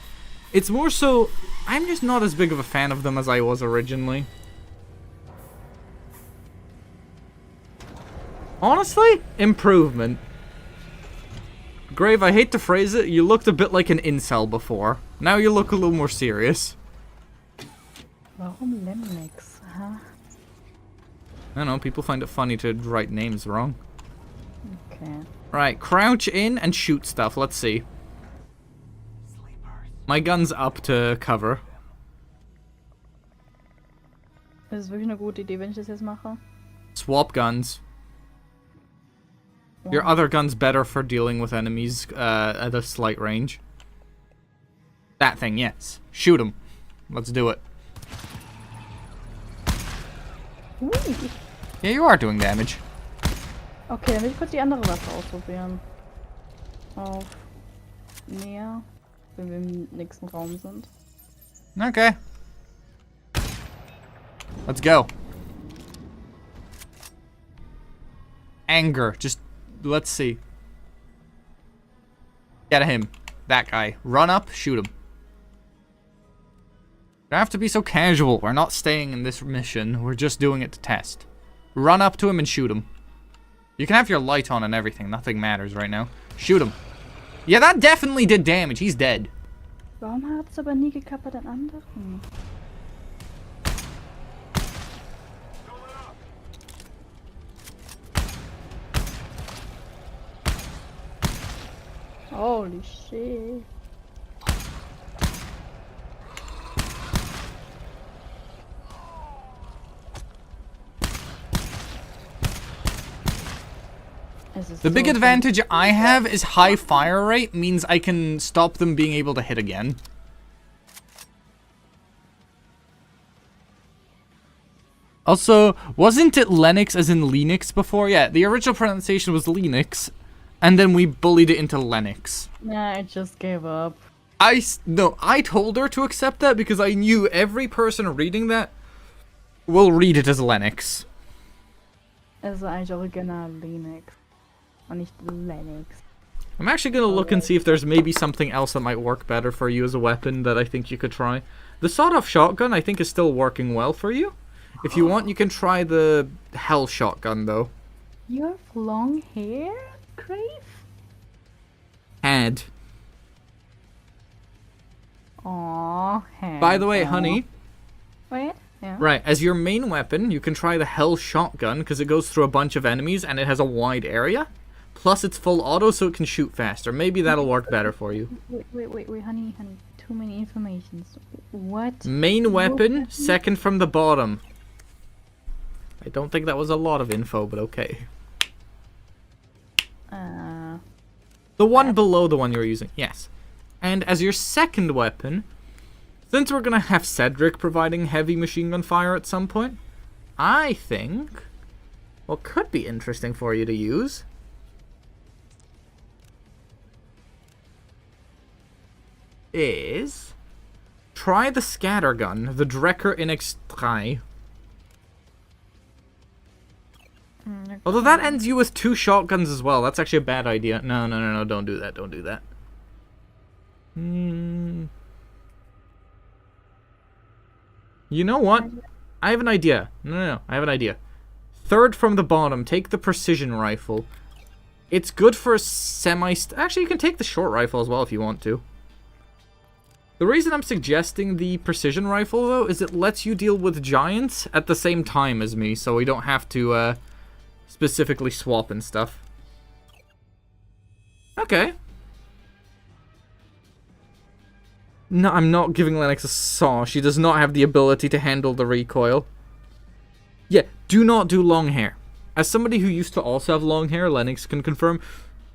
It's more so, I'm just not as big of a fan of them as I was originally. Honestly, improvement. Grave, I hate to phrase it, you looked a bit like an incel before. Now you look a little more serious.
Warum Lemnix? Huh?
I don't know, people find it funny to write names wrong.
Okay.
Right, crouch in and shoot stuff. Let's see. My gun's up to cover.
Ist es wirklich eine gute Idee, wenn ich das jetzt mache?
Swap guns. Your
Wow.
other gun's better for dealing with enemies at a slight range. That thing, yes. Shoot him. Let's do it.
Hui.
Yeah, you are doing damage.
Okay, dann will ich kurz die andere Waffe ausprobieren. Auf näher, wenn wir im nächsten Raum sind.
Okay. Let's go. Anger. Just, let's see. Get him. That guy. Run up, shoot him. Don't have to be so casual. We're not staying in this mission. We're just doing it to test. Run up to him and shoot him. You can have your light on and everything. Nothing matters right now. Shoot him. Yeah, that definitely did damage. He's dead.
Warum hat es aber nie geklappt bei den anderen? Holy shit.
The big advantage I have is high fire rate means I can stop them being able to hit again. Also, wasn't it Lennox as in Linux before? Yeah, the original pronunciation was Linux, and then we bullied it into Lennox.
Yeah, I just gave up.
No, I told her to accept that because I knew every person reading that will read it as Lennox.
Es ist eigentlich original Linux. Und nicht Lennox.
I'm actually gonna look and see if there's maybe something else that might work better for you as a weapon that I think you could try. The sawed-off shotgun I think is still working well for you. If you want, you can try the hell shotgun though.
You have long hair, Crave?
Had.
Aww,
By the way, honey.
Wait, yeah.
Right, as your main weapon, you can try the hell shotgun because it goes through a bunch of enemies and it has a wide area. Plus, it's full auto, so it can shoot faster. Maybe that'll work better for you.
Wait, honey. Too many informations. What?
Main weapon, second from the bottom. I don't think that was a lot of info, but okay. The one below the one you were using, yes. And as your second weapon, since we're gonna have Cedric providing heavy machine gun fire at some point, I think what could be interesting for you to use is try the scattergun, the Drecker in Extrai. Although that ends you with 2 shotguns as well. That's actually a bad idea. No, don't do that. Don't do that. You know what? I have an idea. No. I have an idea. Third from the bottom, take the precision rifle. It's good for actually, you can take the short rifle as well if you want to. The reason I'm suggesting the precision rifle, though, is it lets you deal with giants at the same time as me, so we don't have to, specifically swap and stuff. Okay. No, I'm not giving Lennox a saw. She does not have the ability to handle the recoil. Yeah, do not do long hair. As somebody who used to also have long hair, Lennox can confirm,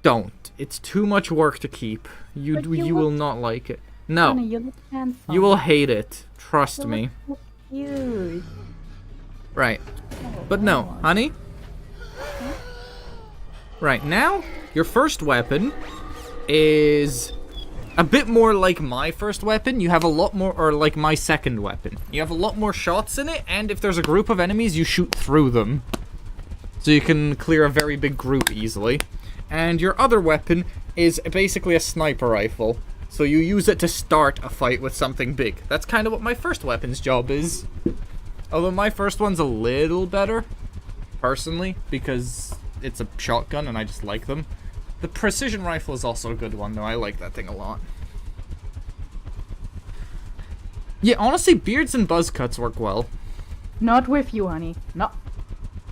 don't. It's too much work to keep. You will not like it. No.
Honey, you look handsome.
You will hate it. Trust me.
So cute.
Right. But no, honey. Right, now, your first weapon is a bit more like my first weapon. You have a lot more, or like my second weapon. You have a lot more shots in it, and if there's a group of enemies, you shoot through them. So you can clear a very big group easily. And your other weapon is basically a sniper rifle. So you use it to start a fight with something big. That's kind of what my first weapon's job is. Although my first one's a little better, personally, because it's a shotgun and I just like them. The precision rifle is also a good one, though. I like that thing a lot. Yeah, honestly, beards and buzz cuts work well.
Not with you, honey. No.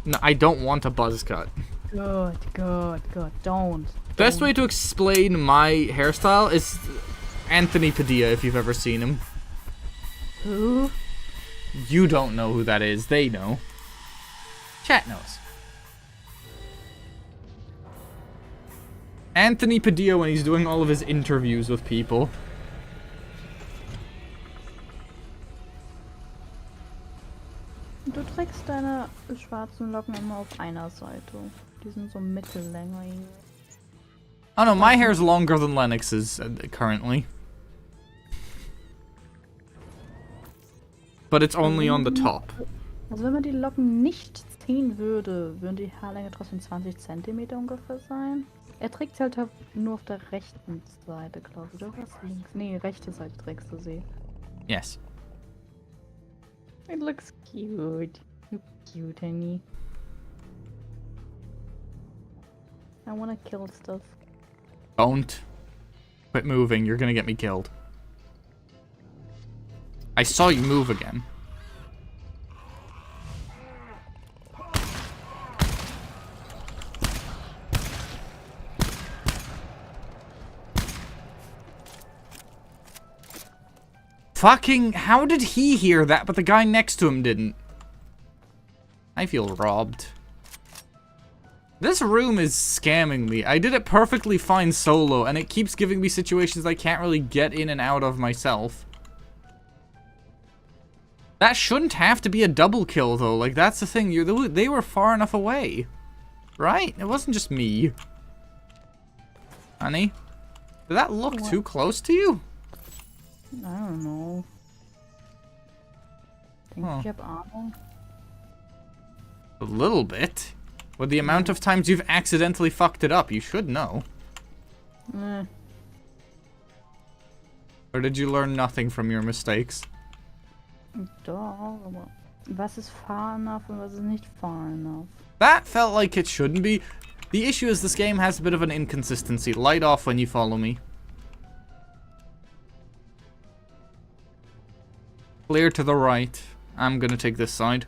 No, I don't want a buzz cut.
Good, good, good. Don't.
Best way to explain my hairstyle is Anthony Padilla, if you've ever seen him.
Who?
You don't know who that is. They know. Chat knows. Anthony Padilla when he's doing all of his interviews with people.
Du trägst deine schwarzen Locken immer auf einer Seite. Die sind so Mittellänge.
Oh no, my hair's longer than Lennox's currently. But it's only on the top.
Also wenn man die Locken nicht ziehen würde, würden die Haarlänge trotzdem 20 cm ungefähr sein. Er trägt sie halt nur auf der rechten Seite, glaube ich. Oder was links? Nee, rechte Seite trägst du sie.
Yes.
It looks cute. You cute, honey. I wanna kill stuff.
Don't. Quit moving, you're gonna get me killed. I saw you move again. Fucking, how did he hear that, but the guy next to him didn't? I feel robbed. This room is scamming me. I did it perfectly fine solo, and it keeps giving me situations I can't really get in and out of myself. That shouldn't have to be a double kill, though. Like, that's the thing. They were far enough away. Right? It wasn't just me. Honey? Did that look too close to you?
I don't know. Think ich hab Ahnung.
A little bit. With the amount of times you've accidentally fucked it up, you should know. Or did you learn nothing from your mistakes?
Doch, aber was ist far enough and was ist nicht far enough?
That felt like it shouldn't be. The issue is this game has a bit of an inconsistency. Light off when you follow me. Clear to the right. I'm gonna take this side.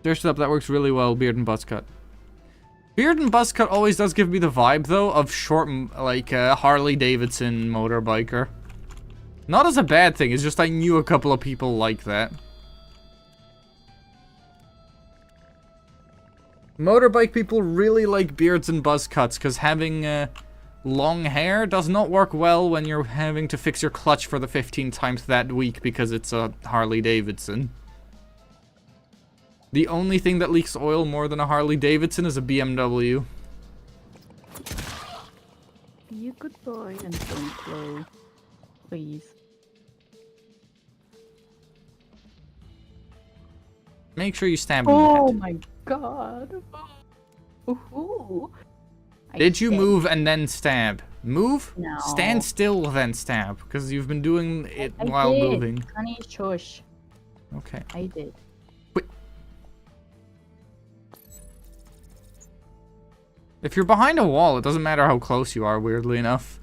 There's up, that works really well, beard and buzz cut. Beard and buzz cut always does give me the vibe, though, of short, like, Harley Davidson motorbiker. Not as a bad thing, it's just I knew a couple of people like that. Motorbike people really like beards and buzz cuts, because having, long hair does not work well when you're having to fix your clutch for the 15th time that week because it's a Harley Davidson. The only thing that leaks oil more than a Harley Davidson is a BMW.
Be a good boy and don't blow. Please.
Make sure you stab him in the
Oh
head.
my god. Ooh.
Did you move and then stab? Move?
No.
Stand still, then stab. Because you've been doing it
I
while
did.
moving.
Honey, shush.
Okay.
I did.
Wait. If you're behind a wall, it doesn't matter how close you are, weirdly enough.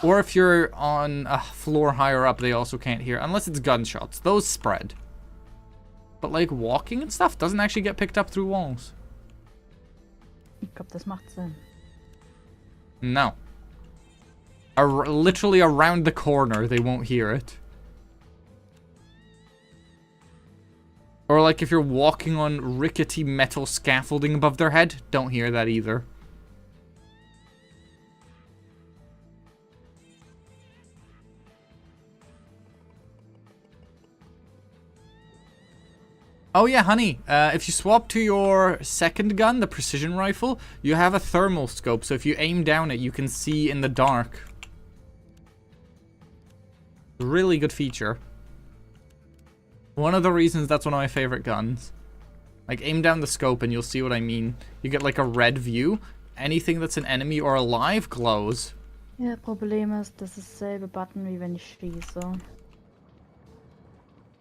Or if you're on a floor higher up, they also can't hear. Unless it's gunshots. Those spread. But like walking and stuff doesn't actually get picked up through walls.
Ich glaube, das macht Sinn.
No. Literally around the corner, they won't hear it. Or like if you're walking on rickety metal scaffolding above their head, don't hear that either. Oh yeah, honey, if you swap to your second gun, the precision rifle, you have a thermal scope, so if you aim down it, you can see in the dark. Really good feature. One of the reasons that's one of my favorite guns. Like, aim down the scope and you'll see what I mean. You get like a red view. Anything that's an enemy or alive glows.
Ja, Problem ist, das ist dasselbe Button, wie wenn ich schieße.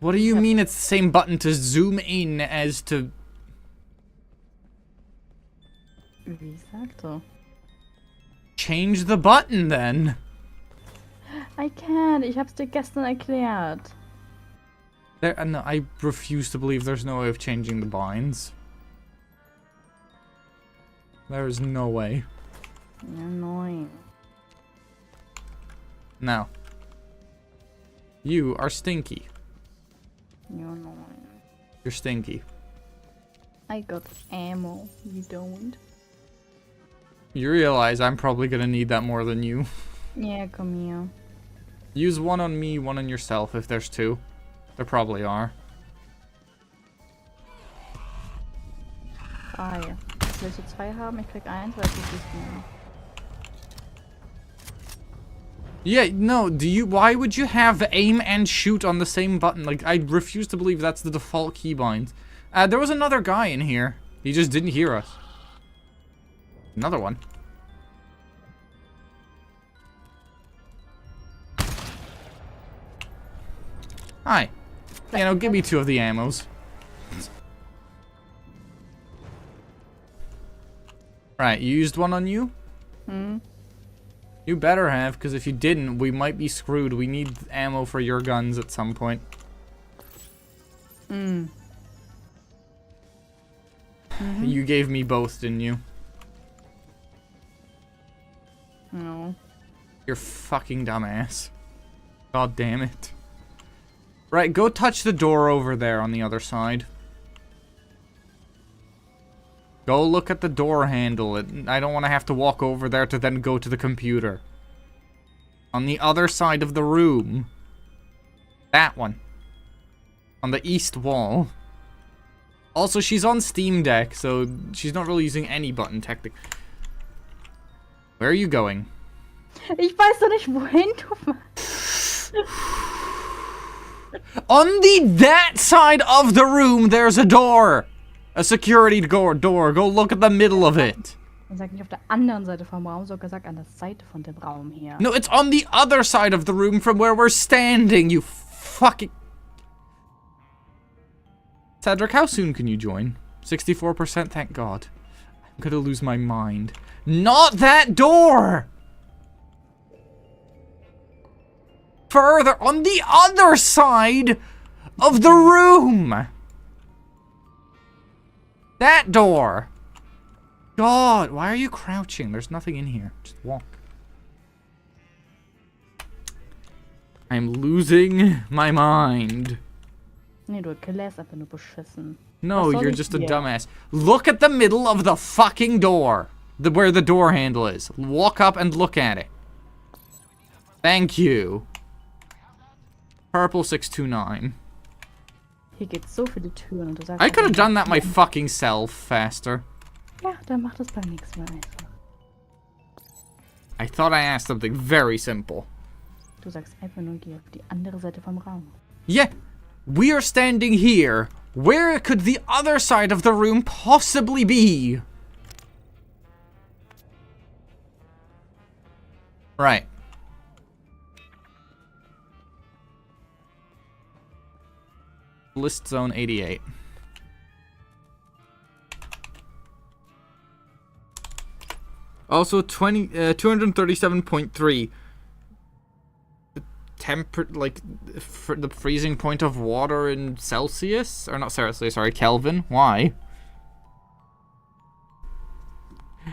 What do you mean it's the same button to zoom in as to...
Wie sagte?
Change the button then.
I can't. Ich hab's dir gestern erklärt.
No, I refuse to believe there's no way of changing the binds. There is no way.
You're annoying.
Now. You are stinky.
You're annoying.
You're stinky.
I got ammo. You don't.
You realize I'm probably gonna need that more than you.
Yeah, come here.
Use one on me, one on yourself if there's two. There probably are.
Zwei. Willst du zwei haben? Ich krieg eins, weil ich nicht mehr.
Yeah, no, why would you have aim and shoot on the same button? Like, I refuse to believe that's the default keybind. There was another guy in here. He just didn't hear us. Another one. Hi. You know, give me 2 of the ammos. Right, you used one on you?
Hmm?
You better have, because if you didn't, we might be screwed. We need ammo for your guns at some point.
Hmm. Mm-hmm.
You gave me both, didn't you?
No.
You're fucking dumbass. God damn it. Right, go touch the door over there on the other side. Go look at the door handle. I don't want to have to walk over there to then go to the computer. On the other side of the room. That one. On the east wall. Also, she's on Steam Deck, so she's not really using any button technic. Where are you going?
Ich weiß doch nicht, wohin du warst.
On that side of the room, there's a door. A security door. Go look at the middle of it.
Und sag nicht auf der anderen Seite vom Raum, sogar sag an der Seite von dem Raum hier.
No, it's on the other side of the room from where we're standing, you fucking... Cedric, how soon can you join? 64%, thank God. I'm gonna lose my mind. Not that door! Further, on the other side of the room! That door! God, why are you crouching? There's nothing in here. Just walk. I'm losing my mind.
Nee, du erklärst einfach nur beschissen.
No,
Was soll
you're
ich
just a
dir?
dumbass. Look at the middle of the fucking door. Where the door handle is. Walk up and look at it. Thank you. Purple 629.
Hier geht so viele Türen und du sagst...
I could have
einfach,
done that my fucking self faster.
Ja, dann mach das beim nächsten Mal einfach.
I thought I asked something very simple.
Du sagst einfach nur, geh auf die andere Seite vom Raum.
Yeah, we are standing here. Where could the other side of the room possibly be? Right. List zone 88. Also 237.3. For the freezing point of water in Celsius? Or not Celsius, sorry, Kelvin. Why?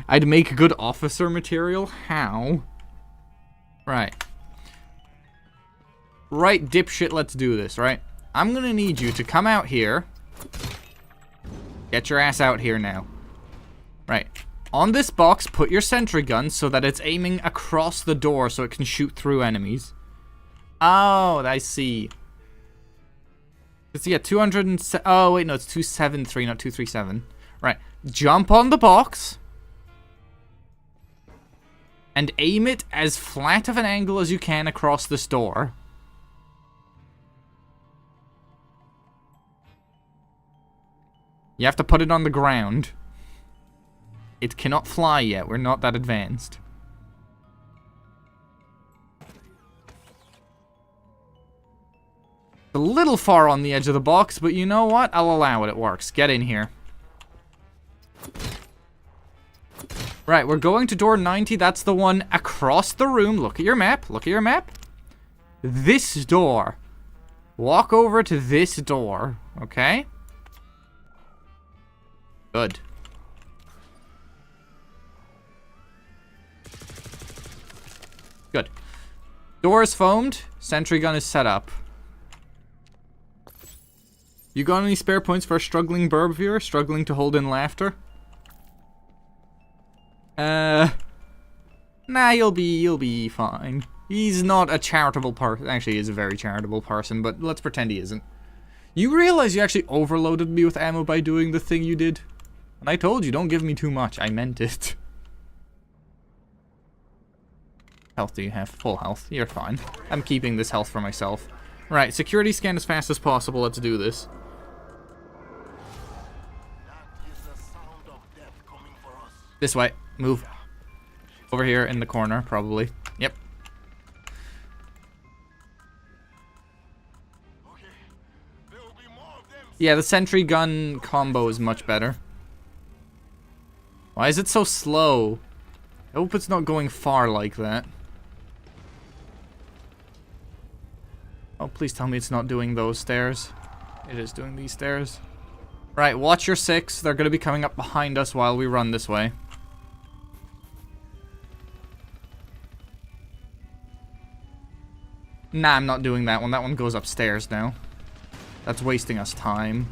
I'd make good officer material? How? Right. Right, dipshit, let's do this, right? I'm gonna need you to come out here. Get your ass out here now. Right. On this box, put your sentry gun so that it's aiming across the door so it can shoot through enemies. Oh, I see. It's, yeah, 207. Oh, wait, no, it's 273, not 237. Right. Jump on the box. And aim it as flat of an angle as you can across this door. You have to put it on the ground. It cannot fly yet. We're not that advanced. A little far on the edge of the box, but you know what? I'll allow it. It works. Get in here. Right, we're going to door 90. That's the one across the room. Look at your map. Look at your map. this door. Walk over to this door, okay? Good. Good. Door is foamed. Sentry gun is set up. You got any spare points for a struggling burb viewer? Struggling to hold in laughter? Nah, you'll be fine. He's not a charitable person. Actually, he is a very charitable person, but let's pretend he isn't. You realize you actually overloaded me with ammo by doing the thing you did? And I told you, don't give me too much. I meant it. Health do you have? Full health. You're fine. I'm keeping this health for myself. Right, security scan as fast as possible. Let's do this. This way. Move. Over here in the corner, probably. Yep. Yeah, the sentry gun combo is much better. Why is it so slow? I hope it's not going far like that. Oh, please tell me it's not doing those stairs. It is doing these stairs. Right, watch your 6. They're going to be coming up behind us while we run this way. Nah, I'm not doing that one. That one goes upstairs now. That's wasting us time.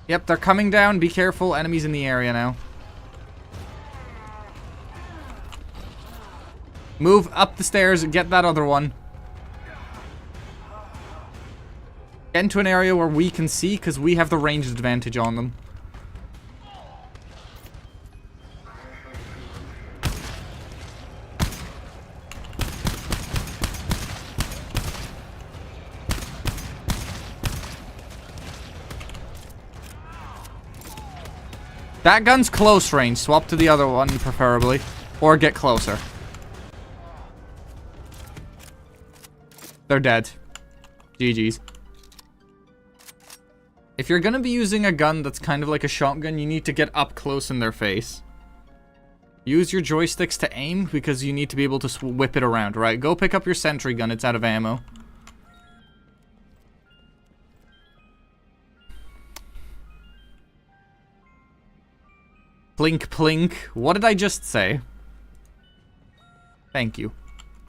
Yep, they're coming down. Be careful. Enemies in the area now. Move up the stairs and get that other one. Get into an area where we can see, because we have the ranged advantage on them. That gun's close range. Swap to the other one, preferably. Or get closer. They're dead. GG's. If you're gonna be using a gun that's kind of like a shotgun, you need to get up close in their face. Use your joysticks to aim, because you need to be able to whip it around, right? Go pick up your sentry gun. It's out of ammo. Plink, plink. What did I just say? Thank you.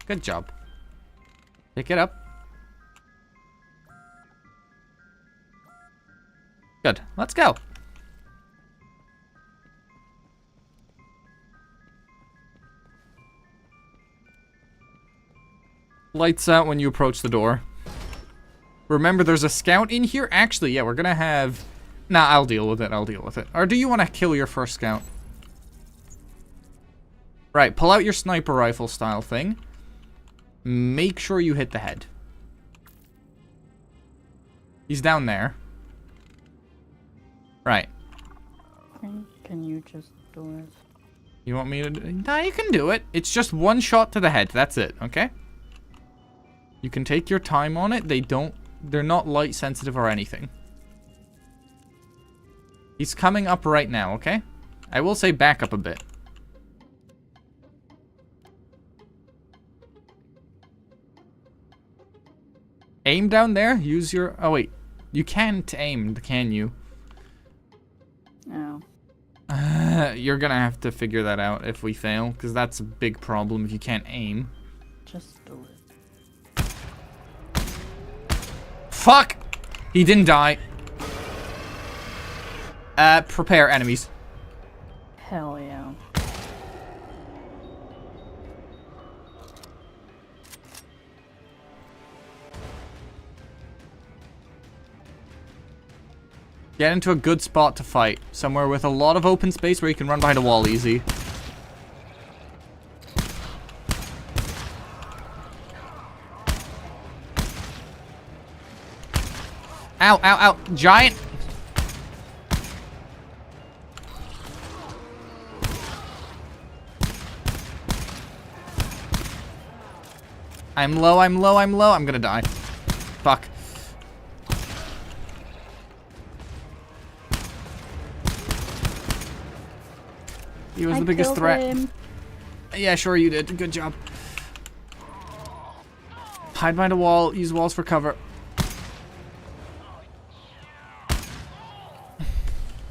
Good job. Pick it up. Good. Let's go. Lights out when you approach the door. Remember, there's a scout in here. Actually, yeah, we're gonna have... Nah, I'll deal with it. I'll deal with it. Or do you want to kill your first scout? Right, pull out your sniper rifle style thing. Make sure you hit the head. He's down there. Right.
Can you just do it?
You want me to do it? Nah, you can do it. It's just one shot to the head. That's it, okay? You can take your time on it. They're not light sensitive or anything. He's coming up right now, okay? I will say back up a bit. Aim down there. Use your... Oh, wait. You can't aim, can you?
No.
You're gonna have to figure that out if we fail, because that's a big problem if you can't aim.
Just do it.
Fuck! He didn't die. Prepare enemies.
Hell yeah.
Get into a good spot to fight. Somewhere with a lot of open space where you can run behind a wall easy. Ow, ow, ow. Giant. I'm low, I'm low, I'm low. I'm gonna die. Fuck. He was the biggest threat.
Him.
Yeah, sure you did. Good job. Hide behind a wall. Use walls for cover.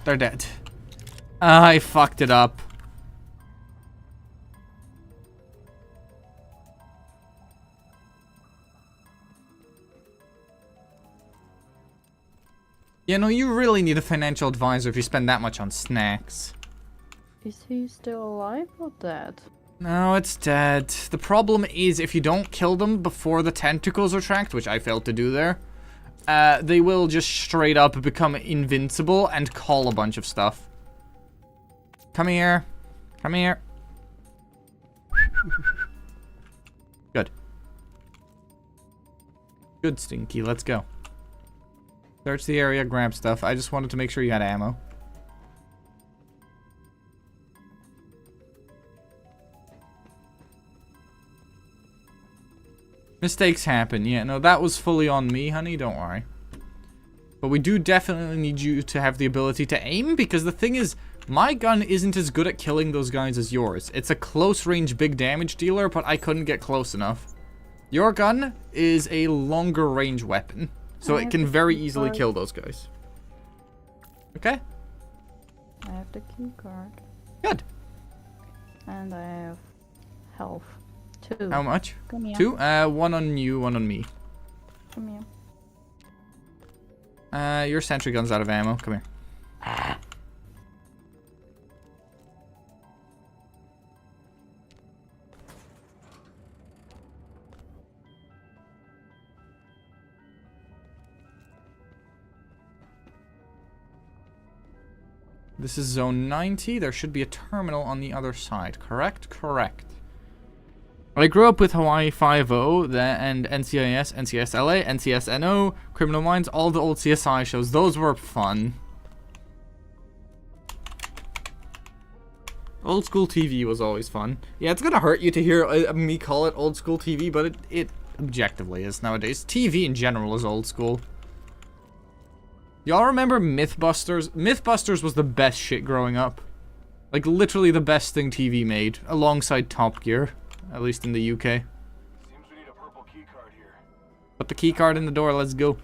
They're dead. I fucked it up. You know, you really need a financial advisor if you spend that much on snacks.
Is he still alive or dead?
No, it's dead. The problem is if you don't kill them before the tentacles are tracked, which I failed to do there, they will just straight up become invincible and call a bunch of stuff. Come here. Come here. Good. Good, Stinky. Let's go. Search the area, grab stuff. I just wanted to make sure you had ammo. Mistakes happen. Yeah, no, that was fully on me, honey. Don't worry. But we do definitely need you to have the ability to aim, because the thing is, my gun isn't as good at killing those guys as yours. It's a close-range big damage dealer, but I couldn't get close enough. Your gun is a longer-range weapon, so it can very easily kill those guys. Okay?
I have the key card.
Good.
And I have health. 2.
How much?
Come here.
2? One on you, one on me.
Come
Your
here.
sentry gun's out of ammo. Come here. This is zone 90. There should be a terminal on the other side. Correct? Correct. I grew up with Hawaii 5-0 and NCIS, NCSLA, NCSNO, Criminal Minds, all the old CSI shows. Those were fun. Old school TV was always fun. Yeah, it's gonna hurt you to hear me call it old school TV, but it objectively is nowadays. TV in general is old school. Y'all remember Mythbusters? Mythbusters was the best shit growing up. Like, literally the best thing TV made, alongside Top Gear. At least in the UK.
Seems we need a purple key card here.
Put the key card in the door, let's go.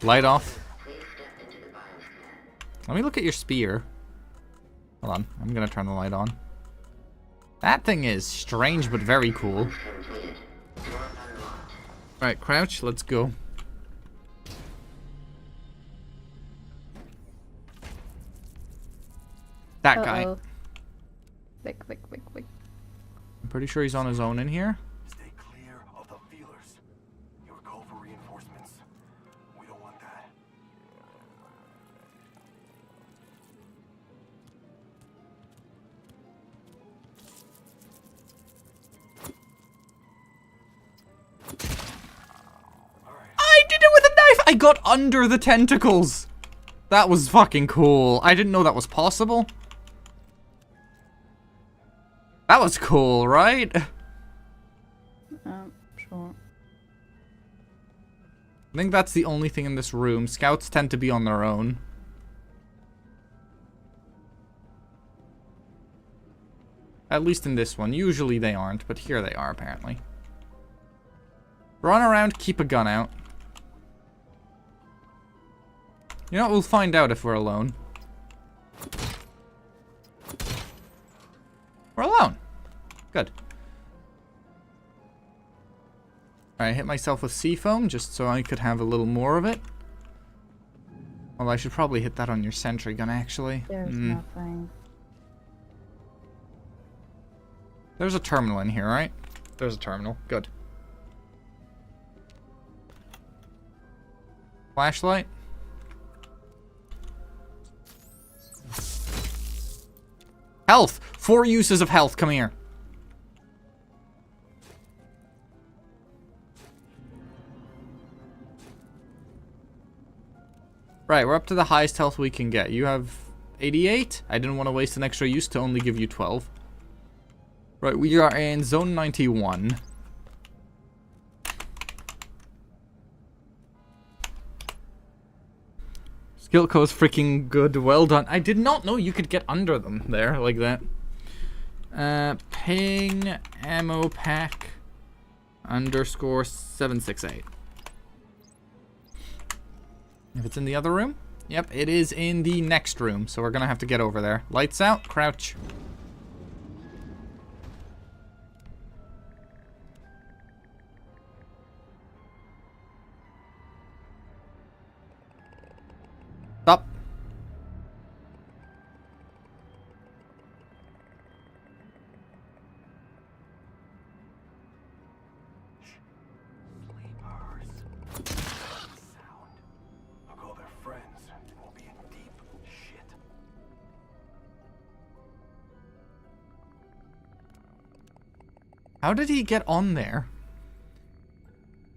Light off. Let me look at your spear. Hold on, I'm gonna turn the light on. That thing is strange but very cool. Alright, crouch, let's go. That guy.
Wick.
I'm pretty sure he's on his own in here.
Stay clear of the feelers. You're called for reinforcements. We don't want that.
I did it with a knife! I got under the tentacles! That was fucking cool. I didn't know that was possible. That was cool, right?
Sure.
I think that's the only thing in this room. Scouts tend to be on their own. At least in this one. Usually they aren't, but here they are, apparently. Run around, keep a gun out. You know what? We'll find out if we're alone. We're alone. Good. I hit myself with seafoam just so I could have a little more of it. Well, I should probably hit that on your sentry gun, actually.
There's nothing.
There's a terminal in here, right? There's a terminal. Good. Flashlight. Health! 4 uses of health. Come here. Right, we're up to the highest health we can get. You have 88? I didn't want to waste an extra use to only give you 12. Right, we are in zone 91. Skill code's freaking good. Well done. I did not know you could get under them there like that. Ping ammo pack underscore 768. If it's in the other room? Yep, it is in the next room, so we're gonna have to get over there. Lights out, crouch. Stop. How did he get on there?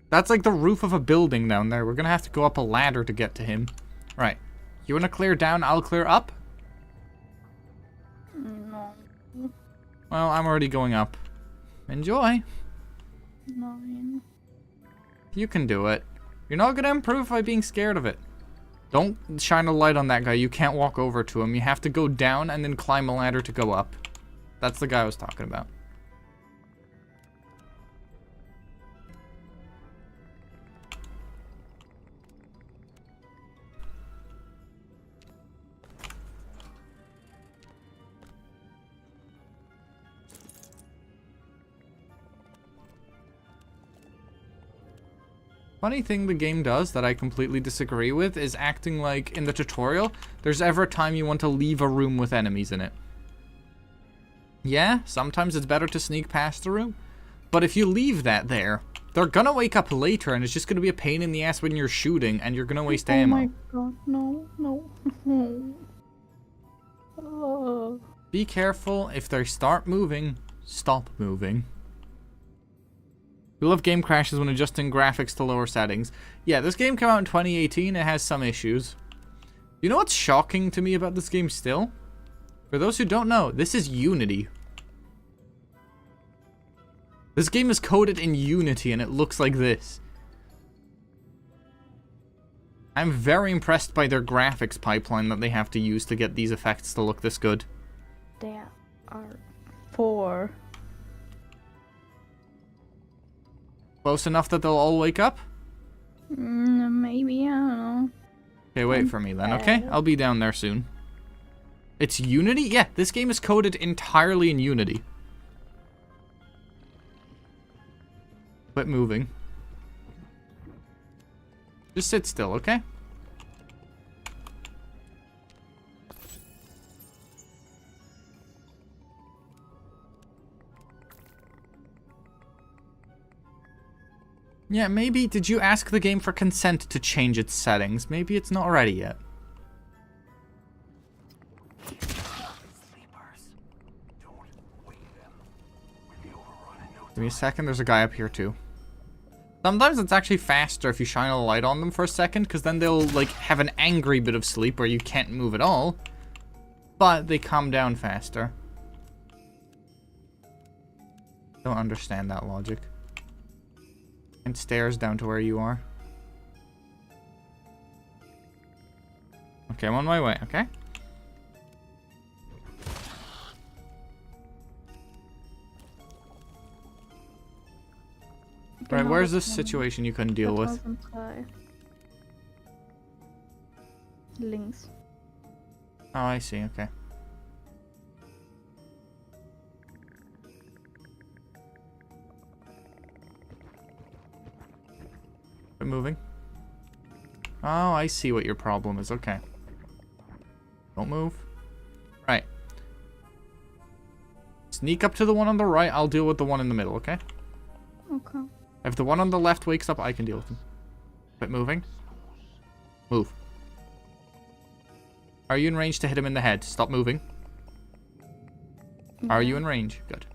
That's like the roof of a building down there. We're gonna have to go up a ladder to get to him. Right. You wanna clear down, I'll clear up?
No.
Well, I'm already going up. Enjoy.
9.
You can do it. You're not gonna improve by being scared of it. Don't shine a light on that guy. You can't walk over to him. You have to go down and then climb a ladder to go up. That's the guy I was talking about. Funny thing the game does that I completely disagree with is acting like in the tutorial, there's ever a time you want to leave a room with enemies in it. Yeah, sometimes it's better to sneak past the room, but if you leave that there, they're gonna wake up later and it's just gonna be a pain in the ass when you're shooting and you're gonna waste ammo.
Oh my god, no, no. Oh.
Be careful, if they start moving, stop moving. You'll have game crashes when adjusting graphics to lower settings. Yeah, this game came out in 2018, it has some issues. You know what's shocking to me about this game still? For those who don't know, this is Unity. This game is coded in Unity and it looks like this. I'm very impressed by their graphics pipeline that they have to use to get these effects to look this good.
There are 4.
Close enough that they'll all wake up?
Maybe, I don't know.
Okay, wait for me then, okay? I'll be down there soon. It's Unity? Yeah, this game is coded entirely in Unity. Quit moving. Just sit still, okay? Yeah, maybe, did you ask the game for consent to change its settings? Maybe it's not ready yet. Give me a second, there's a guy up here too. Sometimes it's actually faster if you shine a light on them for a second, because then they'll, like, have an angry bit of sleep where you can't move at all. But they calm down faster. Don't understand that logic. And stairs down to where you are. Okay, I'm on my way, okay? Right, where's this situation you couldn't deal with?
2003. Links.
Oh, I see, okay. Quit moving. Oh, I see what your problem is, okay. Don't move. Right. Sneak up to the one on the right, I'll deal with the one in the middle, okay?
Okay.
If the one on the left wakes up, I can deal with him. Quit moving. Move. Are you in range to hit him in the head? Stop moving. Are you in range? Good.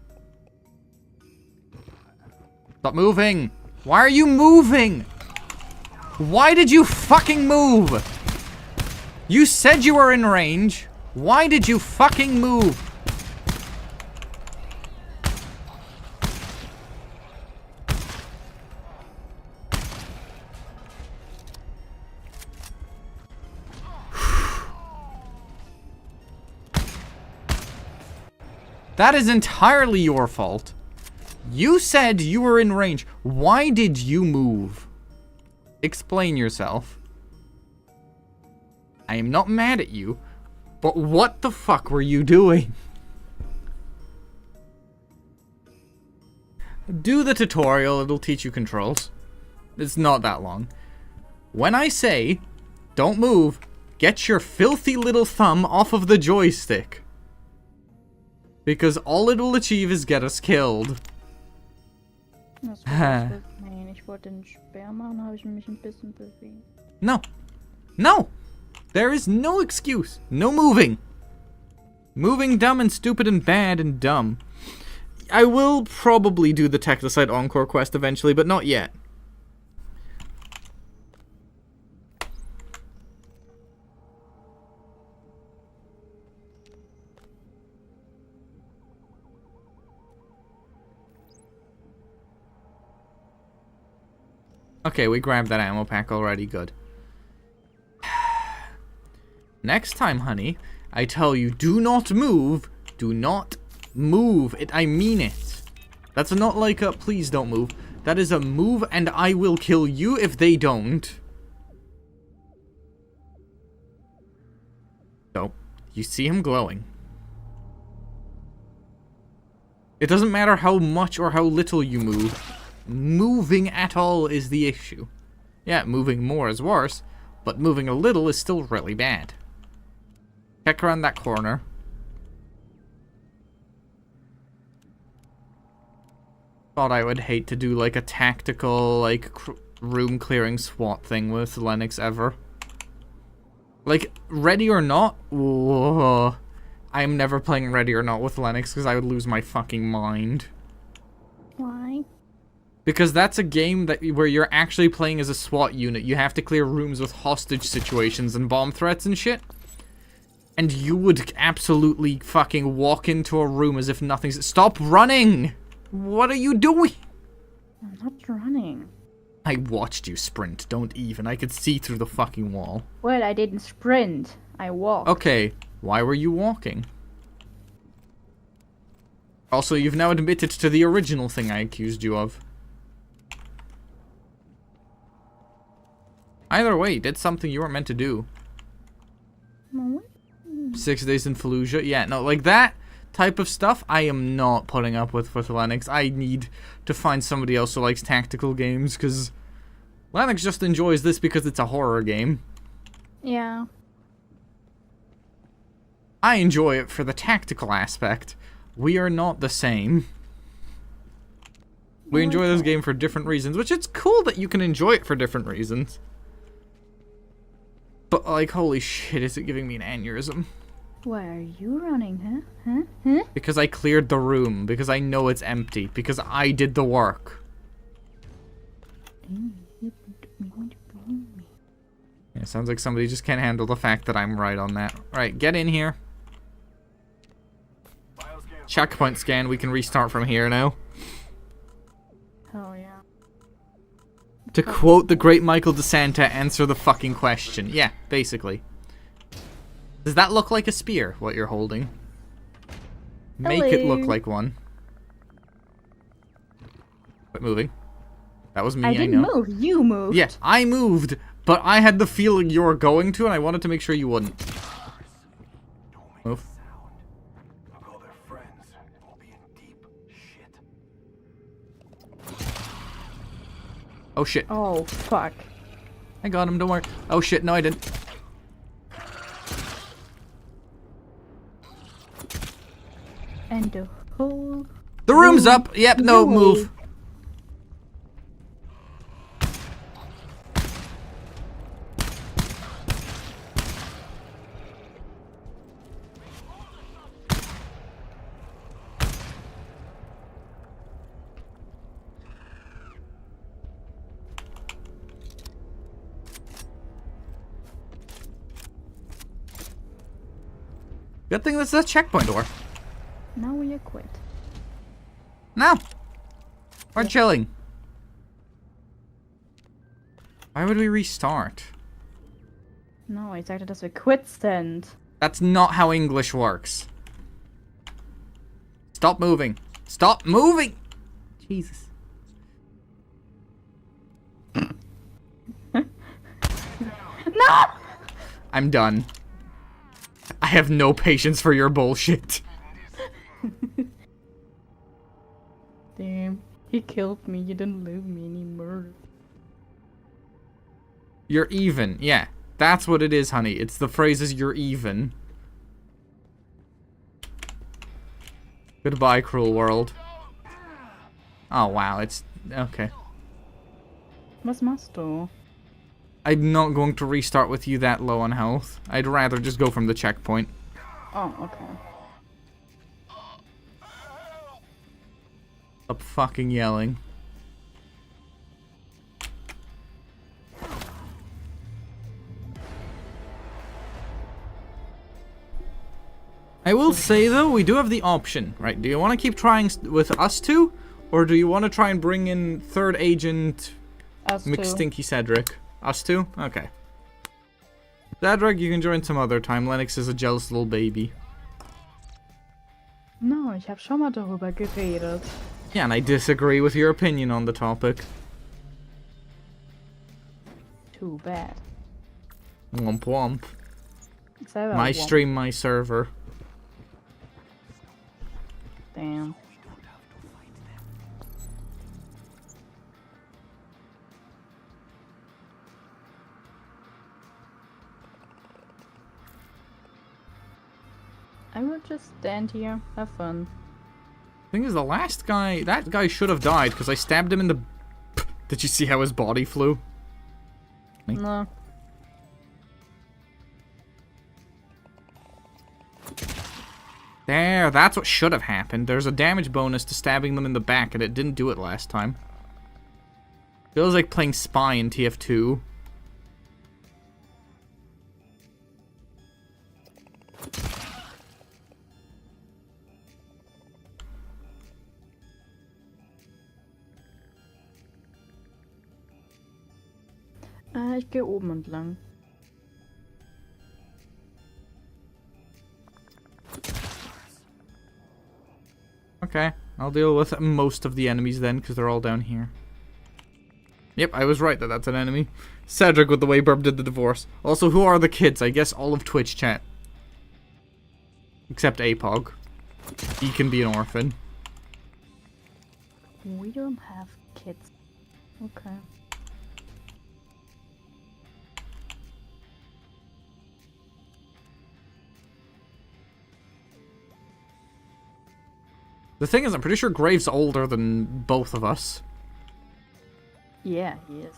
Stop moving! Why are you moving? Why did you fucking move? You said you were in range. Why did you fucking move? That is entirely your fault. You said you were in range. Why did you move? Explain yourself. I am not mad at you, but what the fuck were you doing? Do the tutorial, it'll teach you controls. It's not that long. When I say, don't move, get your filthy little thumb off of the joystick. Because all it will achieve is get us killed.
Das war das nein, ich wollte den Speer machen, habe ich mich ein bisschen bewegt.
No. No! There is no excuse. No moving. Moving dumb and stupid and bad and dumb. I will probably do the Technocide Encore quest eventually, but not yet. Okay, we grabbed that ammo pack already, good. Next time, honey, I tell you, do not move. Do not move. I mean it. That's not like a please don't move. That is a move and I will kill you if they don't. So, you see him glowing. It doesn't matter how much or how little you move. Moving at all is the issue. Yeah, moving more is worse, but moving a little is still really bad. Check around that corner. Thought I would hate to do like a tactical, like, room clearing SWAT thing with Lennox ever. Like, Ready or Not? Whoa. I'm never playing Ready or Not with Lennox because I would lose my fucking mind.
Why?
Because that's a game that where you're actually playing as a SWAT unit. You have to clear rooms with hostage situations and bomb threats and shit. And you would absolutely fucking walk into a room as if nothing's... Stop running! What are you doing?
I'm not running.
I watched you sprint, don't even. I could see through the fucking wall.
Well, I didn't sprint. I walked.
Okay, why were you walking? Also, you've now admitted to the original thing I accused you of. Either way, you did something you weren't meant to do.
No.
6 days in Fallujah? Yeah, no, like that type of stuff I am not putting up with Lennox. I need to find somebody else who likes tactical games, because Lennox just enjoys this because it's a horror game.
Yeah.
I enjoy it for the tactical aspect. We are not the same. We enjoy this game for different reasons, which it's cool that you can enjoy it for different reasons. But, like, holy shit, is it giving me an aneurysm?
Why are you running, huh?
Because I cleared the room. Because I know it's empty. Because I did the work. Yeah, sounds like somebody just can't handle the fact that I'm right on that. Alright, get in here. Checkpoint scan, we can restart from here now.
Oh, yeah.
To quote the great Michael DeSanta, answer the fucking question. Yeah, basically. Does that look like a spear, what you're holding? Make it look like one. Quit moving. That was me, I know.
I didn't move, you moved.
Yeah, I moved, but I had the feeling you were going to, and I wanted to make sure you wouldn't. Move.
I'll call their friends, and we'll be in deep shit.
Oh shit.
Oh, fuck.
I got him, don't worry. Oh shit, no I didn't.
And the whole...
The room's up! Yep, no, move. Good thing this is a checkpoint door.
Now we are quit.
No. We're chilling. Why would we restart?
No, ich sagte, dass wir quit sind.
That's not how English works. Stop moving. Stop moving! Jesus.
No!
I'm done. I have no patience for your bullshit.
Damn. He killed me. You didn't leave me any murder.
You're even. Yeah. That's what it is, honey. It's the phrase is you're even. Goodbye, cruel world. Oh, wow. It's... Okay.
Was machst du?
I'm not going to restart with you that low on health. I'd rather just go from the checkpoint.
Oh, okay.
Stop fucking yelling. I will say, though, we do have the option, right? Do you want to keep trying with us two? Or do you want to try and bring in third agent
Us too.
McStinky Cedric? Us two? Okay. Cedric, you can join some other time. Lennox is a jealous little baby.
No, ich habe schon mal darüber geredet.
Yeah, and I disagree with your opinion on the topic.
Too bad.
Womp womp.
Selber
My
womp.
stream, my server.
Damn. I will just stand here, have fun.
Thing is, the last guy, that guy should have died because I stabbed him in the... Did you see how his body flew?
No.
There, that's what should have happened. There's a damage bonus to stabbing them in the back, and it didn't do it last time. Feels like playing Spy in TF2.
Ich gehe oben entlang.
Okay, I'll deal with most of the enemies then, because they're all down here. Yep, I was right that that's an enemy. Cedric with the way Burb did the divorce. Also, who are the kids? I guess all of Twitch chat. Except Apog. He can be an orphan.
We don't have kids. Okay.
The thing is, I'm pretty sure Graves older than both of us.
Yeah, he is.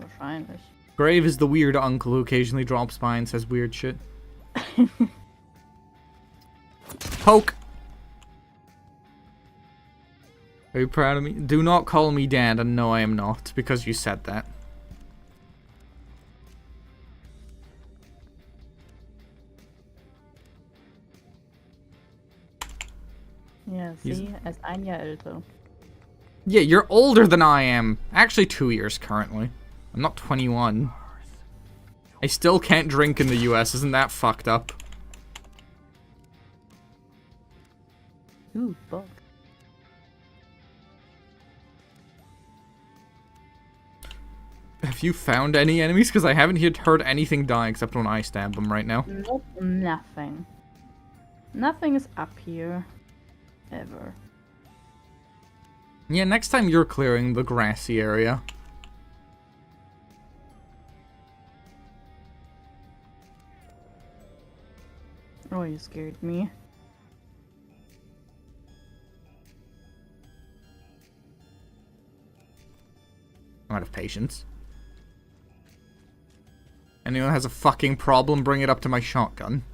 Wahrscheinlich.
Grave is the weird uncle who occasionally drops by and says weird shit. Poke! Are you proud of me? Do not call me dad, and no, I am not, because you said that.
Yeah, see, er ist ein Jahr älter.
Yeah, you're older than I am. Actually, 2 years currently. I'm not 21. I still can't drink in the US. Isn't that fucked up?
Ooh, fuck.
Have you found any enemies? Because I haven't heard anything die except when I stab them right now.
Nope, nothing. Nothing is up here. Ever.
Yeah, next time you're clearing the grassy area.
Oh, you scared me.
I'm out of patience. Anyone has a fucking problem, bring it up to my shotgun.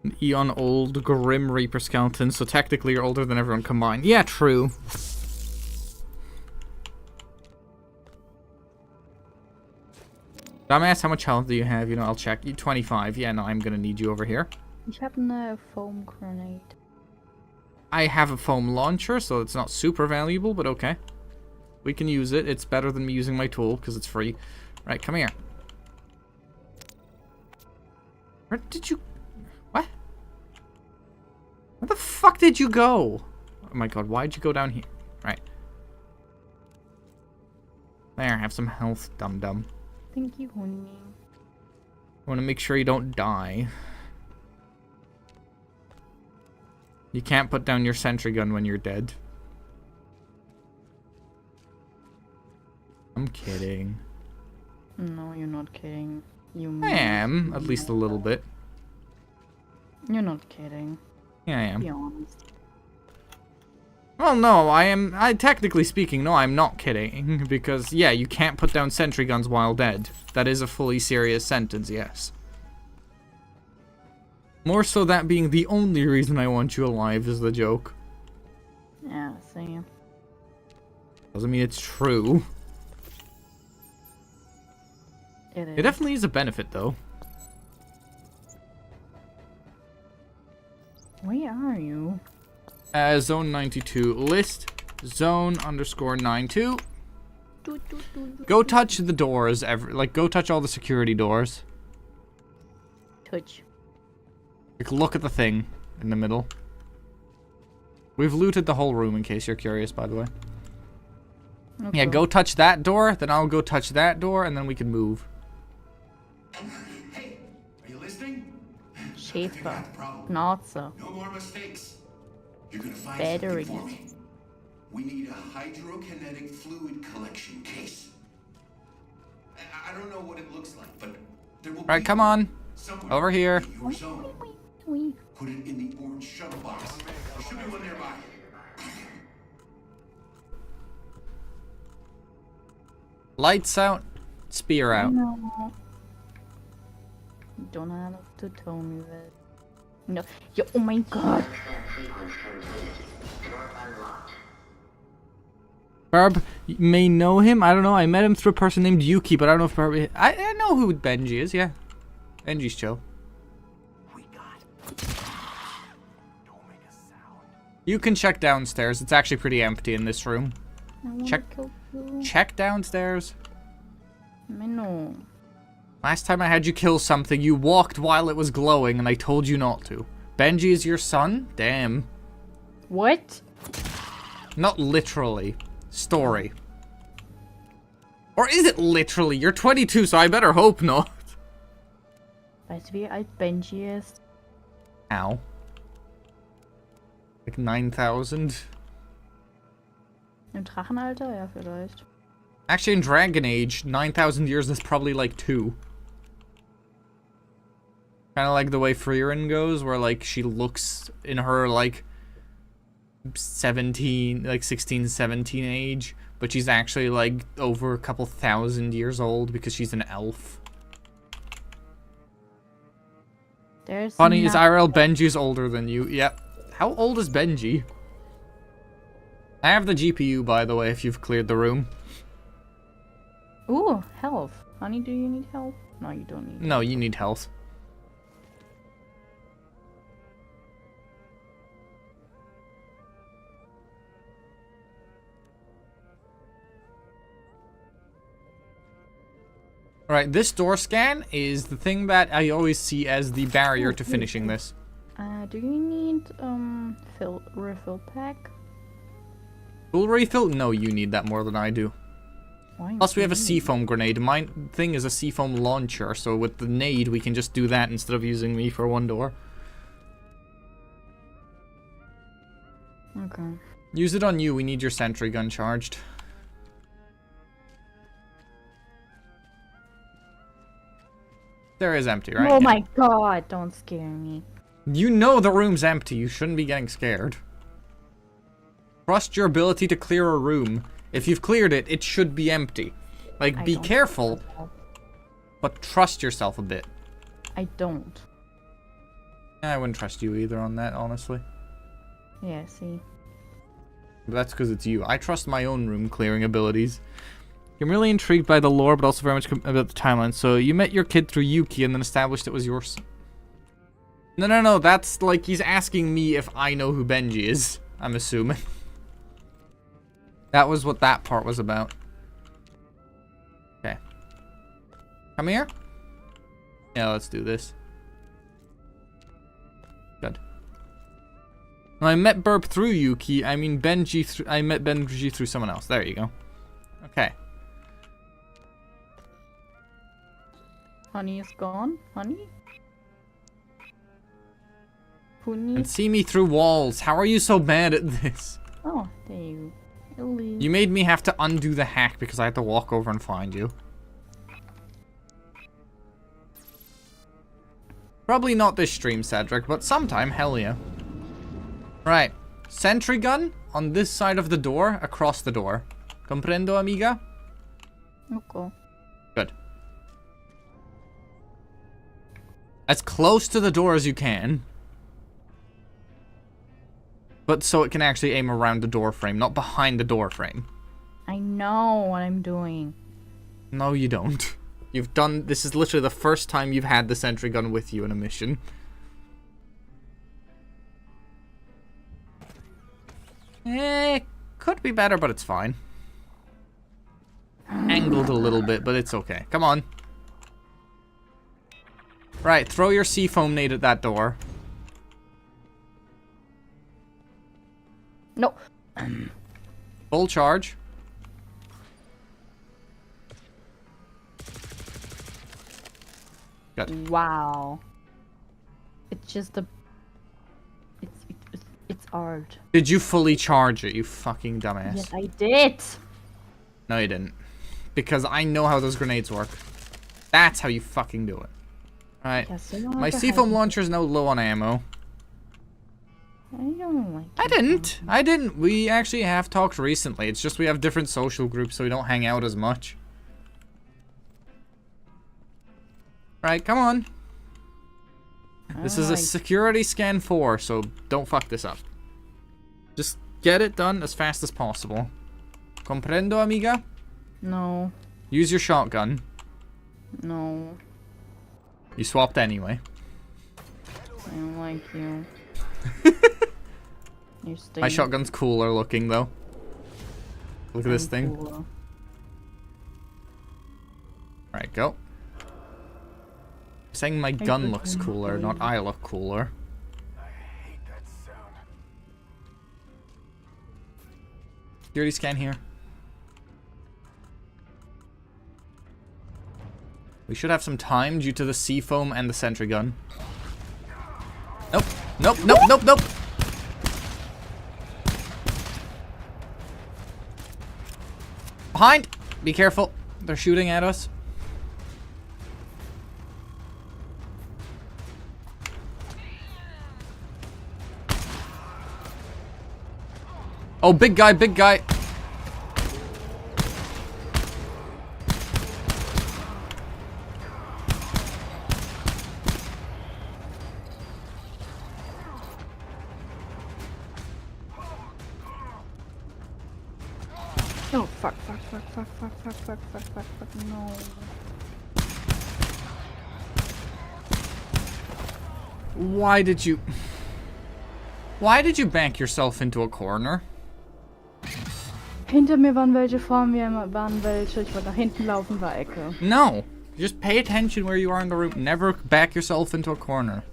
An eon old Grim Reaper skeleton, so technically you're older than everyone combined. Yeah, true. Dumbass, how much health do you have? You know, I'll check. You 25. Yeah, no, I'm gonna need you over here.
Ich habe eine foam grenade.
I have a foam launcher, so it's not super valuable, but okay. We can use it. It's better than me using my tool, because it's free. Right, come here. Where did you... What? Where the fuck did you go? Oh my god, why'd you go down here? Right. There, have some health, dum-dum.
Thank you, honey.
I want to make sure you don't die. You can't put down your sentry gun when you're dead. I'm kidding.
No, you're not kidding. You
I am, at least a little bit.
You're not kidding.
Yeah, I am.
Be honest.
Well, no, I technically speaking, no, I'm not kidding. Because, yeah, you can't put down sentry guns while dead. That is a fully serious sentence, yes. More so that being the only reason I want you alive is the joke.
Yeah, see.
Doesn't mean it's true.
It is.
It definitely is a benefit, though.
Where are you?
Zone 92. List zone underscore 92. Go touch the doors. Go touch all the security doors.
Touch.
Like, look at the thing in the middle. We've looted the whole room, in case you're curious, by the way.
Okay.
Yeah, go touch that door, then I'll go touch that door, and then we can move.
Hey, are you listening?
Schäfer.
Figured out the problem.
Schnauze.
No more mistakes. You're gonna find
Batteries.
something for me. We need a hydrokinetic fluid collection case. I don't know what it looks like, but there will
Right,
be
come on.
somewhere
Over here.
in your zone.
Wee.
Put it in the orange shuttle box. There should be one nearby.
Lights out, spear out.
No. You don't have to tell me that. No. Yo, oh my god.
Barb, you may know him. I don't know. I met him through a person named Yuki, but I don't know if Barb... I know who Benji is, yeah. Benji's chill.
We got. Don't make a sound.
You can check downstairs. It's actually pretty empty in this room.
I wanna
Check.
kill you.
Check downstairs.
No.
Last time I had you kill something, you walked while it was glowing, and I told you not to. Benji is your son? Damn.
What?
Not literally. Story. Or is it literally? You're 22, so I better hope not.
Weißt du, wie alt Benji ist?
Ow. Like 9,000?
Im Drachenalter? Ja, vielleicht.
Actually, in Dragon Age, 9,000 years is probably like 2. Kind of like the way Frieren goes, where like she looks in her like 17, like 16, 17 age, but she's actually like over a couple thousand years old because she's an elf.
There's
Funny, is
nothing.
IRL Benji's older than you? Yep. How old is Benji? I have the GPU, by the way, if you've cleared the room.
Ooh, health. Honey, do you need help? No, you don't need.
No, you need health. Alright, this door scan is the thing that I always see as the barrier to finishing this.
Do you need refill pack?
Full refill? No, you need that more than I do.
Why
Plus, we have a
me?
seafoam grenade. My thing is a seafoam launcher, so with the nade, we can just do that instead of using me for one door.
Okay.
Use it on you. We need your sentry gun charged. There is empty, right?
Oh
Yeah.
my god, don't scare me.
You know the room's empty. You shouldn't be getting scared. Trust your ability to clear a room. If you've cleared it, it should be empty. Like,
I
be
don't
careful,
trust myself.
but trust yourself a bit.
I don't.
I wouldn't trust you either on that, honestly.
Yeah, see.
But that's because it's you. I trust my own room clearing abilities. I'm really intrigued by the lore, but also very much about the timeline. So, you met your kid through Yuki and then established it was yours. No. That's like he's asking me if I know who Benji is. I'm assuming. That was what that part was about. Okay. Come here. Yeah, let's do this. Good. Well, I met Burp through Yuki. I mean Benji. I met Benji through someone else. There you go. Okay.
Honey is gone. Honey? Honey?
And see me through walls. How are you so bad at this?
Oh, there you go.
You made me have to undo the hack because I had to walk over and find you. Probably not this stream, Cedric, but sometime, hell yeah. Right. Sentry gun on this side of the door, across the door. Comprendo, amiga?
Okay.
Good. As close to the door as you can. But so it can actually aim around the door frame, not behind the door frame.
I know what I'm doing.
No, you don't. You've done... This is literally the first time you've had the sentry gun with you in a mission. Could be better, but it's fine. Angled a little bit, but it's okay. Come on. Right, throw your seafoam nade at that door.
No.
Full charge. Good.
Wow. It's just a... It's art.
Did you fully charge it, you fucking dumbass?
Yes, I did.
No, you didn't. Because I know how those grenades work. That's how you fucking do it. Alright.
Yes, you know
My
how to
seafoam
hide.
launcher is now low on ammo.
I don't like
I
it.
didn't. I didn't. We actually have talked recently. It's just we have different social groups, so we don't hang out as much. Right, come on. This is a
Alright.
security scan 4, so don't fuck this up. Just get it done as fast as possible. Comprendo, amiga?
No.
Use your shotgun.
No.
You swapped anyway.
I don't like you. You stay.
My shotgun's cooler looking, though. Look at this thing.
Cooler.
Alright, go. I'm saying my gun looks cooler, not I look cooler.
I hate that sound.
Security scan here. We should have some time due to the seafoam and the sentry gun. Nope. Nope, nope, nope, nope. Behind! Be careful. They're shooting at us. Oh, big guy, big guy.
Oh, fuck, no.
Why did you bank yourself into a corner?
Hinter mir waren welche, vor mir waren welche. Ich wollte nach hinten laufen, war Ecke.
No. Just pay attention where you are in the room. Never back yourself into a corner.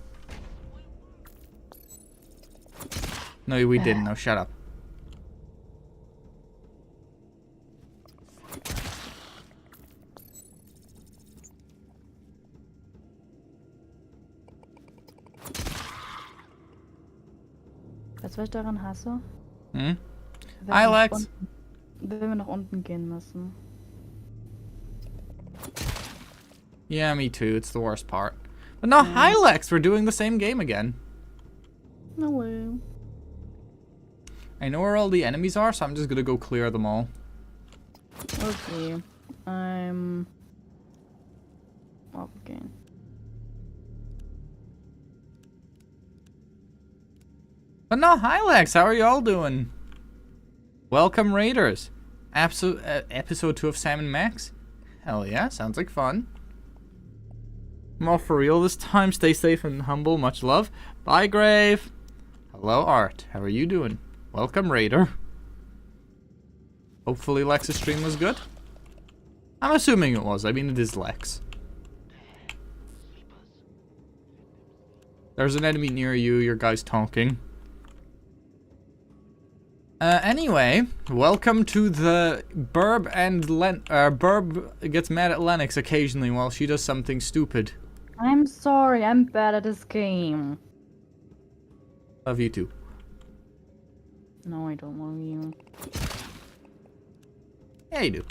No, we didn't. No, shut up.
Weißt du, was ich daran hasse?
Hm?
Wenn
Hi,
wir nach
Lex.
unten- Wenn wir nach unten gehen müssen.
Yeah, me too. It's the worst part. But no, hi, Lex. We're doing the same game again.
No way.
I know where all the enemies are, so I'm just gonna go clear them all.
Okay. I'm... Up again.
But no, hi, Lex. How are you all doing? Welcome, Raiders. Episode 2 of Sam and Max. Hell yeah, sounds like fun. More for real this time. Stay safe and humble. Much love. Bye, Grave. Hello, Art. How are you doing? Welcome, Raider. Hopefully Lex's stream was good. I'm assuming it was. I mean, it is Lex. There's an enemy near you. Your guy's talking. Anyway, welcome to the Burb and Burb gets mad at Lennox occasionally while she does something stupid.
I'm sorry, I'm bad at this game.
Love you too.
No, I don't love you.
Yeah, you do.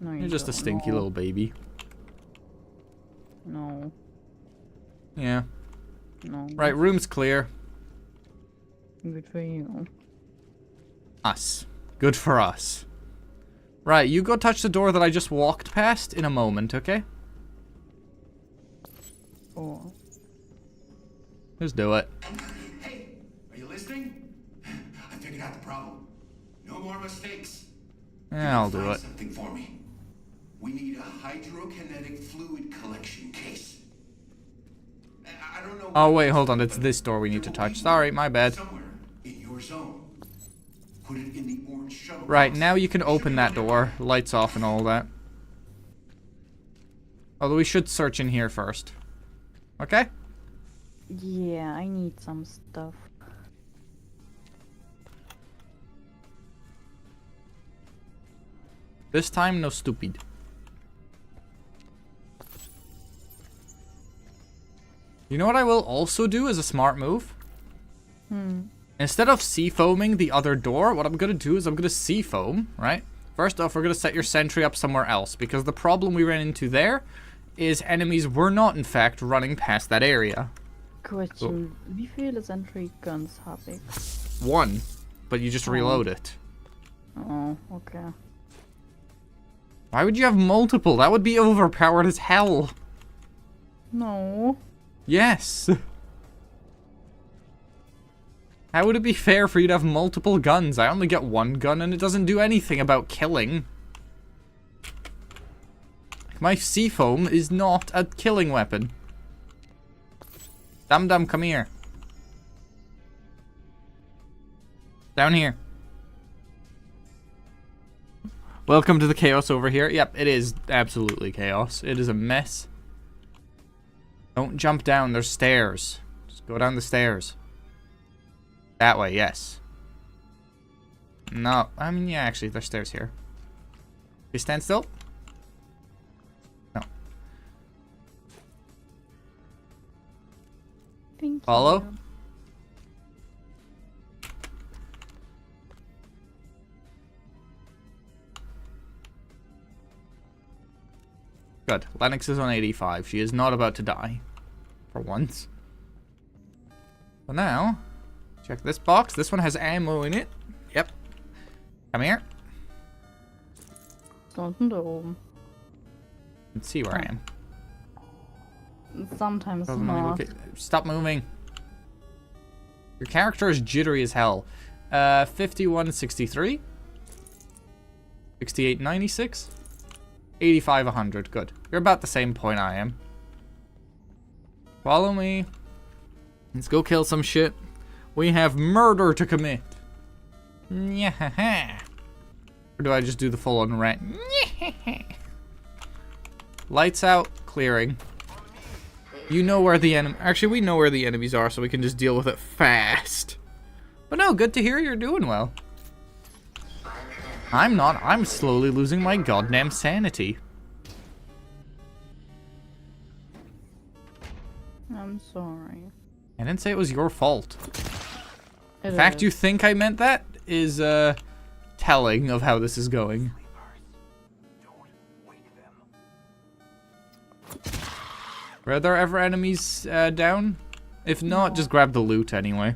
No,
You're just a stinky little baby.
No.
Yeah.
No.
Right, room's clear.
Good for you.
Us. Good for us. Right, you go touch the door that I just walked past in a moment, okay?
Oh.
Just do it.
Hey, are you listening? I figured out the problem. No more mistakes.
Yeah, I'll do
Find
it.
something for me. We need a hydrokinetic fluid collection case. I don't know.
Oh, wait, hold on. It's this door we need to touch. Sorry, my bad.
Somewhere in your zone. Put it in the orange shuttle
Right,
box.
now you can open that door. Lights off and all that. Although we should search in here first. Okay?
Yeah, I need some stuff.
This time, no stupid. You know what I will also do as a smart move? Instead of seafoaming the other door, what I'm going to do is I'm going to seafoam, right? First off, we're going to set your sentry up somewhere else, because the problem we ran into there is enemies were not, in fact, running past that area.
Question, wie viele Sentry Guns habe ich?
One, but you just reload it.
Oh, okay.
Why would you have multiple? That would be overpowered as hell.
No.
Yes. How would it be fair for you to have multiple guns? I only get one gun and it doesn't do anything about killing. My seafoam is not a killing weapon. Dum Dum, come here. Down here. Welcome to the chaos over here. Yep, it is absolutely chaos. It is a mess. Don't jump down. There's stairs. Just go down the stairs. That way, yes. No, I mean, yeah, actually, there's stairs here. You stand still? No.
Thank
Follow?
you.
Good. Lennox is on 85. She is not about to die. For once. So now, check this box. This one has ammo in it. Yep. Come here.
Ist unten da oben.
Let's see where I am.
Sometimes
Doesn't really
not.
look Stop moving. Your character is jittery as hell. 5163. 6896. 85 100. Good. You're about the same point I am. Follow me. Let's go kill some shit. We have murder to commit. Nyah-ha-ha. Or do I just do the full on rant? Nyah-ha-ha. Lights out, clearing. You know where the enemy... Actually, we know where the enemies are, so we can just deal with it fast. But no, good to hear you're doing well. I'm not. I'm slowly losing my goddamn sanity.
I'm sorry.
I didn't say it was your fault.
It
The fact
is.
you think I meant that is, telling of how this is going.
Don't wake them.
Were there ever enemies, down? If not, just grab the loot anyway.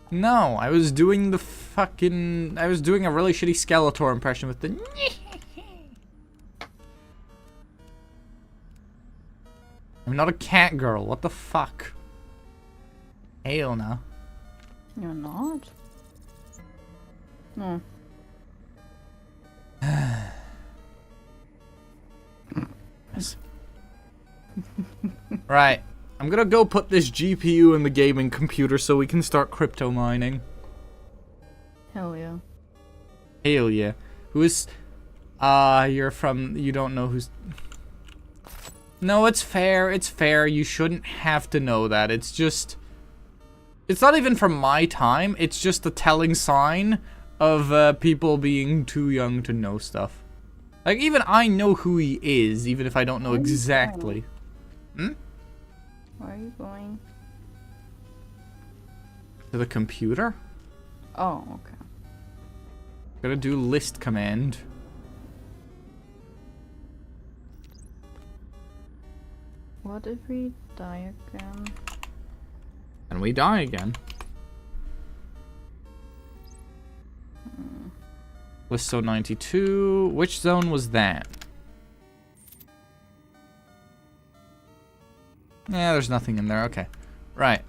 No, I was doing the fucking... I was doing a really shitty Skeletor impression with the... I'm not a cat girl, what the fuck? Hell no.
You're not? No.
Right. I'm gonna go put this GPU in the gaming computer so we can start crypto mining.
Hell yeah.
Hell yeah. Who is... you're from... You don't know who's... No, it's fair. It's fair. You shouldn't have to know that. It's just... It's not even from my time. It's just a telling sign of people being too young to know stuff. Like, even I know who he is, even if I don't know exactly. Hmm?
Where are you going?
To the computer?
Oh, okay.
Gotta do list command.
What if we die again?
And we die again. List zone 92. Which zone was that? Yeah, there's nothing in there. Okay. Right.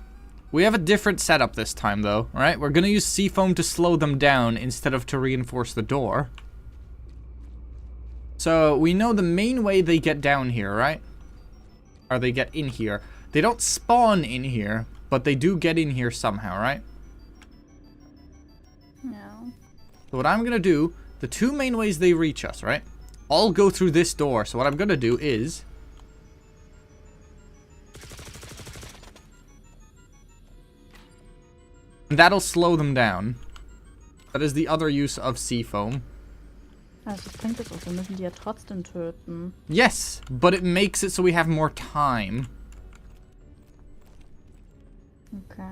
We have a different setup this time, though. Alright? We're gonna use seafoam to slow them down instead of to reinforce the door. So, we know the main way they get down here, right? Or they get in here. They don't spawn in here, but they do get in here somehow, right?
No.
So what I'm gonna do, the two main ways they reach us, right? I'll go through this door. So what I'm gonna do is... That'll slow them down. That is the other use of seafoam.
Also, das bringt es auch. Wir müssen die ja trotzdem töten.
Yes, but it makes it so we have more time.
Okay.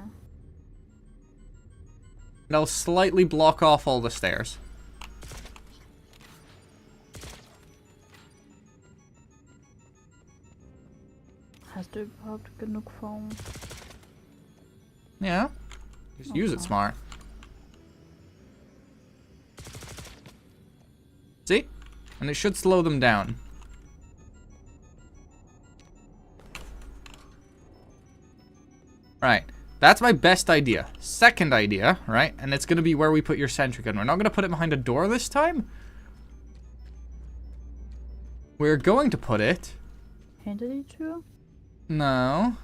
And I'll slightly block off all the stairs.
Hast du überhaupt genug Foam?
Yeah. Just use it smart. See? And it should slow them down. Right. That's my best idea. Second idea, right? And it's going to be where we put your sentry gun. We're not going to put it behind a door this time. We're going to put it...
Hinter die Tür?
No.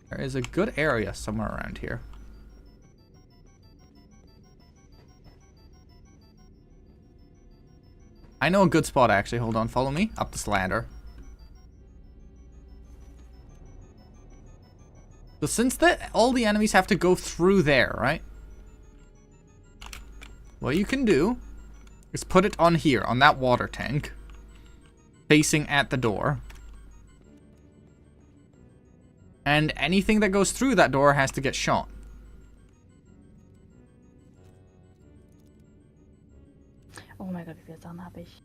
There is a good area somewhere around here. I know a good spot, actually. Hold on, follow me. Up this ladder. So since all the enemies have to go through there, right? What you can do is put it on here, on that water tank. Facing at the door. And anything that goes through that door has to get shot.
Oh mein Gott, wie viele Sachen habe ich?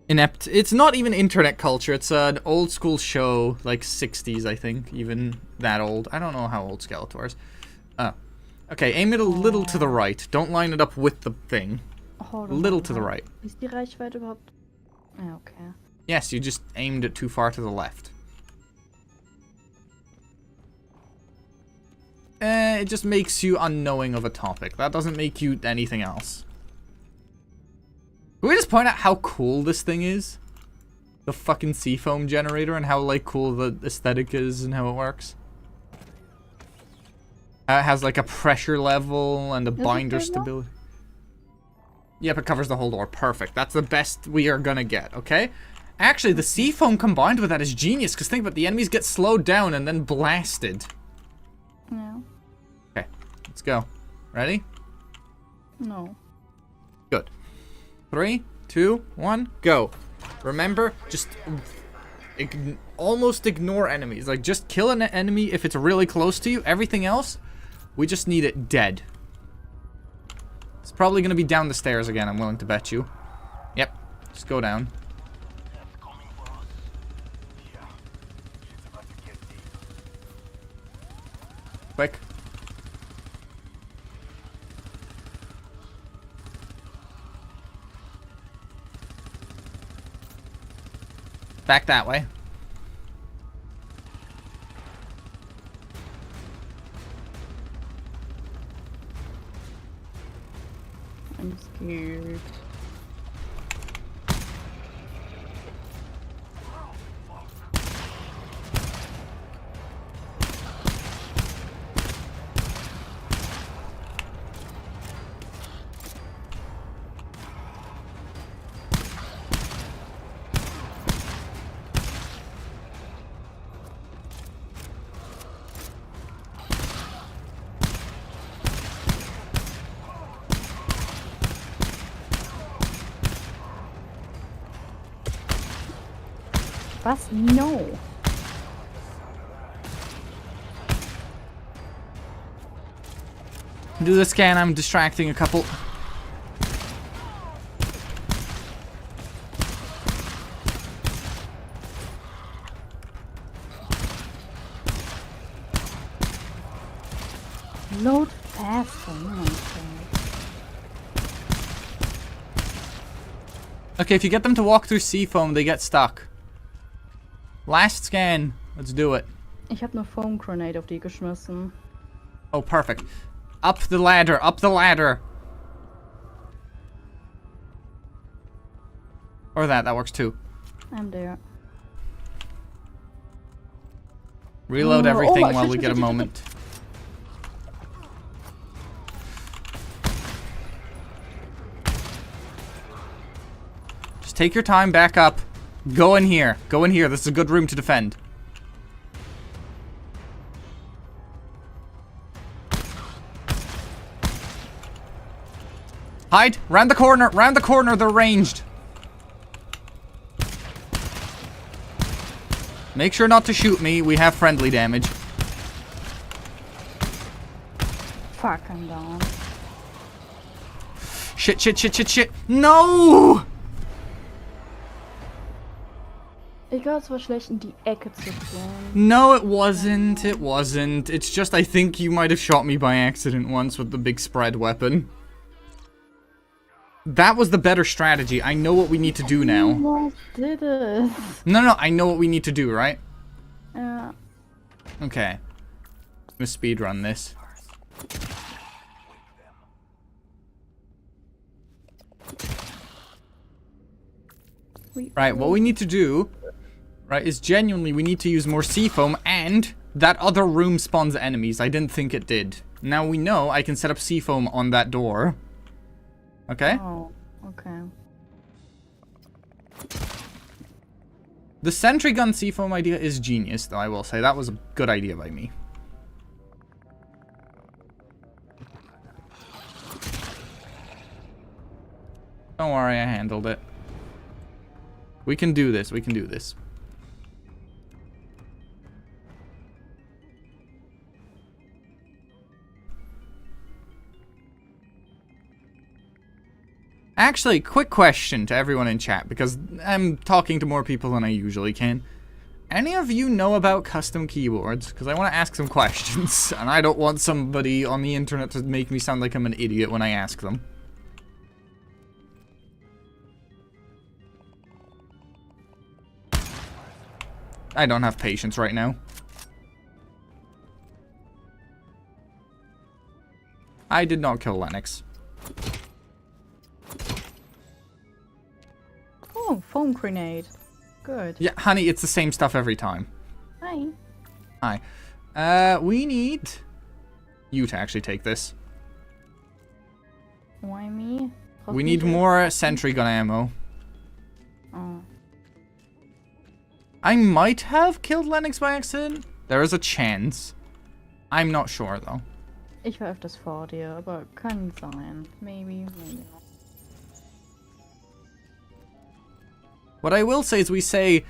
Inept. It's not even internet culture. It's an old school show, like 60s, I think. Even that old. I don't know how old Skeletor is. Okay, aim it a little to the right. Don't line it up with the thing.
Hold
A
on,
little
hold
to the
on.
right.
Ist die Reichweite überhaupt? Ja, okay.
Yes, you just aimed it too far to the left. It just makes you unknowing of a topic. That doesn't make you anything else. Can we just point out how cool this thing is? The fucking seafoam generator and how, like, cool the aesthetic is and how it works. It has, like, a pressure level and a binder stability. Yep, it covers the whole door. Perfect. That's the best we are gonna get, okay? Actually, the seafoam combined with that is genius, because think about it, the enemies get slowed down and then blasted.
Ja.
Okay, let's go. Ready?
No.
Good. 3, 2, 1, go. Remember, just almost ignore enemies. Like, just kill an enemy if it's really close to you. Everything else, we just need it dead. It's probably going to be down the stairs again, I'm willing to bet you. Yep, just go down. Quick. Back that way.
I'm scared. Was? No.
Do the scan, I'm distracting a couple.
Load faster. Oh my God.
Okay, if you get them to walk through sea foam, they get stuck. Last scan. Let's do it.
Ich habe eine Foam Grenade auf die geschmissen.
Oh, perfect. Up the ladder, up the ladder. Or that works too.
I'm there.
Reload
Oh,
everything
oh,
while
shit,
we
shit,
get a
shit, shit,
moment. Just take your time, back up. Go in here. Go in here. This is a good room to defend. Hide! Round the corner! Round the corner! They're ranged! Make sure not to shoot me. We have friendly damage.
Fuck, I'm down.
Shit, shit, shit, shit, shit! No!
Egal, es war schlecht, in die Ecke zu fliegen.
No, it wasn't. It wasn't. It's just I think you might have shot me by accident once with the big spread weapon. That was the better strategy. I know what we need to do now.
Almost did it.
No, I know what we need to do, right?
Yeah.
Okay. I'm gonna speedrun this. Right, what we need to do, right, is genuinely we need to use more sea foam, and that other room spawns enemies. I didn't think it did. Now we know I can set up sea foam on that door. Okay?
Oh, okay.
The sentry gun sea foam idea is genius, though, I will say. That was a good idea by me. Don't worry, I handled it. We can do this, we can do this. Actually, quick question to everyone in chat, because I'm talking to more people than I usually can. Any of you know about custom keyboards? Because I want to ask some questions, and I don't want somebody on the internet to make me sound like I'm an idiot when I ask them. I don't have patience right now. I did not kill Lennox.
Oh, foam grenade. Good.
Yeah, honey, it's the same stuff every time.
Hi.
Hi. We need you to actually take this.
Why me?
We need more sentry gun ammo.
Oh.
I might have killed Lennox by accident. There is a chance. I'm not sure, though.
Ich war öfters vor dir, aber kann sein. Maybe, maybe not.
What I will say is we say,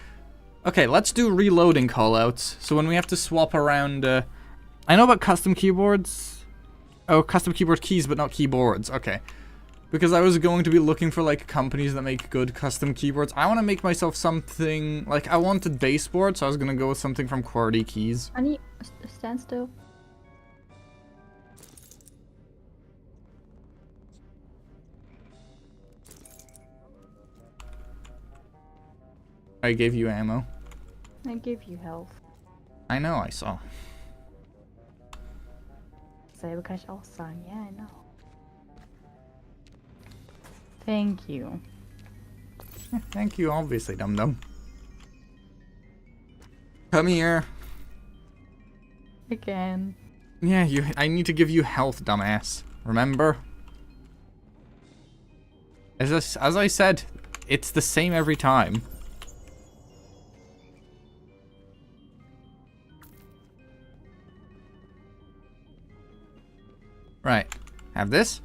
okay, let's do reloading callouts. So when we have to swap around, I know about custom keyboards. Oh, custom keyboard keys, but not keyboards. Okay. Because I was going to be looking for, like, companies that make good custom keyboards. I want to make myself something, like, I wanted baseboard, so I was going to go with something from QWERTY Keys.
Annie, stand still.
I gave you ammo.
I gave you health.
I know, I saw.
Selbe kann ich auch sagen. Yeah, I know. Thank you.
Thank you, obviously, dum-dum. Come here.
Again.
Yeah, I need to give you health, dumbass. Remember? As I said, it's the same every time. Right. Have this.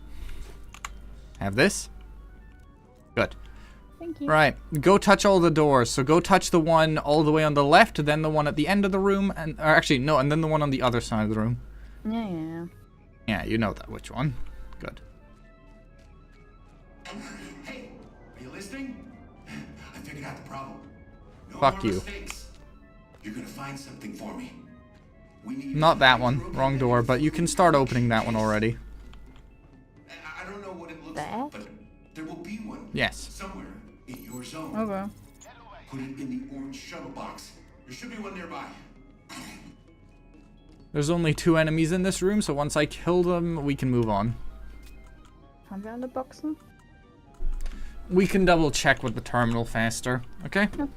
Have this. Good.
Thank Thank you.
Right, go touch all the doors. So go touch the one all the way on the left, then the one at the end of the room, and or actually no, and then the one on the other side of the room.
Yeah.
Yeah, you know that which one. Good.
Hey, are you listening? I figured out the problem. No
Fuck
more
you.
mistakes. You're gonna find something for me. We need
Not that one. Wrong door, but you can start opening that one already.
I don't know what it looks
That?
like, but there will be one.
Yes.
Somewhere in your zone.
Okay.
Put it in the orange shuttle box. There should be one nearby.
There's only 2 enemies in this room, so once I kill them, we can move on.
Haben wir alle Boxen?
We can double check with the terminal faster, okay?
Yep.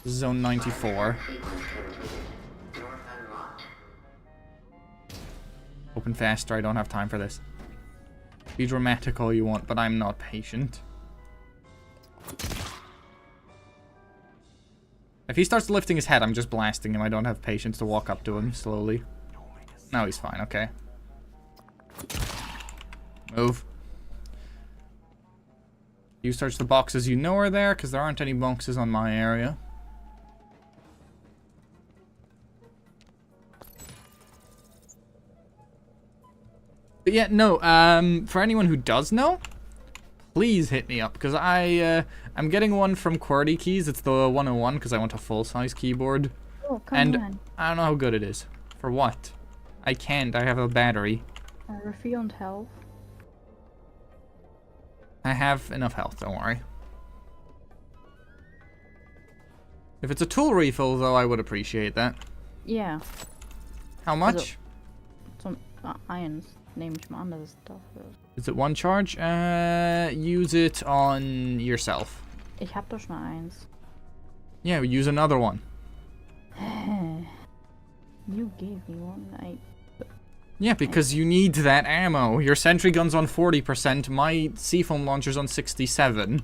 Zone 94. Open faster, I don't have time for this. Be dramatic all you want, but I'm not patient. If he starts lifting his head, I'm just blasting him. I don't have patience to walk up to him slowly. No, he's fine, okay. Move. You search the boxes you know are there, because there aren't any boxes on my area. But yeah, no, for anyone who does know, please hit me up, because I'm getting one from QWERTY Keys. It's the 101, because I want a full-size keyboard.
Oh, come
And
on.
I don't know how good it is. For what? I can't, I have a battery.
Refill and health.
I have enough health, don't worry. If it's a tool refill, though, I would appreciate that.
Ja.
How much?
Zum eins. Nehme ich mal an, dass es dafür ist.
Is it 1 charge? Use it on yourself.
Ich hab doch schon eins.
Yeah, use another one.
You gave me one.
Yeah, because you need that ammo. Your sentry gun's on 40%, my seafoam launcher's on 67.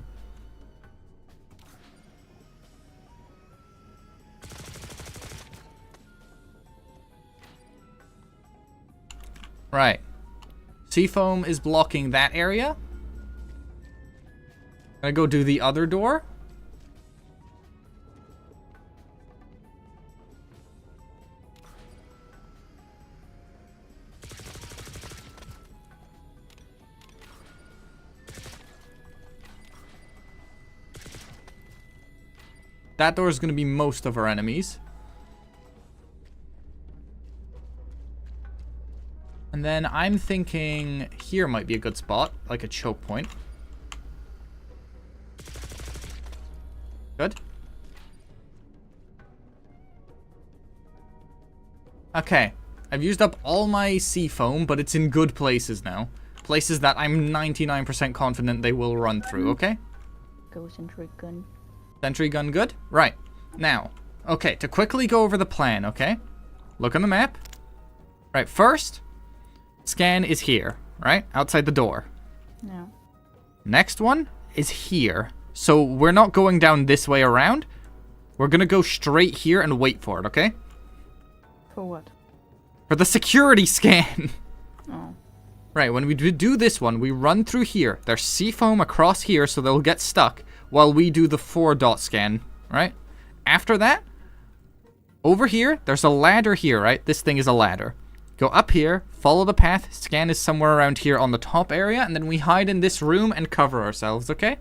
Right. Seafoam is blocking that area. Gonna go do the other door. That door is going to be most of our enemies. And then I'm thinking here might be a good spot, like a choke point. Good. Okay. I've used up all my sea foam, but it's in good places now. Places that I'm 99% confident they will run through, okay?
Go sentry gun.
Sentry gun good? Right. Now, okay, to quickly go over the plan, okay? Look on the map. Right, first, scan is here, right? Outside the door.
Yeah.
Next one is here. So we're not going down this way around. We're gonna go straight here and wait for it, okay?
For what?
For the security scan.
Oh.
Right, when we do this one, we run through here. There's seafoam across here, so they'll get stuck while we do the 4-dot scan, right? After that, over here, there's a ladder here, right? This thing is a ladder. Go up here, follow the path, scan is somewhere around here on the top area, and then we hide in this room and cover ourselves, okay?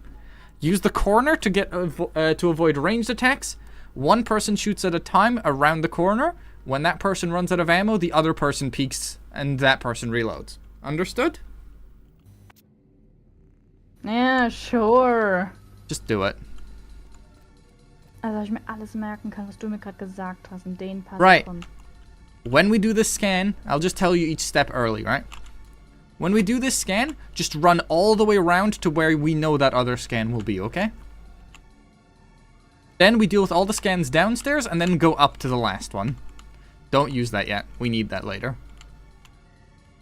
Use the corner to get to avoid ranged attacks. One person shoots at a time around the corner. When that person runs out of ammo, the other person peeks and that person reloads. Understood?
Yeah, sure.
Just do it.
Also, ich mir alles merken kann, was du mir gerade gesagt hast, in den paar
Right.
Sekunden.
When we do this scan, I'll just tell you each step early, right? When we do this scan, just run all the way around to where we know that other scan will be, okay? Then we deal with all the scans downstairs and then go up to the last one. Don't use that yet. We need that later.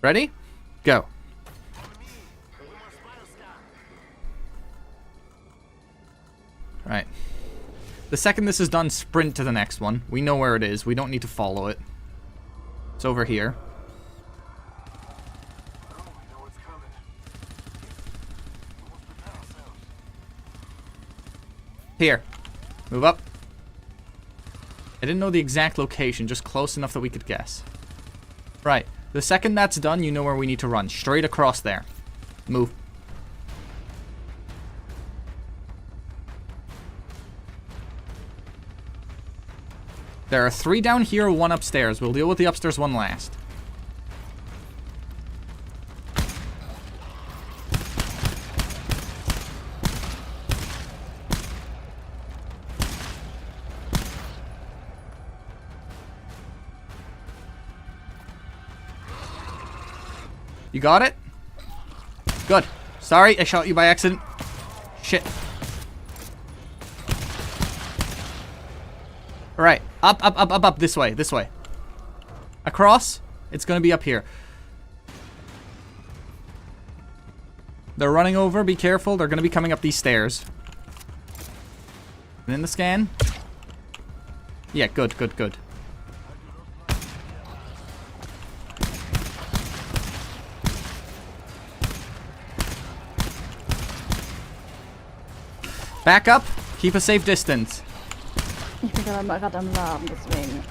Ready? Go. Right. The second this is done, sprint to the next one. We know where it is. We don't need to follow it. It's over here. Here. Move up. I didn't know the exact location, just close enough that we could guess. Right. The second that's done, you know where we need to run. Straight across there. Move. There are 3 down here, 1 upstairs. We'll deal with the upstairs one last. You got it? Good. Sorry, I shot you by accident. Shit. Alright. Up, this way, this way. Across? It's gonna be up here. They're running over, be careful. They're gonna be coming up these stairs. And in the scan? Yeah, good. Back up. Keep a safe distance.
Ich bin gerade am Laden, deswegen.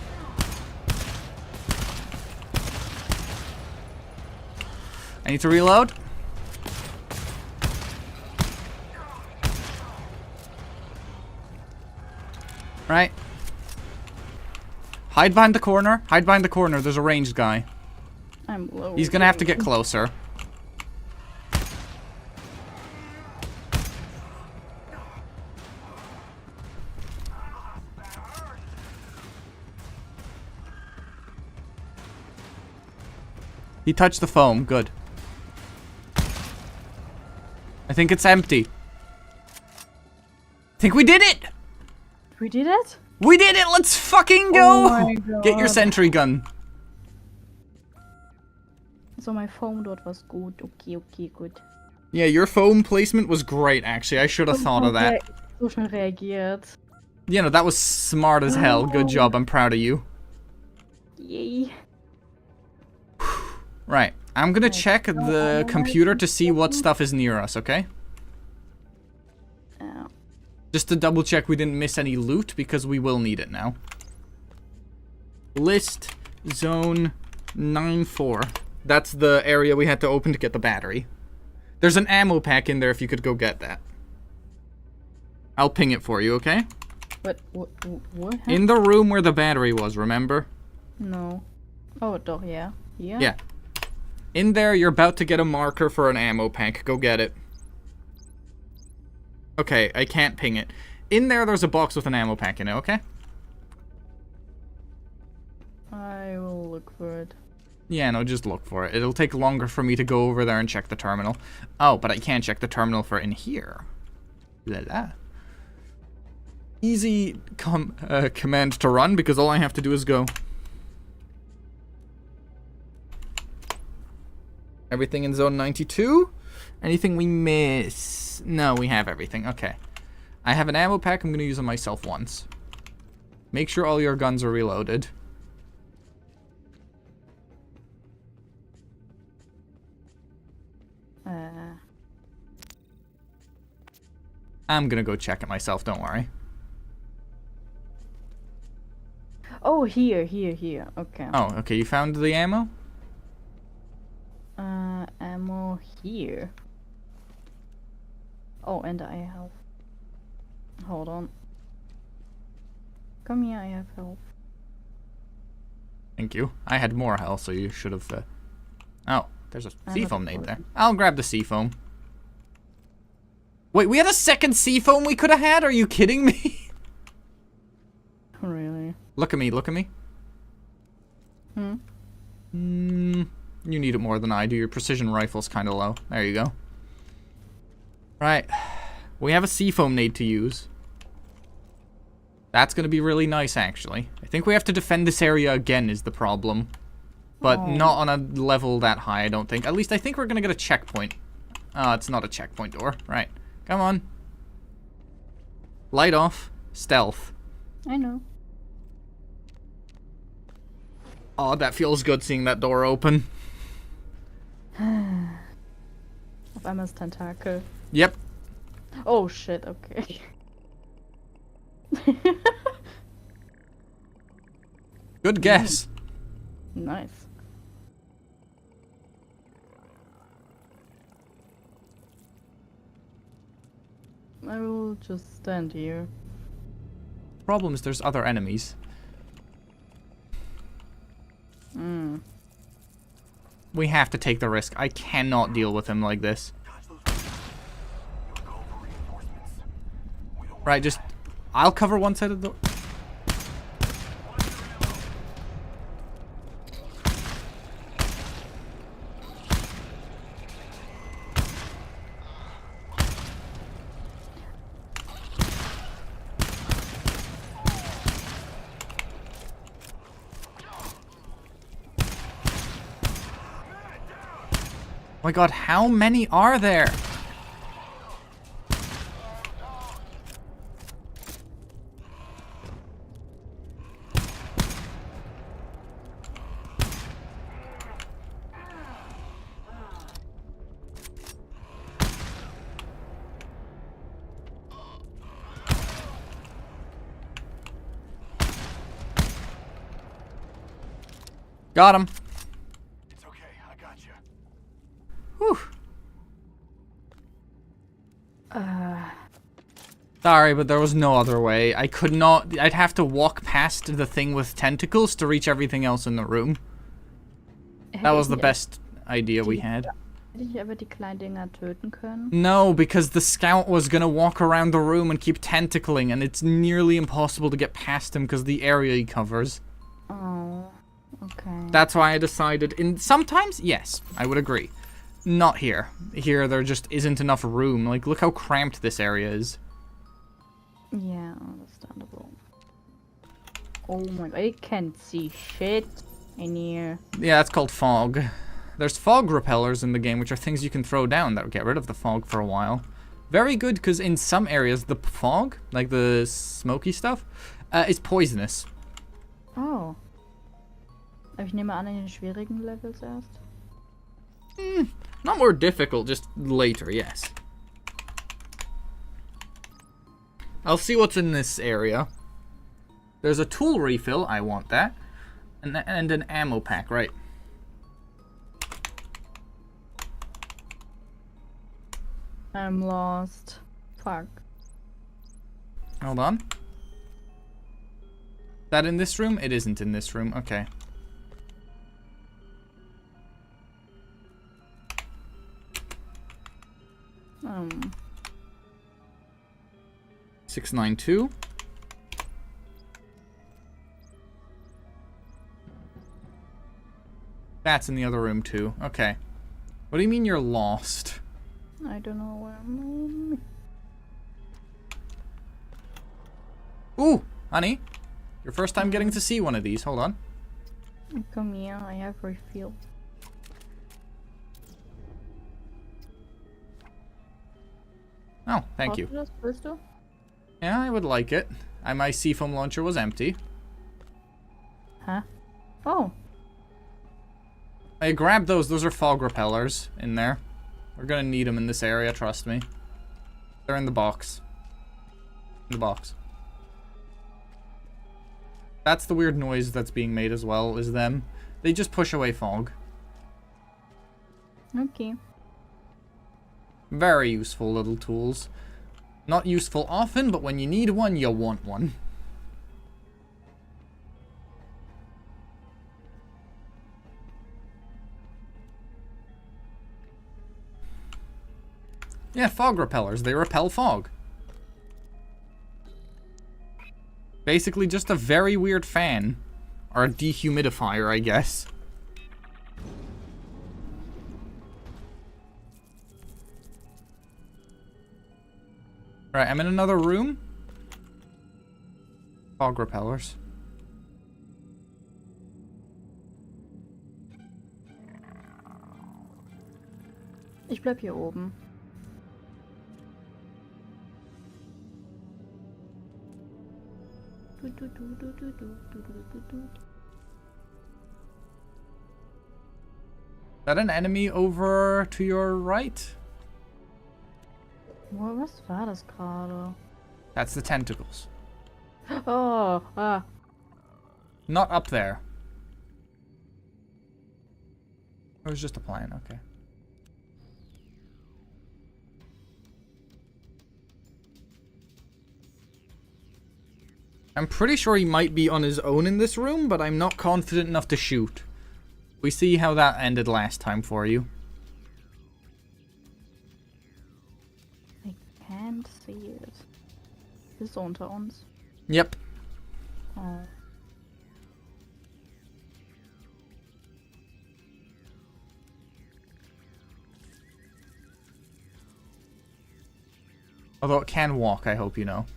I need to reload. Right. Hide behind the corner. Hide behind the corner. There's a ranged guy.
I'm low.
He's gonna have to get closer. He touched the foam. Good. I think it's empty. I think we did it!
We did it?
We did it! Let's fucking go!
Oh my God.
Get your sentry gun.
So my foam dort was gut. Okay, gut.
Yeah, your foam placement was great, actually. I should have thought of that.
So schnell reagiert.
You know, that was smart as hell. Good job. I'm proud of you.
Yay.
Right. I'm gonna check the computer to see what stuff is near us, okay? Just to double check we didn't miss any loot, because we will need it now. List zone 94. That's the area we had to open to get the battery. There's an ammo pack in there if you could go get that. I'll ping it for you, okay?
What?
In the room where the battery was, remember?
No. Oh, doch, yeah. Here?
Yeah. In there, you're about to get a marker for an ammo pack. Go get it. Okay, I can't ping it. In there, there's a box with an ammo pack in it, okay?
I will look for it.
Yeah, no, just look for it. It'll take longer for me to go over there and check the terminal. Oh, but I can't check the terminal for in here. La la. Easy command to run, because all I have to do is go. Everything in zone 92? Anything we miss? No, we have everything. Okay. I have an ammo pack. I'm going to use it myself once. Make sure all your guns are reloaded. I'm going to go check it myself. Don't worry.
Oh, here. Okay.
Oh, okay. You found the ammo?
Ammo here. Oh, and I have. Hold on. Come here, I have health.
Thank you. I had more health, so you should have. Oh, there's a seafoam nade there. I'll grab the seafoam. Wait, we had a second seafoam we could have had? Are you kidding me?
Really?
Look at me, look at me. You need it more than I do. Your precision rifle's kind of low. There you go. Right. We have a seafoam nade to use. That's going to be really nice, actually. I think we have to defend this area again is the problem. But not on a level that high, I don't think. At least I think we're going to get a checkpoint. Oh, it's not a checkpoint door. Right. Come on. Light off. Stealth.
I know.
Oh, that feels good seeing that door open.
Auf einmal ist Tentakel.
Yep.
Oh shit, okay.
Good guess.
Nice. I will just stand here.
Problem is there's other enemies.
Hmm.
We have to take the risk. I cannot deal with him like this. Right, just... I'll cover one side of the... Oh my god, how many are there? Got him.
It's okay, I got you.
Whew. Sorry, but there was no other way. I could not... I'd have to walk past the thing with tentacles to reach everything else in the room. That was the best idea we had.
Hätte ich aber die kleinen Dinger töten können?
No, because the scout was gonna walk around the room and keep tentacling, and it's nearly impossible to get past him because the area he covers.
Oh, okay.
That's why I decided... Sometimes, yes, I would agree. Not here. Here, there just isn't enough room. Like, look how cramped this area is.
Yeah, understandable. Oh my god, I can't see shit in here.
Yeah, that's called fog. There's fog repellers in the game, which are things you can throw down that will get rid of the fog for a while. Very good, because in some areas, the fog, like the smoky stuff, is poisonous.
Oh. Aber ich nehme an, in den schwierigen Levels erst.
Not more difficult, just later, yes. I'll see what's in this area. There's a tool refill, I want that. And an ammo pack, right.
I'm lost. Fuck.
Hold on. That in this room? It isn't in this room, okay.
Um.
692. That's in the other room too. Okay. What do you mean you're lost?
I don't know where I'm.
Ooh, honey. Your first time getting to see one of these. Hold on.
Come here, I have refill.
Oh, thank you.
Das, willst du?
Yeah, I would like it. My seafoam launcher was empty.
Huh? Oh.
I grabbed those. Those are fog repellers in there. We're gonna need them in this area, trust me. They're in the box. In the box. That's the weird noise that's being made as well, is them. They just push away fog.
Okay.
Very useful little tools. Not useful often, but when you need one, you want one. Yeah, fog repellers. They repel fog. Basically just a very weird fan. Or a dehumidifier, I guess. Right, I'm in another room. Fog repellers.
Ich bleib hier oben.
Is that an enemy over to your right?
Was war das gerade?
That's the tentacles.
Oh, ah.
Not up there. It was just a plan, okay. I'm pretty sure he might be on his own in this room, but I'm not confident enough to shoot. We see how that ended last time for you.
I can't see it. Ist unter uns.
Yep.
Oh.
Although it can walk, I hope you know.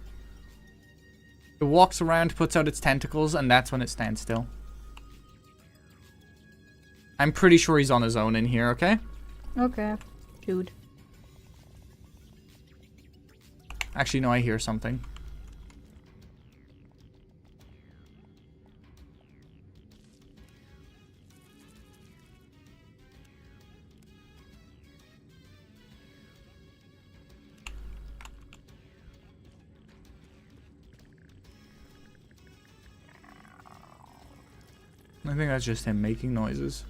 It walks around, puts out its tentacles, and that's when it stands still. I'm pretty sure he's on his own in here, okay?
Okay. Shoot.
Actually, no, I hear something. I think that's just him making noises.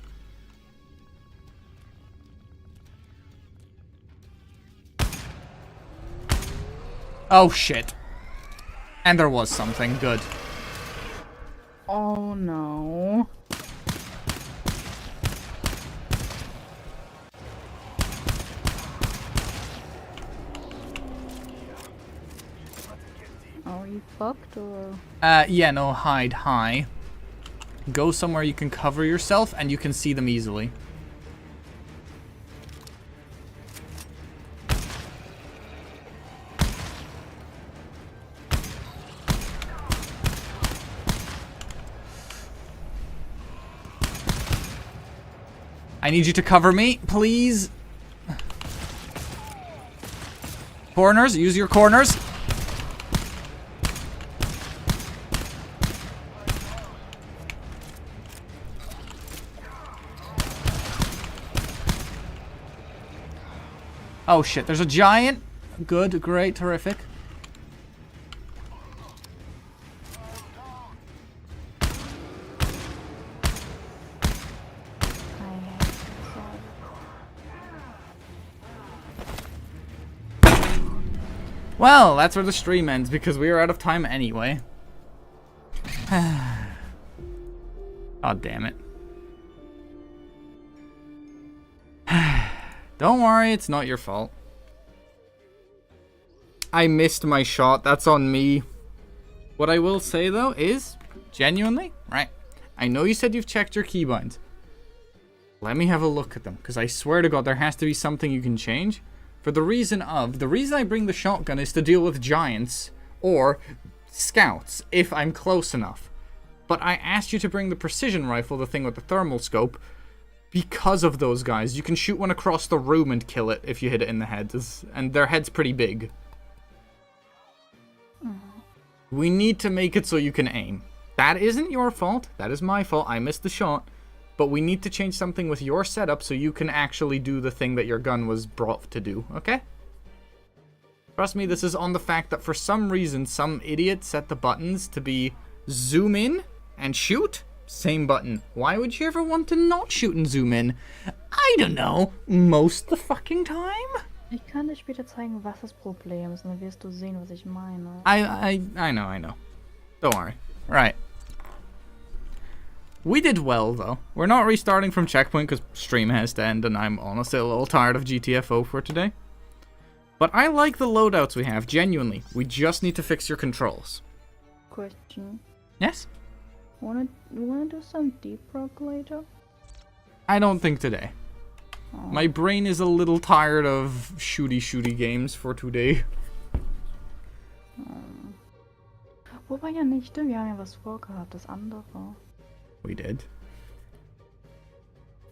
Oh shit. And there was something. Good.
Oh no. Are you fucked or?
Yeah, no, hide high. Go somewhere you can cover yourself and you can see them easily. I need you to cover me, please. Corners, use your corners. Oh shit, there's a giant. Good, great, terrific. Well, that's where the stream ends because we are out of time anyway. Oh, damn it. Don't worry, it's not your fault. I missed my shot, that's on me. What I will say though is, genuinely, right, I know you said you've checked your keybinds. Let me have a look at them, because I swear to God there has to be something you can change. For the reason I bring the shotgun is to deal with giants, or scouts, if I'm close enough. But I asked you to bring the precision rifle, the thing with the thermal scope, because of those guys. You can shoot one across the room and kill it if you hit it in the head, and their head's pretty big. We need to make it so you can aim. That isn't your fault, that is my fault, I missed the shot. But we need to change something with your setup so you can actually do the thing that your gun was brought to do, okay? Trust me, this is on the fact that for some reason, some idiot set the buttons to be zoom in and shoot. Same button. Why would you ever want to not shoot and zoom in? I don't know. Most the fucking time?
Ich kann dir später zeigen, was das Problem ist, und dann wirst du sehen, was ich meine.
I know. Don't worry. Right. We did well, though. We're not restarting from checkpoint because stream has to end, and I'm honestly a little tired of GTFO for today. But I like the loadouts we have, genuinely. We just need to fix your controls.
Question.
Yes?
You wanna do some deep rock later?
I don't think today.
Oh.
My brain is a little tired of shooty games for today.
Wobei ja nicht, wir haben ja was vorgehabt, das andere.
We did.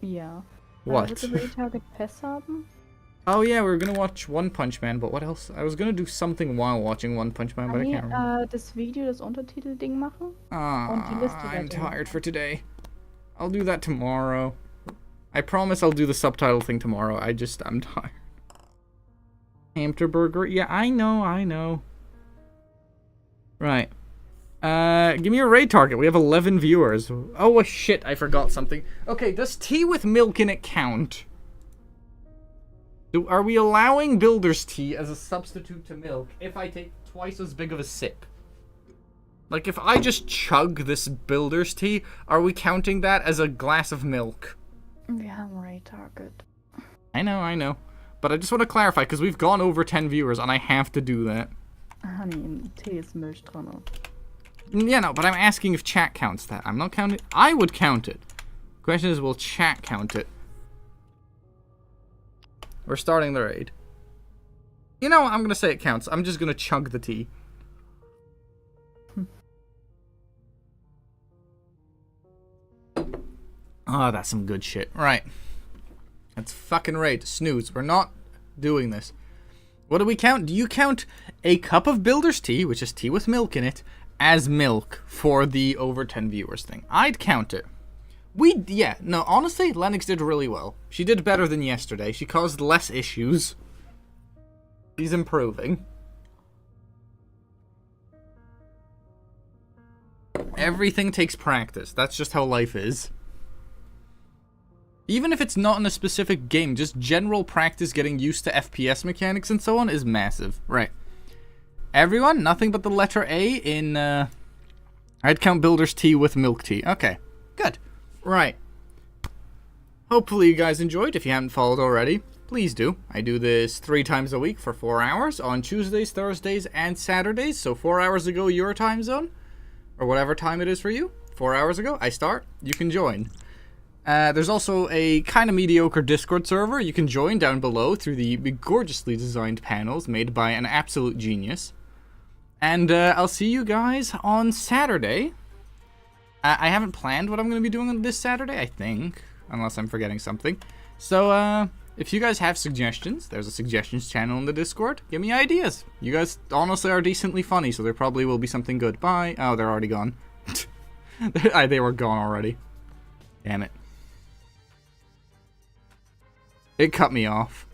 Ja.
What?
Willst du welche Tage Pass haben?
Oh yeah, we were gonna watch One Punch Man, but what else? I was gonna do something while watching One Punch Man, but I can't remember.
Das Video, das Untertitel-Ding machen?
I'm tired for today. I'll do that tomorrow. I promise I'll do the subtitle thing tomorrow. I'm tired. Hamsterburger? Yeah, I know. Right. Give me a raid target. We have 11 viewers. Oh, shit, I forgot something. Okay, does tea with milk in it count? Are we allowing builder's tea as a substitute to milk if I take twice as big of a sip? Like, if I just chug this builder's tea, are we counting that as a glass of milk?
Wir haben raid target.
I know. But I just want to clarify, because we've gone over 10 viewers, and I have to do that.
Honey, im Tee ist Milch drin.
Yeah, no, but I'm asking if chat counts that. I'm not counting. I would count it. Question is, will chat count it? We're starting the raid. You know, I'm going to say it counts. I'm just going to chug the tea. Oh, that's some good shit. Right. That's fucking raid. Snooze. We're not doing this. What do we count? Do you count a cup of builder's tea, which is tea with milk in it, as milk for the over 10 viewers thing? I'd count it. No, honestly, Lennox did really well. She did better than yesterday. She caused less issues. She's improving. Everything takes practice. That's just how life is. Even if it's not in a specific game, just general practice getting used to FPS mechanics and so on is massive. Right. Everyone, nothing but the letter A in, I'd count builder's tea with milk tea. Okay, good. Right. Hopefully you guys enjoyed. If you haven't followed already, please do. I do this 3 times a week for 4 hours on Tuesdays, Thursdays, and Saturdays. So 4 hours ago, your time zone, or whatever time it is for you. 4 hours ago, I start. You can join. There's also a kind of mediocre Discord server you can join down below through the gorgeously designed panels made by an absolute genius. And I'll see you guys on Saturday. I haven't planned what I'm going to be doing this Saturday, I think, unless I'm forgetting something. So if you guys have suggestions, there's a suggestions channel in the Discord. Give me ideas. You guys honestly are decently funny, so there probably will be something good. Bye. Oh, they're already gone. They were gone already. Damn it. It cut me off.